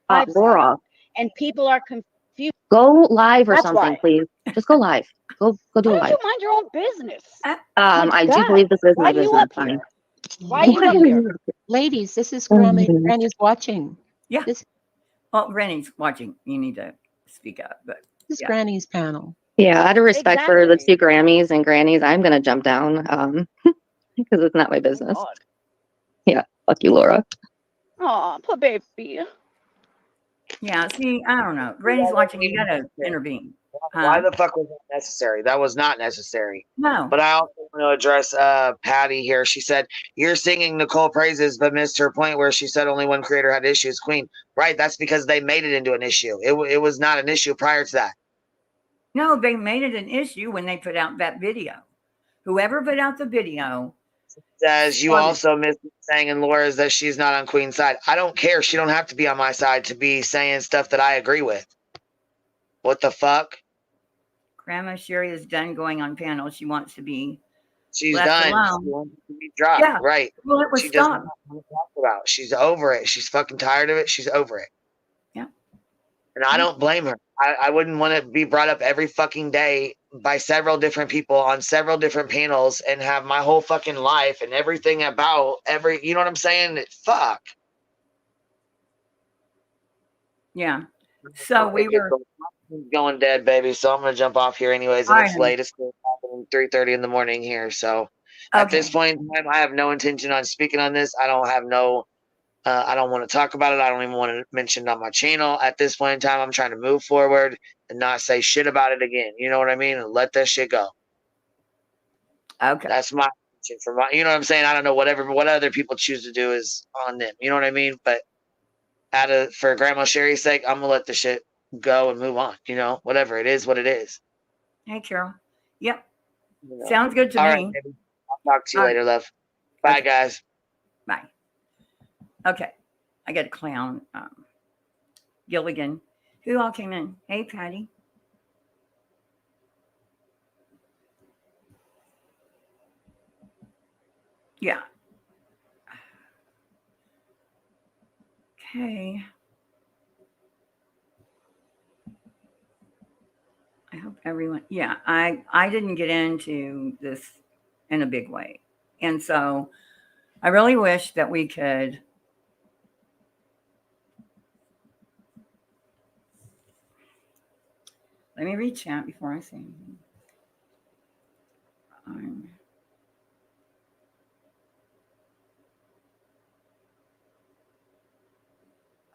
Laura, and people are confused. go live or That's something, why. please. Just go live. Go do Why a don't live. you mind your own business? I do God, believe this is why my are you business. up here? Why are you up here? Ladies, this is Granny's watching. Yeah. This Well, Granny's watching. You need to speak up, but is yeah. Granny's panel. Yeah, out of respect for the Exactly. two Grammys and Grannies, I'm gonna jump down because it's not my business. God. Yeah, fuck you, Laura. Oh, poor baby. Yeah, see, I don't know. Granny's watching. You got to intervene. Why the fuck was that necessary? That was not necessary. No. But I also want to address Patty here. She said, you're singing Nicole praises, but missed her point where she said only one creator had issues, Queen. Right, that's because they made it into an issue. It was not an issue prior to that. No, they made it an issue when they put out that video. Whoever put out the video. As you also missed saying in Laura's that she's not on Queen's side. I don't care. She don't have to be on my side to be saying stuff that I agree with. What the fuck? Grandma Sherry is done going on panels. She wants to be. She's left done. alone. She wants to be dropped. Yeah. Right. Well, it was She doesn't stopped. know what to talk about. She's over it. She's fucking tired of it. She's over it. Yeah. And I don't blame her. I wouldn't want to be brought up every fucking day by several different people on several different panels and have my whole fucking life and everything about you know what I'm saying? Fuck. Yeah. So we were going dead, baby. So I'm gonna jump off here anyways, and it's late. It's 3:30 in the morning here. So at this point in time, I have no intention on speaking on this. I don't have I don't want to talk about it. I don't even want to mention it on my channel. At this point in time, I'm trying to move forward and not say shit about it again. You know what I mean? And let that shit go. Okay. That's my intention for you know what I'm saying? I don't know what other people choose to do is on them. You know what I mean? But for Grandma Sherry's sake, I'm gonna let the shit go and move on. You know, whatever it is, what it is. Hey, Carol. Yep. You know. Sounds good to All me. right, baby. I'll talk to you later, love. Bye, guys. Bye. Okay. I got a clown. Gilligan. Who all came in? Hey, Patty. Yeah. Okay. I hope everyone, I didn't get into this in a big way. And so I really wish that we could let me read chat before I say anything.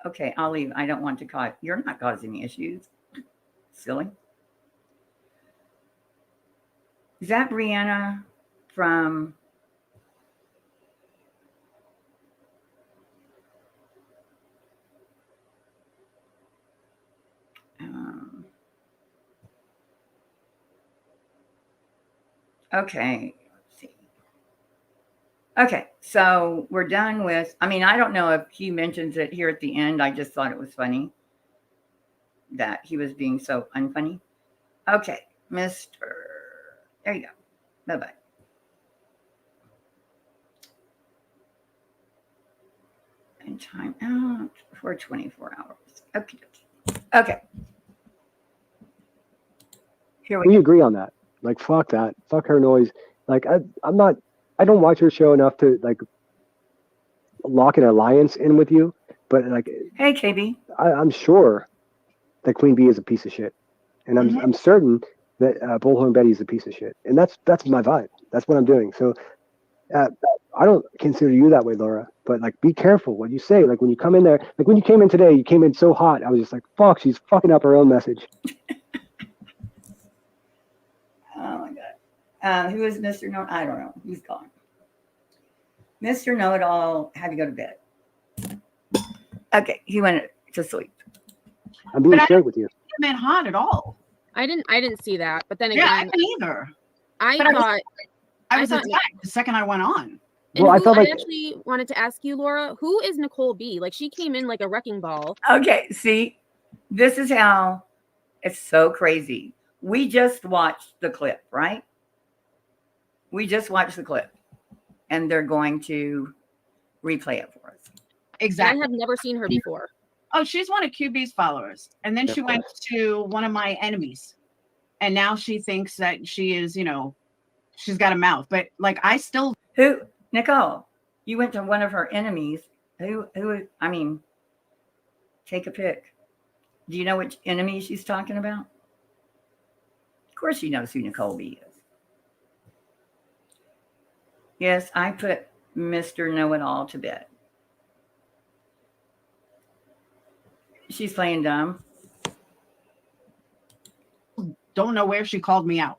Okay, I'll leave. I don't want to cause, you're not causing me issues. Silly. Is that Brianna from okay, let's see. Okay, so we're done with, I mean, I don't know if he mentions it here at the end. I just thought it was funny that he was being so unfunny. Okay, Mr. There you go. Bye-bye. And time out for 24 hours. Okay. Okay. Here we We agree on that. Like, fuck that. Fuck her noise. Like, I don't watch her show enough to, like, lock an alliance in with you. But, like, hey, KB. I'm sure that Queen Bee is a piece of shit. And I'm certain that Bullhorn Betty is a piece of shit. And that's my vibe. That's what I'm doing. So I don't consider you that way, Laura. But, like, be careful what you say. Like, when you come in there, like, when you came in today, you came in so hot. I was just like, fuck, she's fucking up her own message. Who is Mr. No? I don't know. He's gone. Mr. Know-It-All had to go to bed. Okay, he went to sleep. I'm being But I straight with you. I'm in hot at all. I didn't see that. But then Yeah, I again, didn't either. I But thought I was thought- attacked the second I went on. and Well, I who, felt I like actually wanted to ask you, Laura, who is Nicole B? Like she came in like a wrecking ball. Okay, see, this is how it's so crazy. We just watched the clip, right? We just watched the clip, and they're going to replay it for us. And Exactly. I have never seen her before. Oh, she's one of QB's followers. And then she went to one of my enemies. And now she thinks that she is, she's got a mouth. But like I still Who, Nicole? You went to one of her enemies. Who? I mean, take a pick. Do you know which enemy she's talking about? Of course, she knows who Nicole B is. Yes, I put Mr. Know-It-All to bed. She's playing dumb. don't know where she called me out.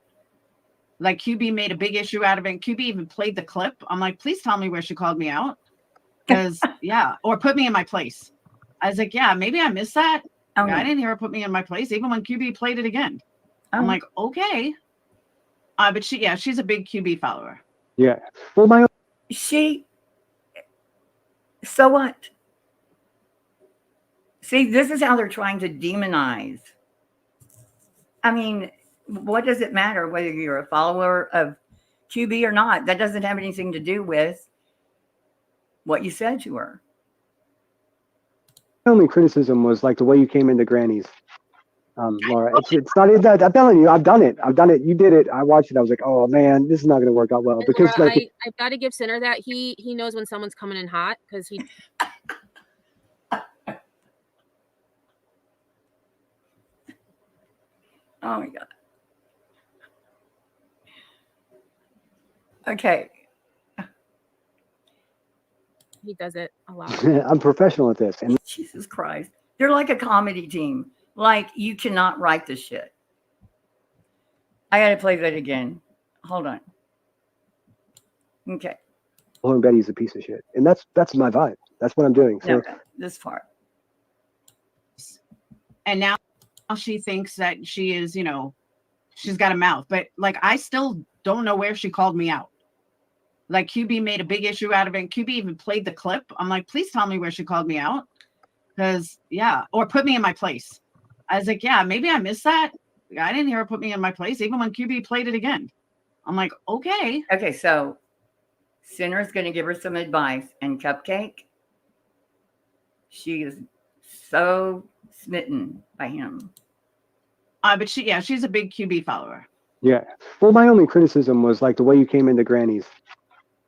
Like QB made a big issue out of it. And QB even played the clip. I'm like, please tell me where she called me out. Because yeah, or put me in my place. I was like, yeah, maybe I missed that. Oh, I didn't hear her put me in my place, even when QB played it again. I'm like, okay. But she's a big QB follower. Yeah. Well, so what? See, this is how they're trying to demonize. I mean, what does it matter whether you're a follower of QB or not? That doesn't have anything to do with what you said to her. my only criticism was like the way you came into Granny's, Laura. It's not even that. I'm telling you, I've done it. You did it. I watched it. I was like, oh man, this is not going to work out well. And Because Laura, like, I've got to give Sinner that he knows when someone's coming in hot because he. Oh my God. Okay. He does it a lot. I'm professional at this. And Jesus Christ. They're like a comedy team. Like, you cannot write this shit. I got to play that again. Hold on. Okay. Lauren Betty's a piece of shit. And that's my vibe. That's what I'm doing. So No, this part. And now she thinks that she is, she's got a mouth. But like, I still don't know where she called me out. Like QB made a big issue out of it. And QB even played the clip. I'm like, please tell me where she called me out. Because, yeah, or put me in my place. I was like, yeah, maybe I missed that. I didn't hear her put me in my place, even when QB played it again. I'm like, okay. Okay, so Sinner's going to give her some advice. And Cupcake, she is so smitten by him. But she's a big QB follower. yeah. Well, my only criticism was like the way you came into Granny's,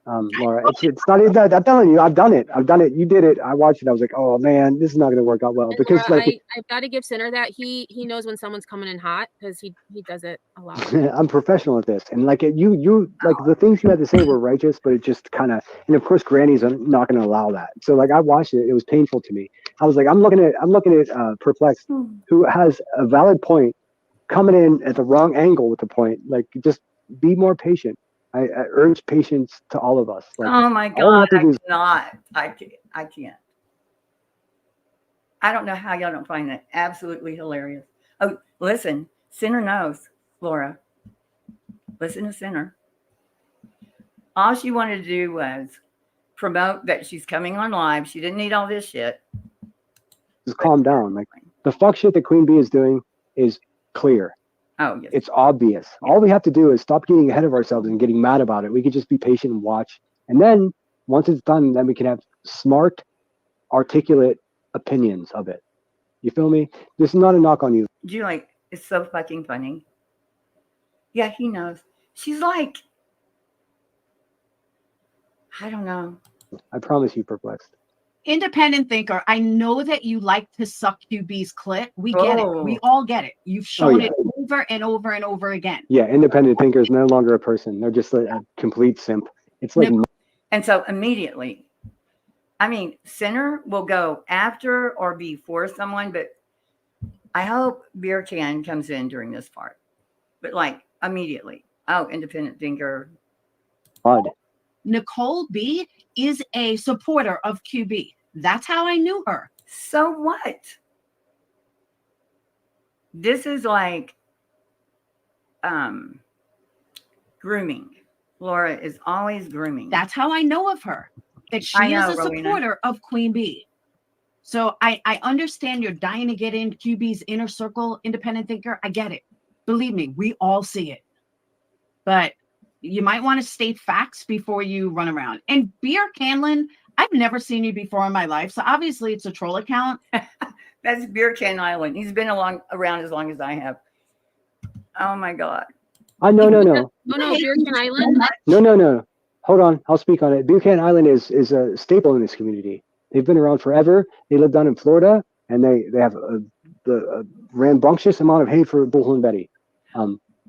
Laura. It's not even that. I'm telling you, I've done it. You did it. I watched it. I was like, oh man, this is not going to work out well. And Because Laura, like, I've got to give Sinner that he knows when someone's coming in hot because he does it a lot. I'm professional at this. And like you like the things you had to say were righteous, but it just kind of, and of course Granny's not going to allow that. So like I watched it. It was painful to me. I was like, I'm looking at Perplexed, who has a valid point, coming in at the wrong angle with the point. Like, just be more patient. I urge patience to all of us. Like, Oh my all we have God, to do is- I can't. I don't know how y'all don't find that absolutely hilarious. Oh, listen, Sinner knows, Laura. Listen to Sinner. All she wanted to do was promote that she's coming on live. She didn't need all this shit. just calm down. Like, the fuck shit that Queen Bee is doing is clear. Oh, yes. It's obvious. All we have to do is stop getting ahead of ourselves and getting mad about it. We could just be patient and watch. And then once it's done, then we can have smart, articulate opinions of it. You feel me? This is not a knock on you. Do you like, it's so fucking funny. Yeah, he knows. She's like, I don't know. I promise you, Perplexed. Independent thinker, I know that you like to suck QB's clip. We get it. We all get it. You've shown it over and over and over again. Yeah, independent thinker is no longer a person. They're just a complete simp. It's like, And so immediately, I mean, Sinner will go after or before someone, but I hope Beer Can comes in during this part. But like immediately, Oh, independent thinker. Odd. Nicole B is a supporter of QB. That's how I knew her. So what? This is like grooming. Laura is always grooming. That's how I know of her. That she I know, is a Rowena. supporter of Queen B. So I understand you're dying to get in QB's inner circle, independent thinker. I get it. Believe me, we all see it. But you might want to state facts before you run around. And Beer Canlin, I've never seen you before in my life. So obviously it's a troll account. That's Beer Can Island. He's been around as long as I have. Oh my God. No. Oh no, Beer Can Island. No. Hold on. I'll speak on it. Buchanan Island is a staple in this community. They've been around forever. They live down in Florida, and they have a rambunctious amount of hate for Bullhorn Betty.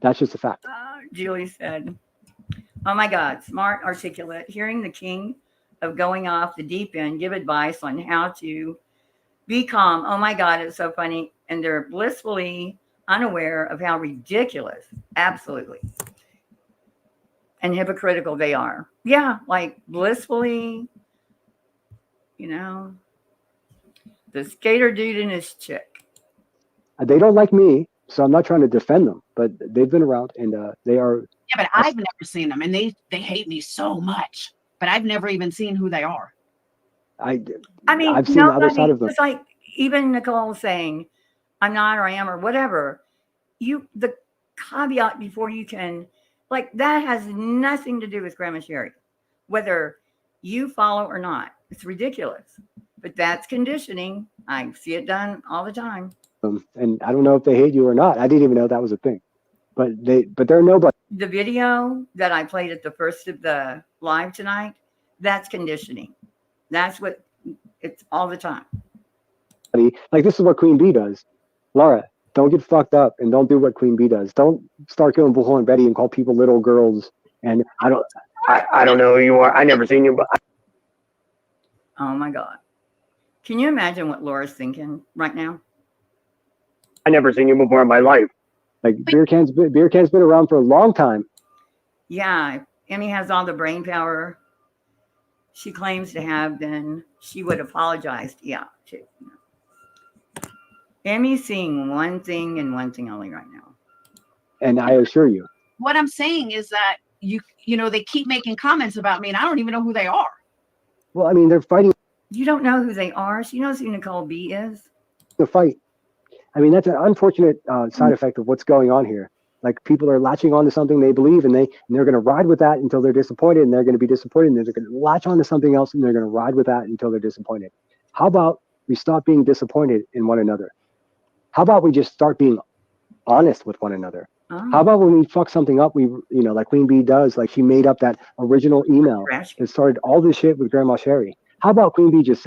That's just a fact. Julie said, oh my God, smart, articulate, hearing the king of going off the deep end, give advice on how to be calm. Oh my God, it's so funny. And they're blissfully unaware of how ridiculous, absolutely, and hypocritical they are. Yeah, like blissfully, the skater dude and his chick. They don't like me, so I'm not trying to defend them, but they've been around, and they are. Yeah, but I've never seen them, and they hate me so much. But I've never even seen who they are. I mean, I've seen the other side of them. It's like even Nicole saying, I'm not, or I am, or whatever. The caveat before you can, like, that has nothing to do with Grandma Sherry, whether you follow or not. It's ridiculous, but that's conditioning. I see it done all the time. And I don't know if they hate you or not. I didn't even know that was a thing, but they're nobody. The video that I played at the first of the live tonight, that's conditioning. That's what it's all the time. Like, this is what Queen Bee does. Laura, don't get fucked up and don't do what Queen Bee does. Don't start killing Bullhorn Betty and call people little girls. And I don't know who you are. I never seen you, but Oh my God. Can you imagine what Laura's thinking right now? I never seen you before in my life. Like, beer can's been around for a long time. Yeah, Emmy has all the brain power she claims to have, then she would apologize. Yeah, too. Emmy's seeing one thing and one thing only right now. And I assure you. What I'm saying is that they keep making comments about me, and I don't even know who they are. Well, I mean, they're fighting. You don't know who they are. She knows who Nicole B is. The fight. I mean, that's an unfortunate side effect of what's going on here. Like, people are latching on to something they believe, and they're going to ride with that until they're disappointed, and they're going to be disappointed, and they're going to latch on to something else, and they're going to ride with that until they're disappointed. How about we stop being disappointed in one another? How about we just start being honest with one another? Oh. How about when we fuck something up, like Queen Bee does, like she made up that original email that started all this shit with Grandma Sherry. How about Queen Bee just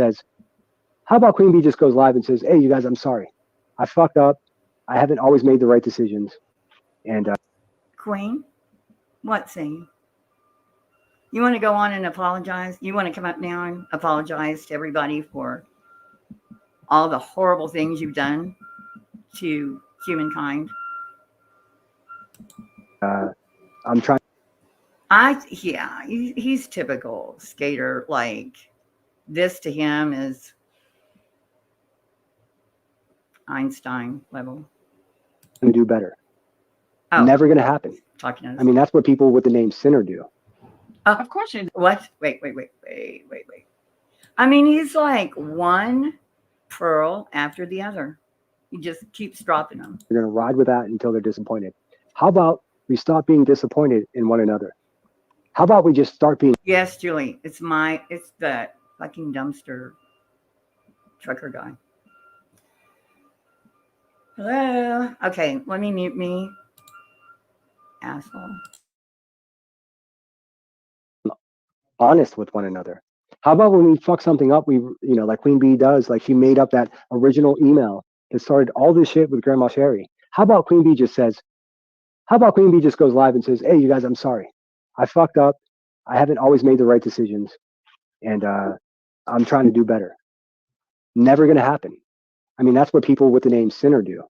goes live and says, hey, you guys, I'm sorry. I fucked up. I haven't always made the right decisions. And Queen, what thing? You want to go on and apologize? You want to come up now and apologize to everybody for all the horrible things you've done to humankind? I'm trying. He's typical skater. Like, this to him is Einstein level. To do better. Oh. Never going to happen. Talking to I mean, that's what people with the name Sinner do. Of course you do. What? Wait. I mean, he's like one pearl after the other. He just keeps dropping them. They're going to ride with that until they're disappointed. How about we stop being disappointed in one another? How about we just start being... Yes, Julie, it's the fucking dumpster trucker guy. Hello? Okay, let me mute me. Asshole. Honest with one another. How about when we fuck something up, like Queen Bee does, like she made up that original email that started all this shit with Grandma Sherry. How about Queen Bee just goes live and says, hey, you guys, I'm sorry. I fucked up. I haven't always made the right decisions. And I'm trying to do better. Never going to happen. I mean, that's what people with the name Sinner do.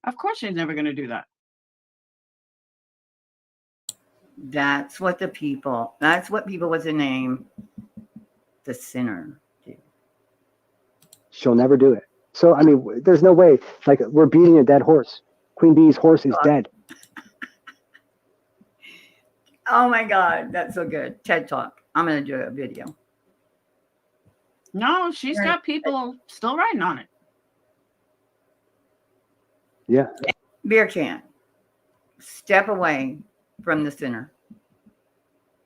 Of course she's never going to do that. That's what people with the name the sinner do. She'll never do it. So, I mean, there's no way. Like, we're beating a dead horse. Queen Bee's horse is dead. Oh my God, that's so good. TED Talk. I'm going to do a video. No, she's got people still writing on it. Yeah. Beer can. Step away from the sinner.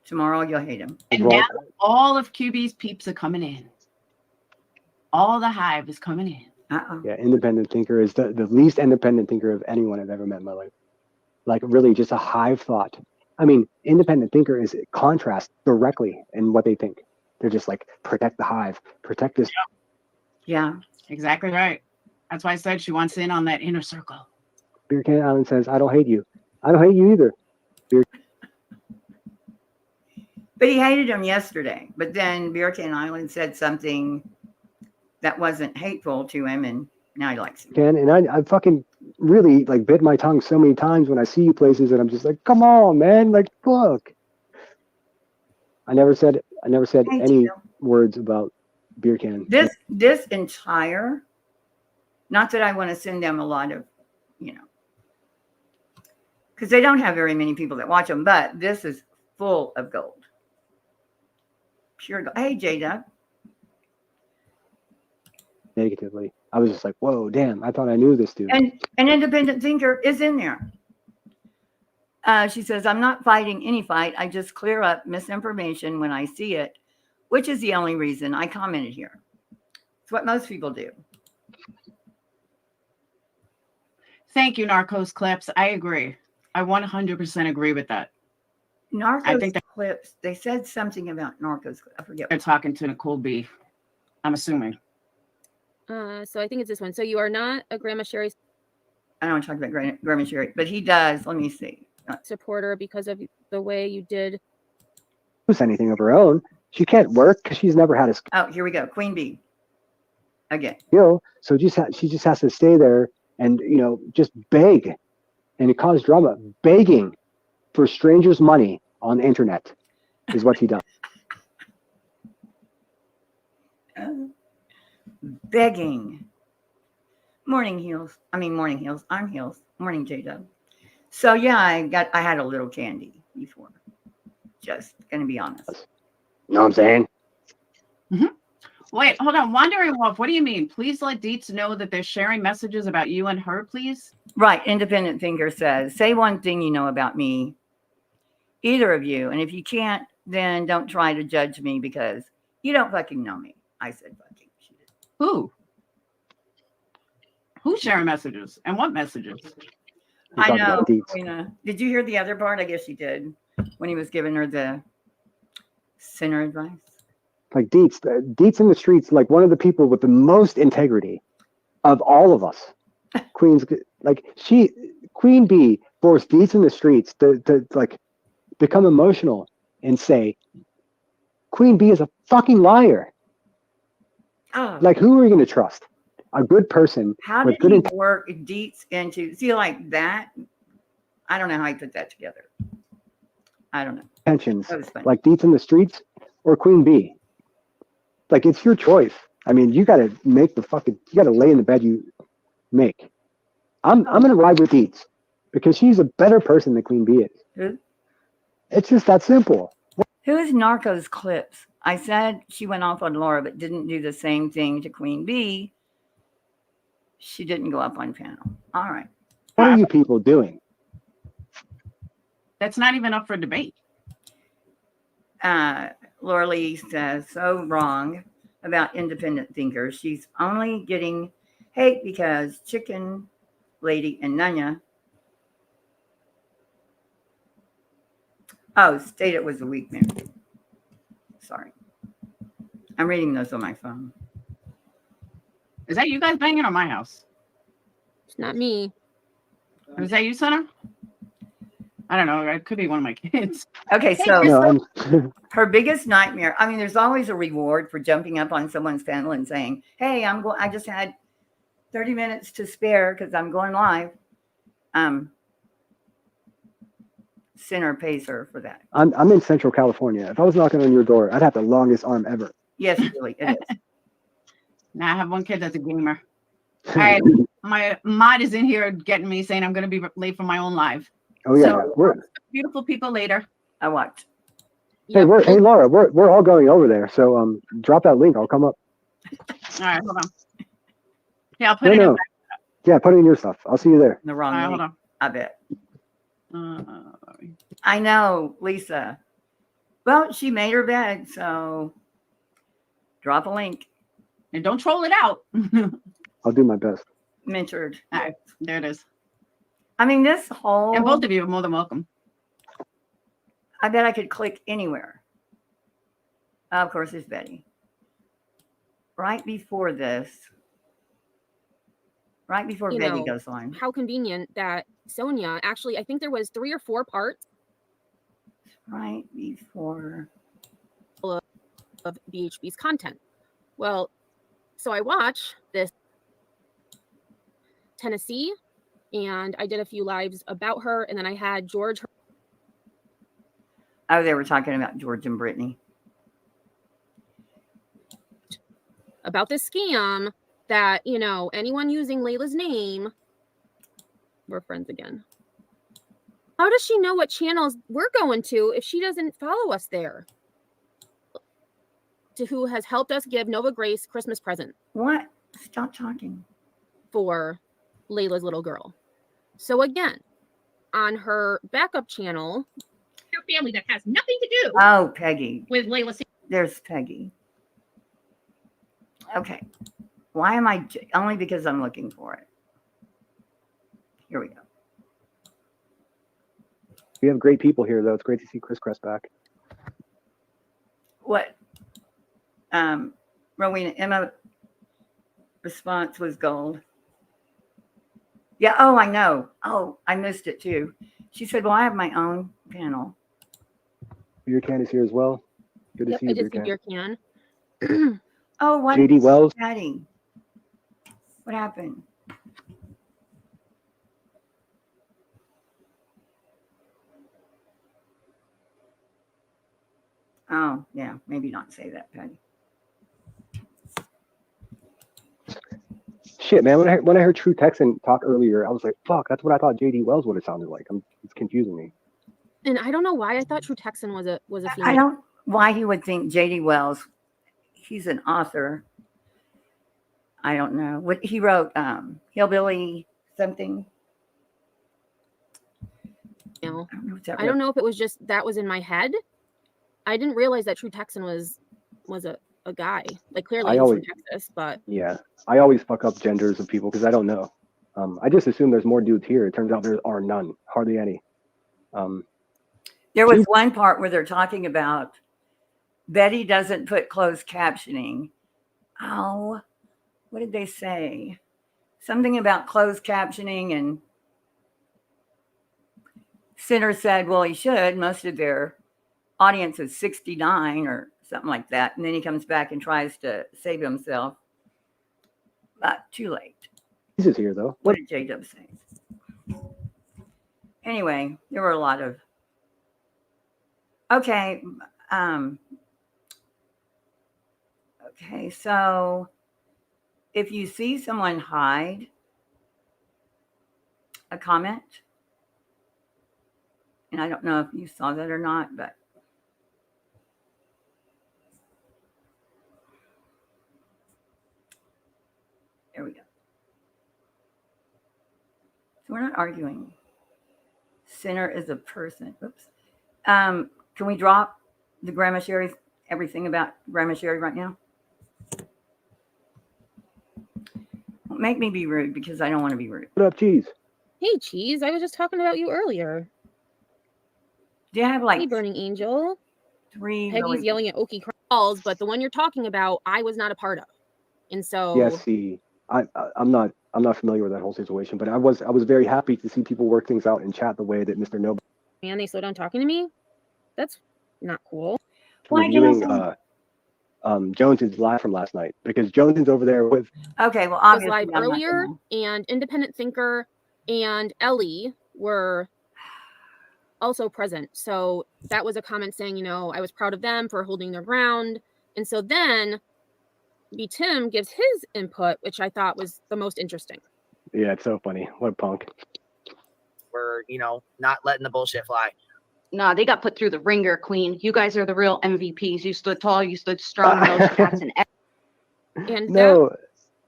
Tomorrow you'll hate him. And now all of QB's peeps are coming in. All the hive is coming in. Yeah, independent thinker is the least independent thinker of anyone I've ever met in my life. Like, really just a hive thought. I mean, independent thinker is contrast directly in what they think. They're just like, protect the hive, protect this. Yeah, exactly right. That's why I said she wants in on that inner circle. Beer Can Island says, I don't hate you. I don't hate you either. But he hated him yesterday. But then Beer Can Island said something that wasn't hateful to him, and now he likes him. And I fucking really like bit my tongue so many times when I see you places, and I'm just like, come on, man, like, look. I never said any words about Beer Can. This entire, not that I want to send them a lot of, because they don't have very many people that watch them, but this is full of gold. Pure gold. Hey, Jada. Negatively. I was just like, whoa, damn, I thought I knew this dude. And an independent thinker is in there. She says, I'm not fighting any fight. I just clear up misinformation when I see it, which is the only reason I commented here. It's what most people do. Thank you, Narcos Clips. I agree. I 100% agree with that. Narcos I think Clips, they said something about Narcos. I forget. They're talking to Nicole B. I'm assuming. So I think it's this one. So you are not a Grandma Sherry's I don't want to talk about Grandma Sherry, but he does. Let me see. supporter because of the way you did. Who's anything of her own? She can't work because she's never had a Oh, here we go. Queen Bee. Again. So she just has to stay there and, just beg. And it caused drama. Begging for strangers' money on the internet is what he does. Begging. Morning heels. I'm heels. Morning, J-Dub. So yeah, I had a little candy before. Just gonna be honest. You know what I'm saying? Mm-hmm. Wait, hold on. Wandering Wolf, what do you mean? Please let Deets know that they're sharing messages about you and her, please. Right. Independent Thinker says, say one thing you know about me, either of you. And if you can't, then don't try to judge me because you don't fucking know me. I said fucking. Who? Who's sharing messages? And what messages? I know. Did you hear the other part? I guess you did. When he was giving her the sinner advice. Like Deets in the streets, like one of the people with the most integrity of all of us. Queen Bee forced Deets in the streets to like become emotional and say, Queen Bee is a fucking liar. Oh. Like, who are you going to trust? A good person. How with did good he work Deets into, see, like that? I don't know how he put that together. I don't know. intentions, like Deets in the streets or Queen Bee. Like, it's your choice. I mean, you got to make you got to lay in the bed you make. I'm going to ride with Deets because she's a better person than Queen Bee is. Who? It's just that simple. Who is Narcos Clips? I said she went off on Laura, but didn't do the same thing to Queen Bee. She didn't go up on panel. All right. What are you people doing? That's not even up for debate. Laura Lee says, so wrong about independent thinkers. She's only getting hate because Chicken Lady and Nunya. Oh, state it was a weak man. Sorry. I'm reading those on my phone. Is that you guys banging or my house? It's not me. Is that you, Sonner? I don't know. It could be one of my kids. Okay, so her biggest nightmare. I mean, there's always a reward for jumping up on someone's panel and saying, "Hey, I just had 30 minutes to spare because I'm going live." Sinner pays her for that. I'm in Central California. If I was knocking on your door, I'd have the longest arm ever. Yes, really, it is. Now I have one kid that's a gamer. All right, my mod is in here getting me saying I'm going to be late for my own live. Oh yeah, So, we're beautiful people later. I watched. hey Laura, we're all going over there. So drop that link. I'll come up. All right, hold on. Yeah, I'll put it in. Yeah, put it in your stuff. I'll see you there. The wrong All right, link, hold I bet. on. I know, Lisa. Well, she made her bed, so drop a link. And don't troll it out. I'll do my best. Mentored. All right, there it is. I mean, this whole. And both of you are more than welcome. I bet I could click anywhere. Of course, it's Betty. Right before this, right before You Betty know, goes on. How convenient that Sonia actually, I think there was 3 or 4 parts Right before. of BHB's content. Well, so I watch this Tennessee, and I did a few lives about her, and then I had George. Oh, they were talking about George and Brittany. About this scam that, you know, anyone using Layla's name, we're friends again. How does she know what channels we're going to if she doesn't follow us there? To who has helped us give Nova Grace Christmas present. What? Stop talking. For Layla's little girl. So again, on her backup channel, her family that has nothing to do Oh, Peggy. with Layla. There's Peggy. Okay. Why am I? Only because I'm looking for it. Here we go. We have great people here, though. It's great to see Chris Crest back. What? Rowena, Emma response was gold. Yeah. Oh, I know. Oh, I missed it too. She said, well, I have my own panel. Beer Can is here as well. Good to Yep, see I you, did Beer see Can. Beer Can. Oh, what? JD Wells. Chatting. What happened? Oh, yeah. Maybe not say that, Patty. Shit, man. When I heard True Texan talk earlier, I was like, fuck, that's what I thought JD Wells would have sounded like. It's confusing me. And I don't know why I thought True Texan was a female. I don't why he would think J.D. Wells. He's an author. I don't know what he wrote. Hillbilly something. You know, I don't know if it was just that was in my head. I didn't realize that True Texan was a guy. Like clearly he's from Texas, but yeah, I always fuck up genders of people because I don't know. I just assume there's more dudes here. It turns out there are none, hardly any. There was one part where they're talking about Betty doesn't put closed captioning. Oh, what did they say? Something about closed captioning, and Sinner said, well, he should. Most of their audience is 69 or something like that. And then he comes back and tries to save himself. But too late. This is here, though. What did J-Dub say? Anyway, there were a lot of... Okay. Okay, so if you see someone hide a comment, and I don't know if you saw that or not, but there we go. So we're not arguing. Sinner is a person. Oops. Can we drop the Grandma Sherry, everything about Grandma Sherry right now? Don't make me be rude because I don't want to be rude. What up, Cheese? hey, Cheese, I was just talking about you earlier. Do you have like Hey, Burning Angel. 3 Peggy's really... yelling at Okie Crawls, but the one you're talking about, I was not a part of. And so Yeah, see, I'm not familiar with that whole situation, but I was very happy to see people work things out in chat the way that Mr. Noble. man, they slow down talking to me. That's not cool. Reviewing Jones's live from last night because Jones's over there with. Okay, well, I was obviously live I'm not earlier, gonna... and Independent Thinker and Ellie were also present. So that was a comment saying, you know, I was proud of them for holding their ground. And so then B. Tim gives his input, which I thought was the most interesting. Yeah, it's so funny. What a punk. We're, you know, not letting the bullshit fly. Nah, they got put through the ringer, Queen. You guys are the real MVPs. You stood tall, you stood strong, no stats and And No,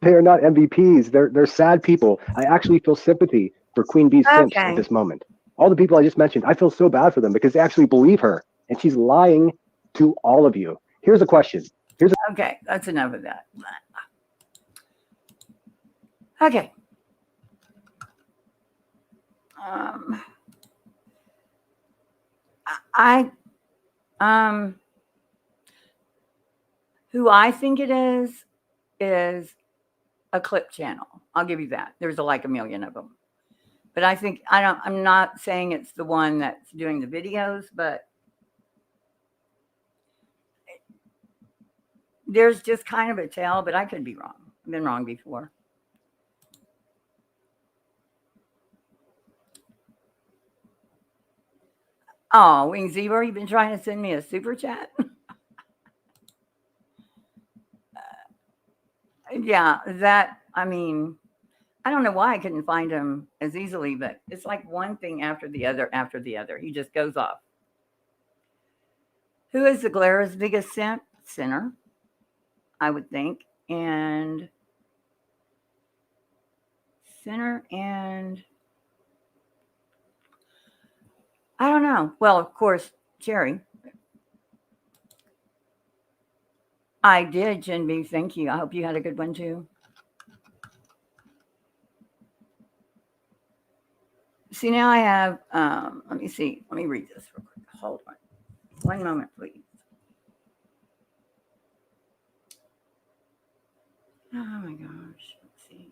they are not MVPs. They're sad people. I actually feel sympathy for Queen Bee's simps at Okay. this moment. All the people I just mentioned, I feel so bad for them because they actually believe her, and she's lying to all of you. Here's a question. Okay, that's enough of that. Okay. Who I think it is a clip channel. I'll give you that. There's like a million of them. But I think I'm not saying it's the one that's doing the videos, but there's just kind of a tell, but I could be wrong. I've been wrong before. Oh, Wing Zebra, you've been trying to send me a super chat? Yeah, that, I mean, I don't know why I couldn't find him as easily, but it's like one thing after the other after the other. He just goes off. Who is the Glara's biggest simp? Sinner, I would think. And Sinner and I don't know. Well, of course, Cherry. I did, Jinby. Thank you. I hope you had a good one too. See, now I have, let me see. Let me read this real quick. Hold on. One moment, please. Oh my gosh. Let's see.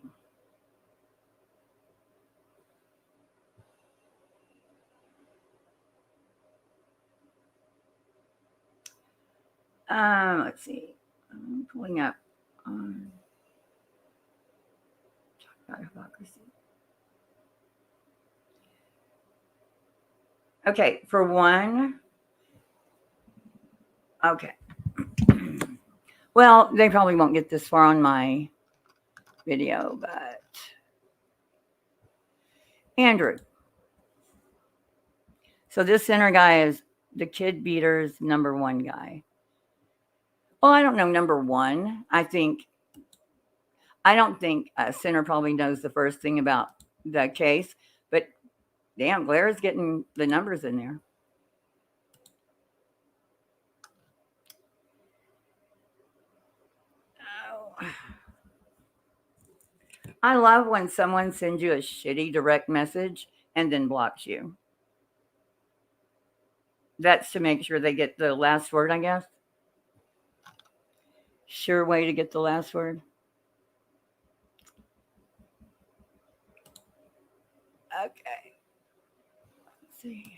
Let's see. I'm pulling up. Talk about hypocrisy. Okay, for one. Okay. Well, they probably won't get this far on my video, but Andrew. So this center guy is the kid beater's number one guy. Well, I don't know number one. I don't think Center probably knows the first thing about the case, but damn, Glara's getting the numbers in there. Oh. I love when someone sends you a shitty direct message and then blocks you. That's to make sure they get the last word, I guess. Sure way to get the last word. Okay. Let's see.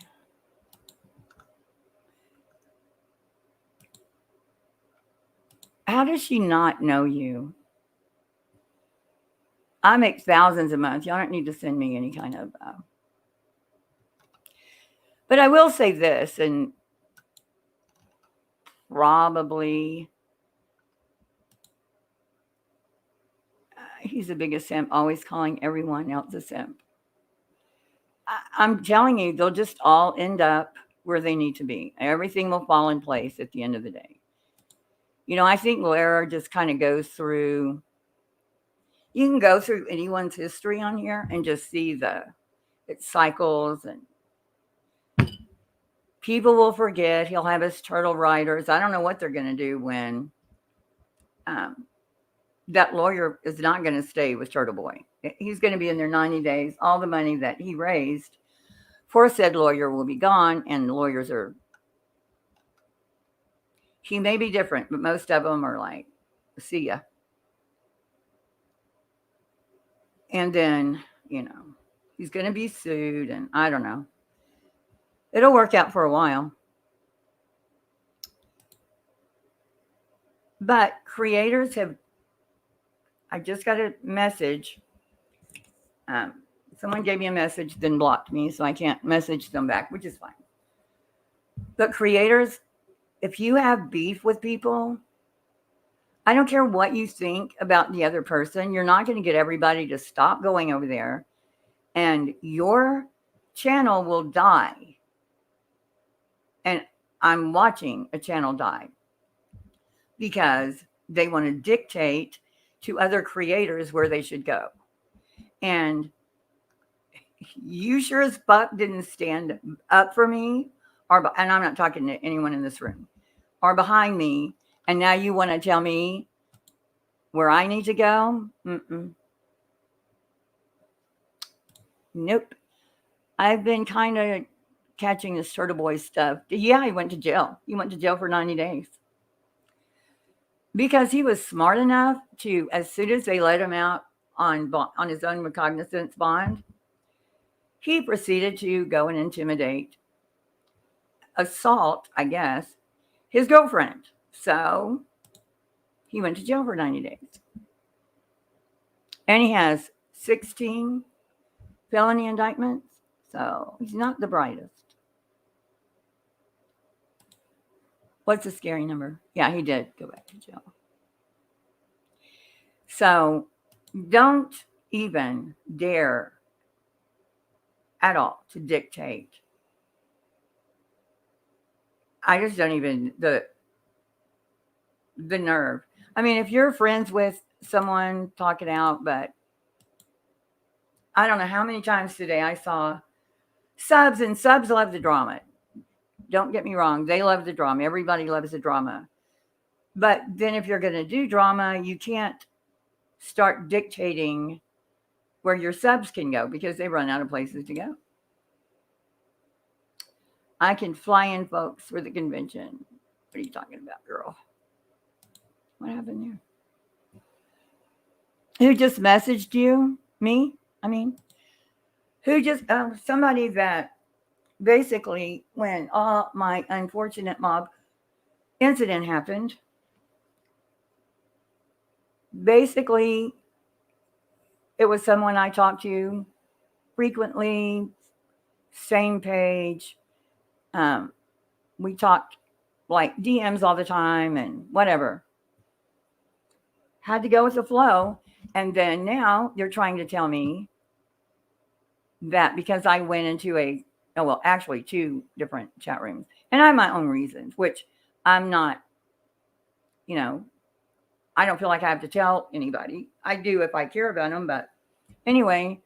How does she not know you? I make thousands a month. Y'all don't need to send me any kind of. But I will say this, and probably he's the biggest simp, always calling everyone else a simp. I'm telling you, they'll just all end up where they need to be. Everything will fall in place at the end of the day. You know, I think Lara just kind of goes through. You can go through anyone's history on here and just see it cycles, and people will forget. He'll have his turtle riders. I don't know what they're going to do when that lawyer is not going to stay with Turtle Boy. He's going to be in there 90 days. All the money that he raised for said lawyer will be gone, and the lawyers are. He may be different, but most of them are like, see ya. And then, you know, he's going to be sued, and I don't know. It'll work out for a while. But creators have, I just got a message Someone gave me a message, then blocked me, so I can't message them back, which is fine. But creators, if you have beef with people, I don't care what you think about the other person, you're not going to get everybody to stop going over there, and your channel will die. And I'm watching a channel die because they want to dictate to other creators where they should go. And you sure as fuck didn't stand up for me, and I'm not talking to anyone in this room, or behind me, and now you want to tell me where I need to go? Nope. I've been kind of catching this Turtle Boy stuff. Yeah, he went to jail. He went to jail for 90 days. Because he was smart enough to, as soon as they let him out on his own recognizance bond, he proceeded to go and intimidate, assault, I guess, his girlfriend. So he went to jail for 90 days. And he has 16 felony indictments. So he's not the brightest. What's the scary number? Yeah, he did go back to jail. So don't even dare at all to dictate. I just don't even, the nerve. I mean, if you're friends with someone, talk it out, but I don't know how many times today I saw subs, and subs love the drama. Don't get me wrong. They love the drama. Everybody loves the drama. But then if you're going to do drama, you can't start dictating where your subs can go because they run out of places to go. I can fly in folks for the convention. What are you talking about, girl? What happened there? Who just messaged you? Me? I mean, who just, somebody that basically, when my unfortunate mob incident happened, basically, it was someone I talked to frequently, same page. We talked like DMs all the time and whatever. Had to go with the flow. And then now they're trying to tell me that because I went into actually 2 different chat rooms, and I have my own reasons, which I'm not, I don't feel like I have to tell anybody. I do if I care about them. But anyway,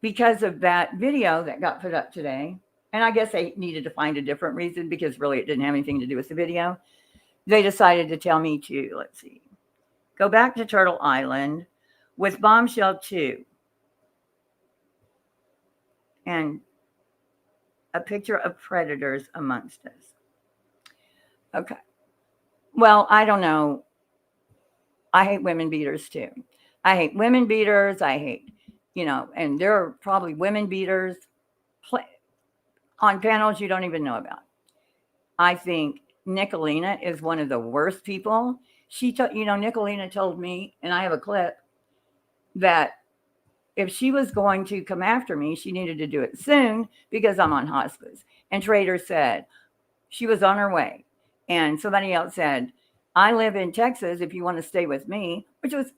because of that video that got put up today, and I guess they needed to find a different reason because really it didn't have anything to do with the video. They decided to tell me to, let's see, go back to Turtle Island with Bombshell 2 and a picture of predators amongst us. Okay. Well, I don't know. I hate women beaters too. I hate women beaters. I hate, and there are probably women beaters on panels you don't even know about. I think Nicolina is one of the worst people. Nicolina told me, and I have a clip, that if she was going to come after me, she needed to do it soon because I'm on hospice. And Trader said she was on her way. And somebody else said, I live in Texas if you want to stay with me, which was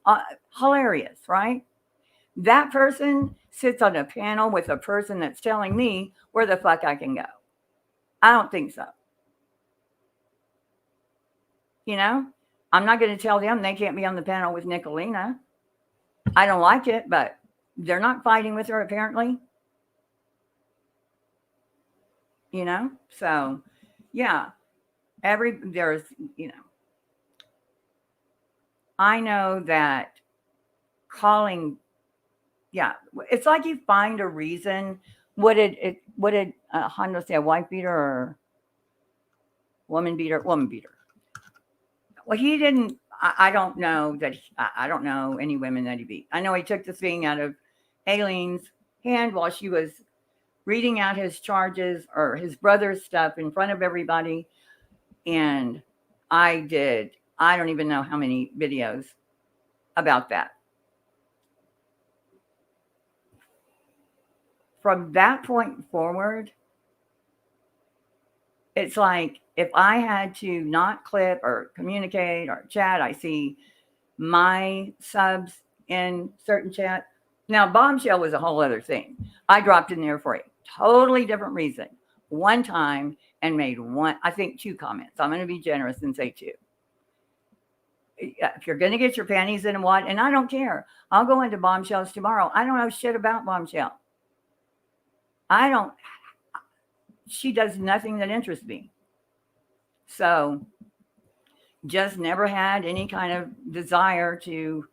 hilarious, right? That person sits on a panel with a person that's telling me where the fuck I can go. I don't think so. I'm not going to tell them they can't be on the panel with Nicolina. I don't like it, but they're not fighting with her apparently. So yeah, I know that calling, it's like you find a reason. What did Hondo say, a wife beater or woman beater? Woman beater. Well, he didn't, I don't know that, I don't know any women that he beat. I know he took the thing out of Aileen's hand while she was reading out his charges or his brother's stuff in front of everybody. And I don't even know how many videos about that. from that point forward, it's like if I had to not clip or communicate or chat, I see my subs in certain chat. Now, Bombshell was a whole other thing. I dropped in there for a totally different reason one time and made I think 2 comments. I'm going to be generous and say 2. If you're going to get your panties in a wad, and I don't care, I'll go into Bombshells tomorrow. I don't know shit about Bombshell. She does nothing that interests me. So just never had any kind of desire to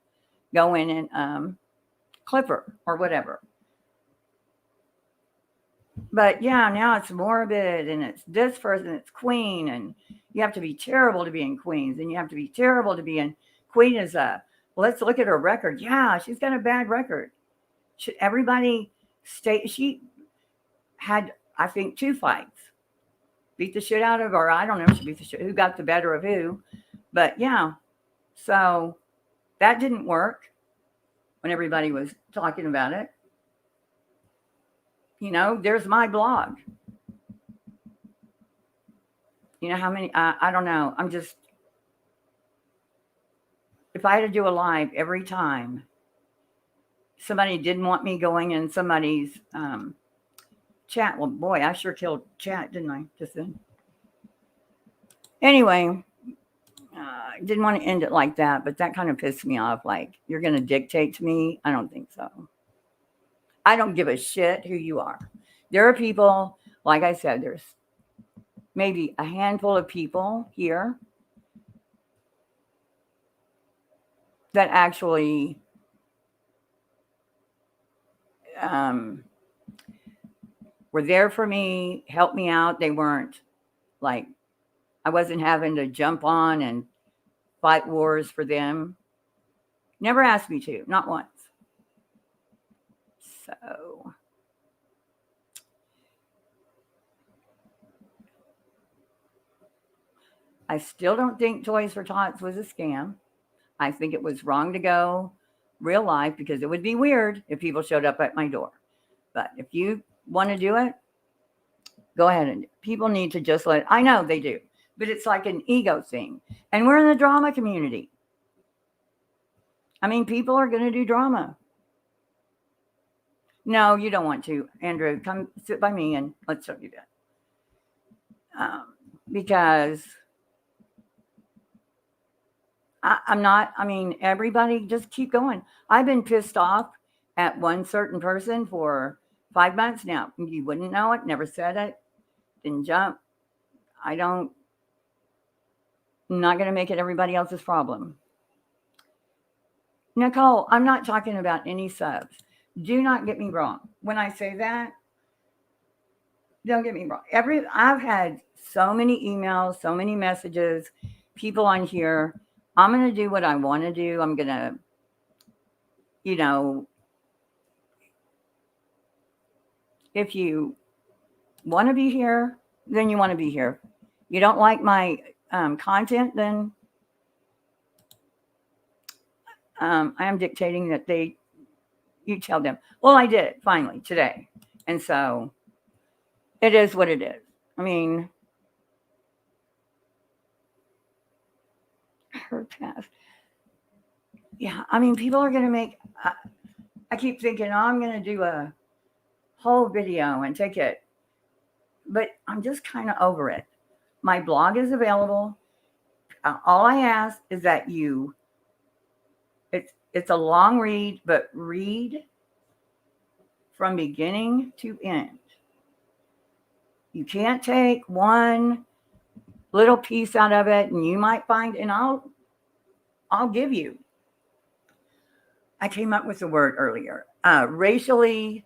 go in and clip her or whatever. But yeah, now it's morbid and it's this person, it's Queen, and you have to be terrible to be in Queens, and you have to be terrible to be in Queen is let's look at her record. Yeah, she's got a bad record. Should everybody stay? She had, I think, 2 fights. Beat the shit out of her. I don't know if she beat the shit, who got the better of who. But yeah, so that didn't work when everybody was talking about it. You know, there's my blog. You know how many, I don't know. I'm just, if I had to do a live every time somebody didn't want me going in somebody's chat, well, boy, I sure killed chat, didn't I, just then? Anyway, I didn't want to end it like that, but that kind of pissed me off. Like, you're going to dictate to me? I don't think so. I don't give a shit who you are. There are people, like I said, there's maybe a handful of people here that actually were there for me, helped me out. They weren't like, I wasn't having to jump on and fight wars for them. Never asked me to, not once. So I still don't think Toys for Tots was a scam. I think it was wrong to go real life because it would be weird if people showed up at my door. But if you want to do it, go ahead. And people need to just I know they do, but it's like an ego thing. And we're in the drama community. I mean, people are going to do drama. No, you don't want to. Andrew, come sit by me and let's show you that. Because I'm not, I mean, everybody just keep going. I've been pissed off at one certain person for 5 months now. You wouldn't know it, never said it, didn't jump. I'm not going to make it everybody else's problem. Nicole, I'm not talking about any subs. Do not get me wrong. When I say that, don't get me wrong. I've had so many emails, so many messages, people on here. I'm going to do what I want to do. I'm going to, you know, if you want to be here, then you want to be here. You don't like my content, then I am dictating that you tell them. Well, I did it finally today. And so it is what it is. I mean, her past. Yeah, I mean, people are going to make, I keep thinking, oh, I'm going to do a whole video and take it. But I'm just kind of over it. My blog is available. All I ask is that it's a long read, but read from beginning to end. You can't take one little piece out of it, and you might find, and I'll give you. I came up with the word earlier. Racially,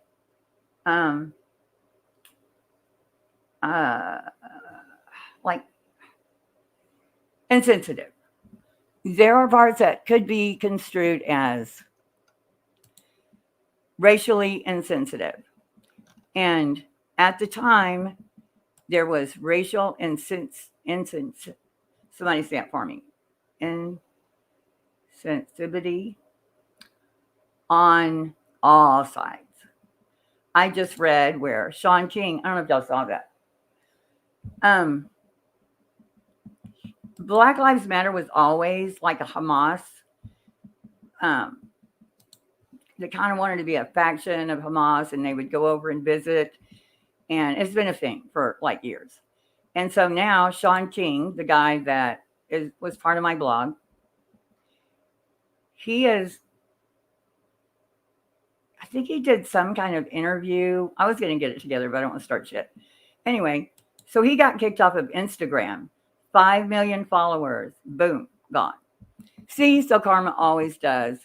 like insensitive. There are parts that could be construed as racially insensitive. And at the time, there was racial insensitivity. Somebody say it for me. Insensitivity on all sides. I just read where Sean King, I don't know if y'all saw that. Black Lives Matter was always like a Hamas. They kind of wanted to be a faction of Hamas, and they would go over and visit. And it's been a thing for like years. And so now Sean King, the guy that was part of my blog, I think he did some kind of interview. I was going to get it together, but I don't want to start shit. Anyway, so he got kicked off of Instagram. 5 million followers. Boom, gone. See, so karma always does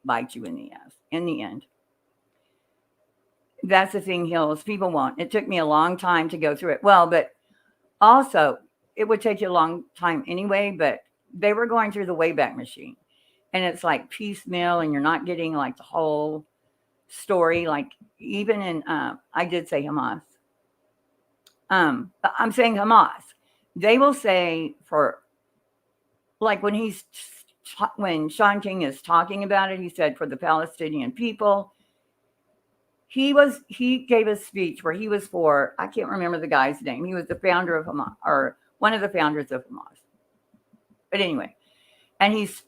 bite you in the ass in the end. That's the thing, Hills. People won't. It took me a long time to go through it. Well, but also, it would take you a long time anyway, but they were going through the Wayback Machine. And it's like piecemeal, and you're not getting like the whole story. Like even in, I did say Hamas. I'm saying Hamas. They will say for, like when Sean King is talking about it, he said for the Palestinian people. He gave a speech where he was for, I can't remember the guy's name. He was the founder of Hamas, or one of the founders of Hamas. But anyway, and he's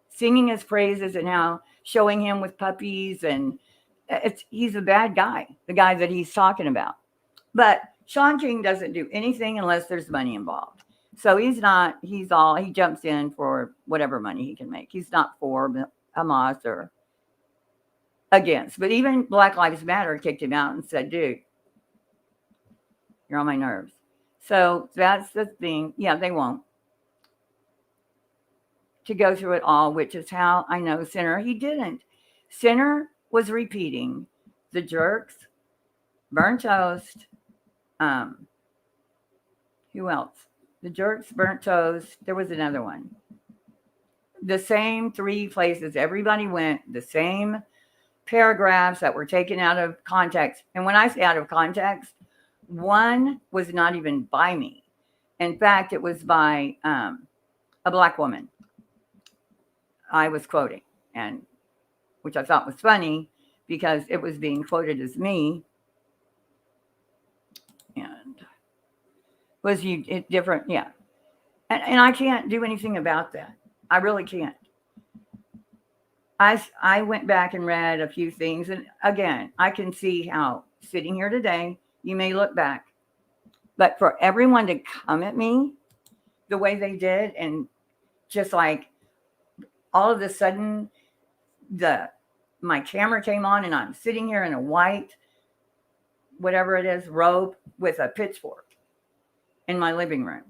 singing his praises and how showing him with puppies, and he's a bad guy, the guy that he's talking about. But Sean King doesn't do anything unless there's money involved. So he jumps in for whatever money he can make. He's not for Hamas or against. But even Black Lives Matter kicked him out and said, dude, you're on my nerves. So that's the thing. Yeah, they won't. To go through it all, which is how I know Sinner, he didn't. Sinner was repeating the jerks, burnt toast. Who else? The jerks, burnt toast. There was another one. The same 3 places everybody went, the same paragraphs that were taken out of context. And when I say out of context, one was not even by me. In fact, it was by a Black woman I was quoting, and which I thought was funny because it was being quoted as me. And was different? Yeah. And I can't do anything about that. I really can't. I went back and read a few things. And again, I can see how sitting here today, you may look back. But for everyone to come at me the way they did, and just like all of a sudden, my camera came on and I'm sitting here in a white, whatever it is, robe with a pitchfork in my living room.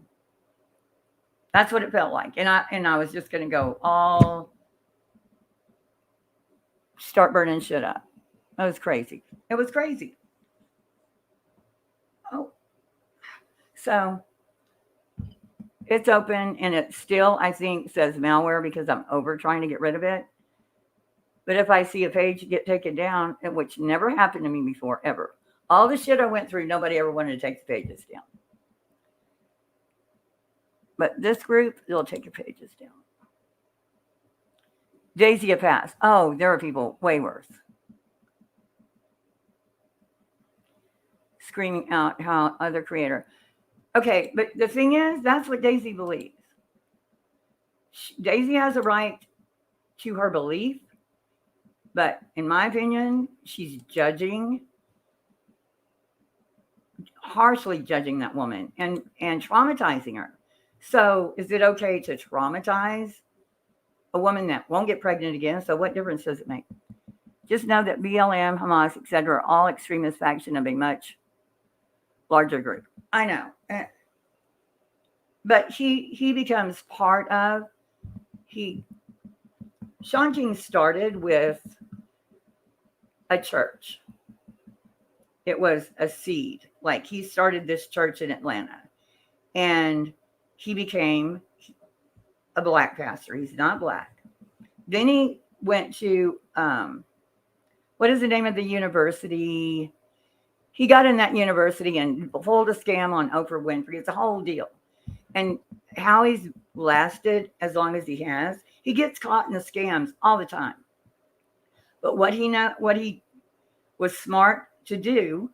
That's what it felt like. And I was just going to go start burning shit up. It was crazy. It was crazy. Oh, so it's open, and it still, I think, says malware because I'm over trying to get rid of it. But if I see a page get taken down, which never happened to me before, ever. All the shit I went through, nobody ever wanted to take the pages down. But this group, they'll take your pages down. Daisy Pass. Oh, there are people way worse. Screaming out how other creator. Okay, but the thing is, that's what Daisy believes. Daisy has a right to her belief, but in my opinion, she's harshly judging that woman and traumatizing her. So is it okay to traumatize a woman that won't get pregnant again? So what difference does it make? Just know that BLM, Hamas, etc., are all extremist faction of a much larger group. I know. But he becomes part of, Sean King started with a church. It was a seed. Like he started this church in Atlanta, and he became a Black pastor. He's not Black. Then he went to, what is the name of the university? He got in that university and pulled a scam on Oprah Winfrey. It's a whole deal. And how he's lasted as long as he has, he gets caught in the scams all the time. But what he was smart to do.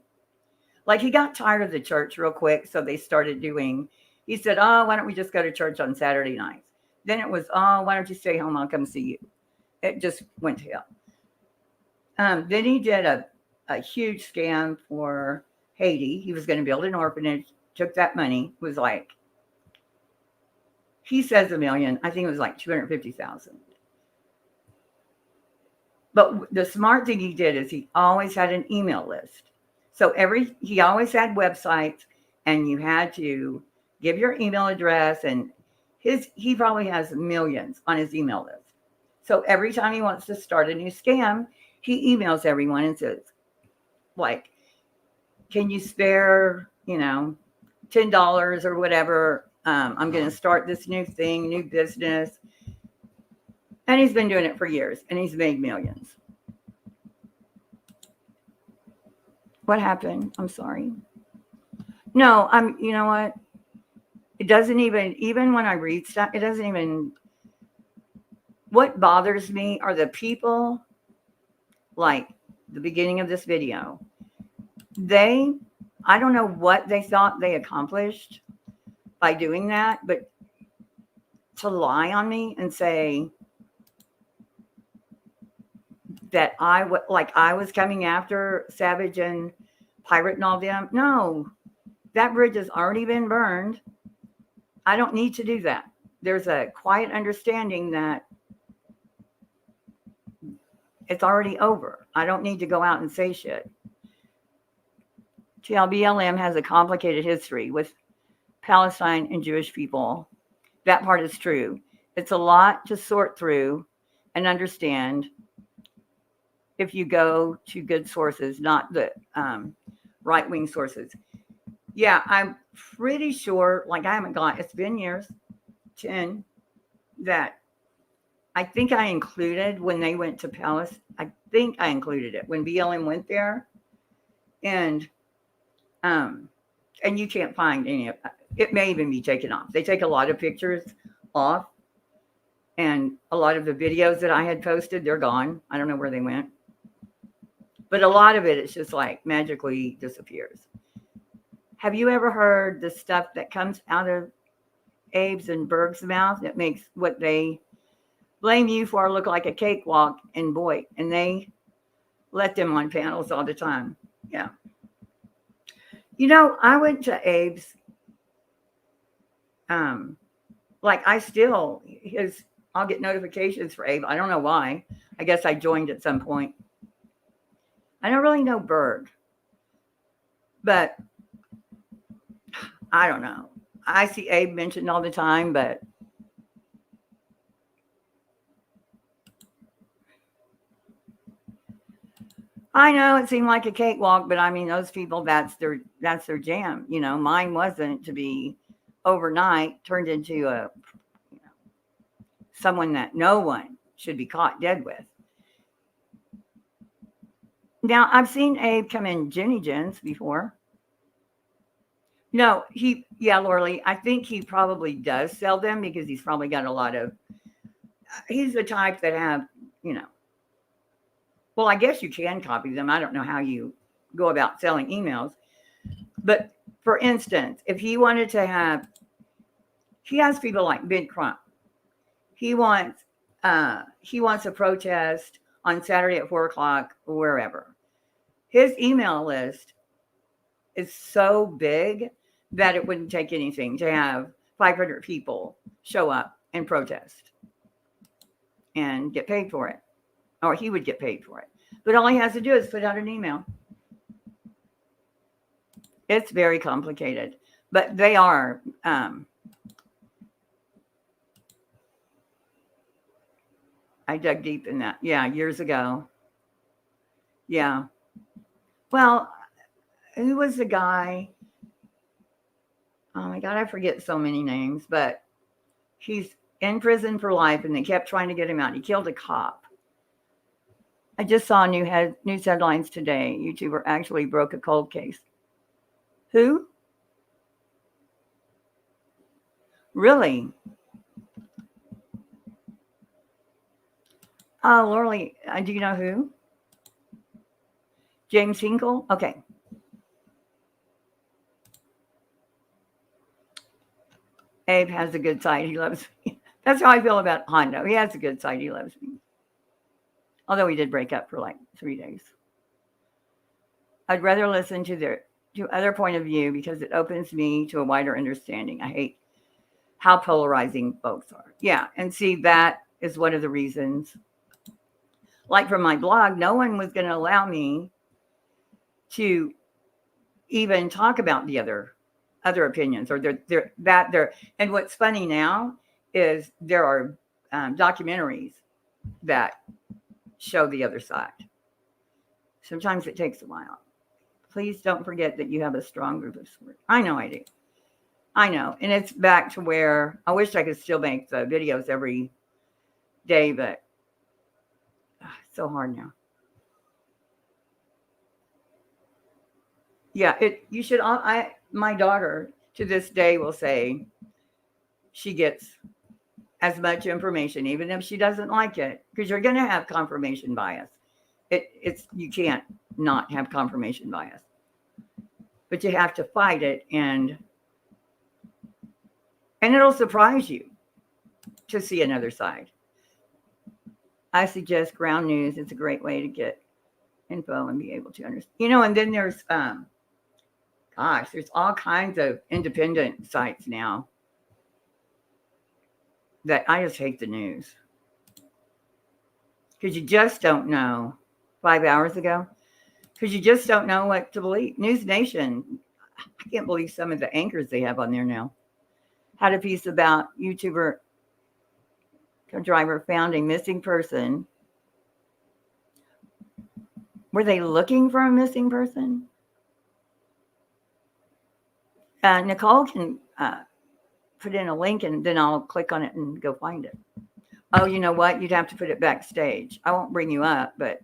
Like he got tired of the church real quick, so they started doing, he said, oh, why don't we just go to church on Saturday nights? Then it was, oh, why don't you stay home? I'll come see you. It just went to hell. Then he did a huge scam for Haiti. He was going to build an orphanage, took that money, was like, he says $1 million. I think it was like 250,000. But the smart thing he did is he always had an email list. So he always had websites, and you had to give your email address, and he probably has millions on his email list. So every time he wants to start a new scam, he emails everyone and says, like, can you spare, $10 or whatever? I'm going to start this new thing, new business. And he's been doing it for years, and he's made millions. What happened? I'm sorry. No, you know what? It doesn't even when I read stuff, it doesn't even, what bothers me are the people, like the beginning of this video. I don't know what they thought they accomplished by doing that, but to lie on me and say that I was coming after Savage and Pirate and all them. No, that bridge has already been burned. I don't need to do that. There's a quiet understanding that it's already over. I don't need to go out and say shit. BLM has a complicated history with Palestine and Jewish people. That part is true. It's a lot to sort through and understand if you go to good sources, not the right-wing sources. Yeah, I'm pretty sure, like I haven't gone, it's been years, 10, that I think I included when they went to Palestine. I think I included it when BLM went there. And you can't find any of it. May even be taken off. They take a lot of pictures off. And a lot of the videos that I had posted, they're gone. I don't know where they went. But a lot of it, it's just like magically disappears. Have you ever heard the stuff that comes out of Abe's and Berg's mouth that makes what they blame you for look like a cakewalk? And boy, and they let them on panels all the time. Yeah. I went to Abe's. I'll get notifications for Abe. I don't know why. I guess I joined at some point. I don't really know Berg, but I don't know. I see Abe mentioned all the time, but I know it seemed like a cakewalk, but I mean, those people, that's their jam. Mine wasn't to be overnight turned into someone that no one should be caught dead with. Now, I've seen Abe come in Jenny Jens before. No, Laura Lee, I think he probably does sell them because he's probably got a lot of, he's the type that have, well, I guess you can copy them. I don't know how you go about selling emails. But for instance, if he wanted to have, he has people like Big Crump. He wants a protest on Saturday at 4:00 or wherever. His email list is so big that it wouldn't take anything to have 500 people show up and protest and get paid for it. Or he would get paid for it. But all he has to do is put out an email. It's very complicated. But they are. I dug deep in that. Yeah, years ago. Yeah. Well, who was the guy? Oh my God, I forget so many names. But he's in prison for life, and they kept trying to get him out. He killed a cop. I just saw news headlines today. YouTuber actually broke a cold case. Who? Really? Oh, Laura Lee, do you know who? James Hinkle. Okay. Abe has a good side. He loves me. That's how I feel about Hondo. He has a good side. He loves me. Although we did break up for like 3 days. I'd rather listen to other point of view because it opens me to a wider understanding. I hate how polarizing both are. Yeah, and see, that is one of the reasons. Like from my blog, no one was going to allow me to even talk about the other opinions or their. And what's funny now is there are documentaries that show the other side. Sometimes it takes a while. Please don't forget that you have a strong group of support. I know I do. I know. And it's back to where I wish I could still make the videos every day, but it's so hard now. Yeah, you should. My daughter to this day will say she gets as much information, even if she doesn't like it, because you're going to have confirmation bias. You can't not have confirmation bias, but you have to fight it, and it'll surprise you to see another side. I suggest Ground News. It's a great way to get info and be able to understand. And then there's there's all kinds of independent sites now that I just hate the news. Because you just don't know 5 hours ago. Because you just don't know what to believe. News Nation, I can't believe some of the anchors they have on there now. Had a piece about YouTuber driver found a missing person. Were they looking for a missing person? Nicole can put in a link and then I'll click on it and go find it. Oh, you know what? You'd have to put it backstage. I won't bring you up, but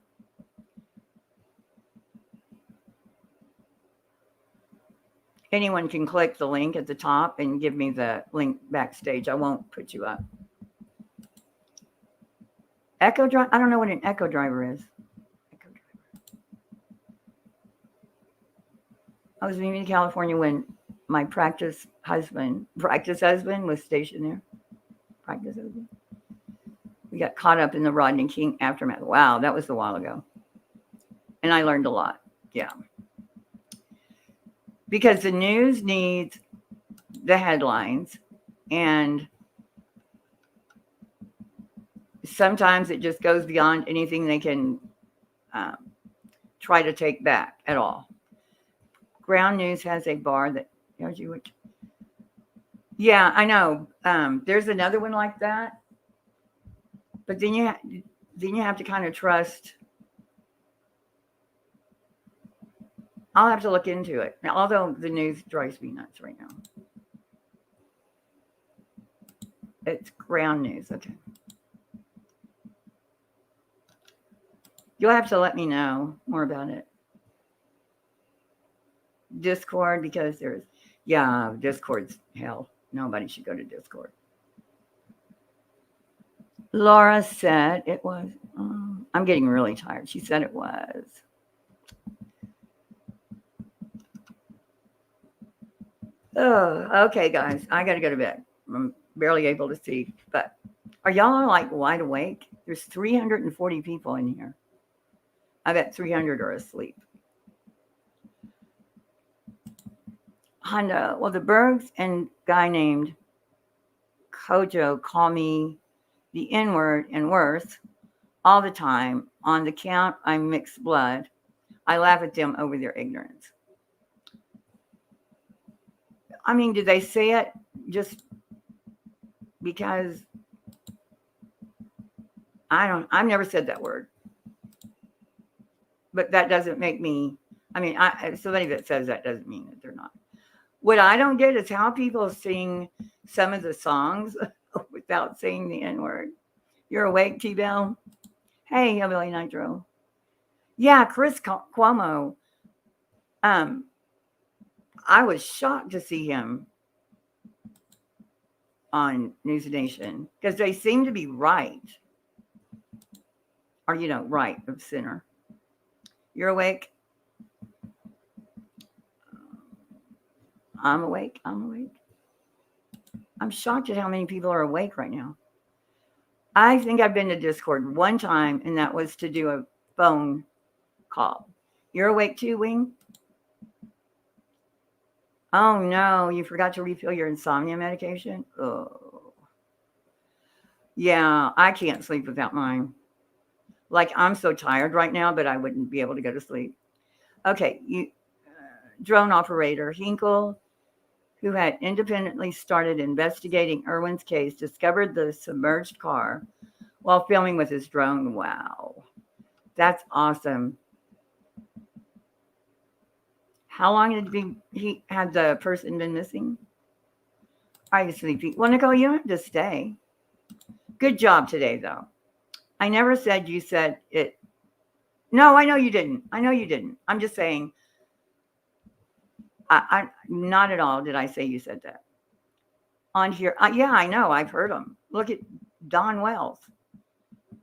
anyone can click the link at the top and give me the link backstage. I won't put you up. Echo driver? I don't know what an echo driver is. I was moving to California when my practice husband was stationed there. Practice husband. We got caught up in the Rodney King aftermath. Wow, that was a while ago. And I learned a lot. Yeah. Because the news needs the headlines, and sometimes it just goes beyond anything they can try to take back at all. Ground News has a bar that tells you which. Yeah, I know. There's another one like that, but then you have to kind of trust. I'll have to look into it. Now, although the news drives me nuts right now. It's Ground News. Okay. You'll have to let me know more about it. Discord, because Discord's hell. Nobody should go to Discord. Laura said it was. I'm getting really tired. She said it was. Oh, okay, guys. I got to go to bed. I'm barely able to see. But are y'all like wide awake? There's 340 people in here. I bet 300 are asleep. Honda. Well, the Bergs and guy named Kojo call me the N-word and worse all the time. On the count, I'm mixed blood. I laugh at them over their ignorance. I mean, did they say it just because? I've never said that word. But that doesn't make me, somebody that says that doesn't mean that they're not. What I don't get is how people sing some of the songs without saying the N-word. You're awake, T-Bell? Hey, Hillbilly Nitro. Yeah, Chris Cuomo. I was shocked to see him on News Nation because they seem to be right. Or, right of center. You're awake? I'm awake. I'm awake. I'm shocked at how many people are awake right now. I think I've been to Discord one time, and that was to do a phone call. You're awake too, Wing? Oh no, you forgot to refill your insomnia medication? Oh. Yeah, I can't sleep without mine. Like, I'm so tired right now, but I wouldn't be able to go to sleep. Okay, drone operator Hinkle, who had independently started investigating Irwin's case, discovered the submerged car while filming with his drone. Wow, that's awesome. How long had the person been missing? Are you sleepy? Well, Nicole, you don't have to stay. Good job today, though. I never said you said it. No, I know you didn't. I know you didn't. I'm just saying. I not at all did I say you said that. On here, yeah, I know. I've heard him. Look at Don Wells.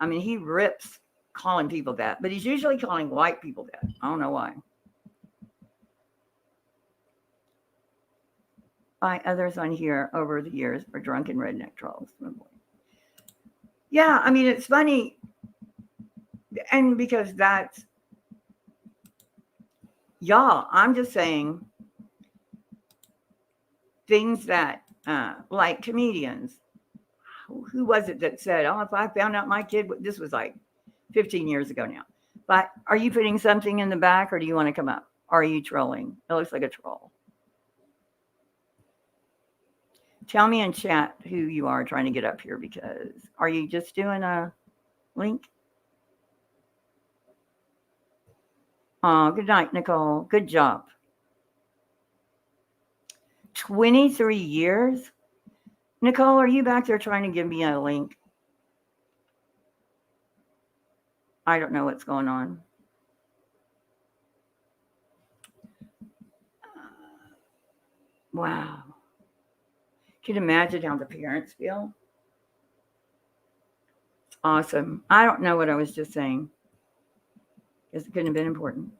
I mean, he rips calling people that, but he's usually calling white people that. I don't know why. By others on here over the years are drunken redneck trolls. Oh boy. Yeah, I mean, it's funny. And because that's, y'all, I'm just saying things that, like comedians. Who was it that said, oh, if I found out my kid, this was like 15 years ago now. But are you putting something in the back or do you want to come up? Are you trolling? It looks like a troll. Tell me in chat who you are trying to get up here, because are you just doing a link? Oh, good night, Nicole. Good job. 23 years? Nicole, are you back there trying to give me a link? I don't know what's going on. Wow. Can you imagine how the parents feel? Awesome. I don't know what I was just saying, because it couldn't have been important.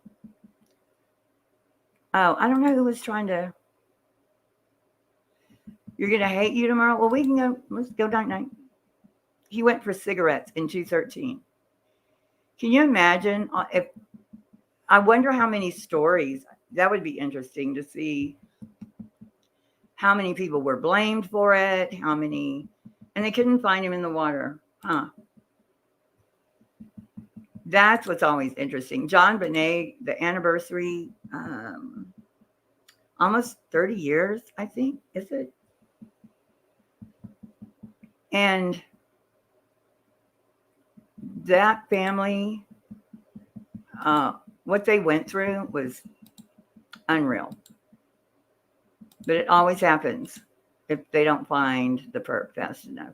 Oh, I don't know who was trying to. You're going to hate you tomorrow? Well, we can go. Let's go night-night. He went for cigarettes in 2013. Can you imagine if, I wonder how many stories, that would be interesting to see how many people were blamed for it, how many, and they couldn't find him in the water. Huh. That's what's always interesting. John Bonet, the anniversary, almost 30 years, I think, is it? And that family, what they went through was unreal. But it always happens if they don't find the perp fast enough.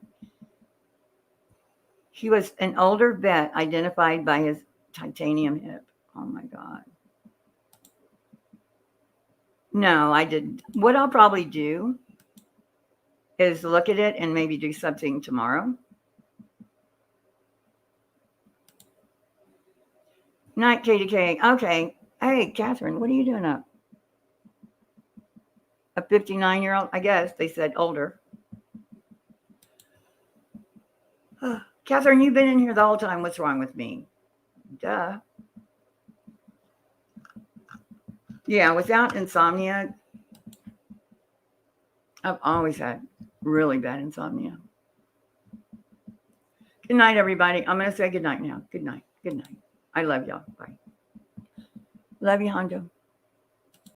He was an older vet identified by his titanium hip. Oh my God. No, I didn't. What I'll probably do is look at it and maybe do something tomorrow. Night, KDK. Okay. Hey, Catherine, what are you doing up? A 59-year-old? I guess they said older. Catherine, you've been in here the whole time. What's wrong with me? Duh. Yeah, without insomnia, I've always had really bad insomnia. Good night, everybody. I'm going to say good night now. Good night. Good night. I love y'all. Bye. Love you, Hondo.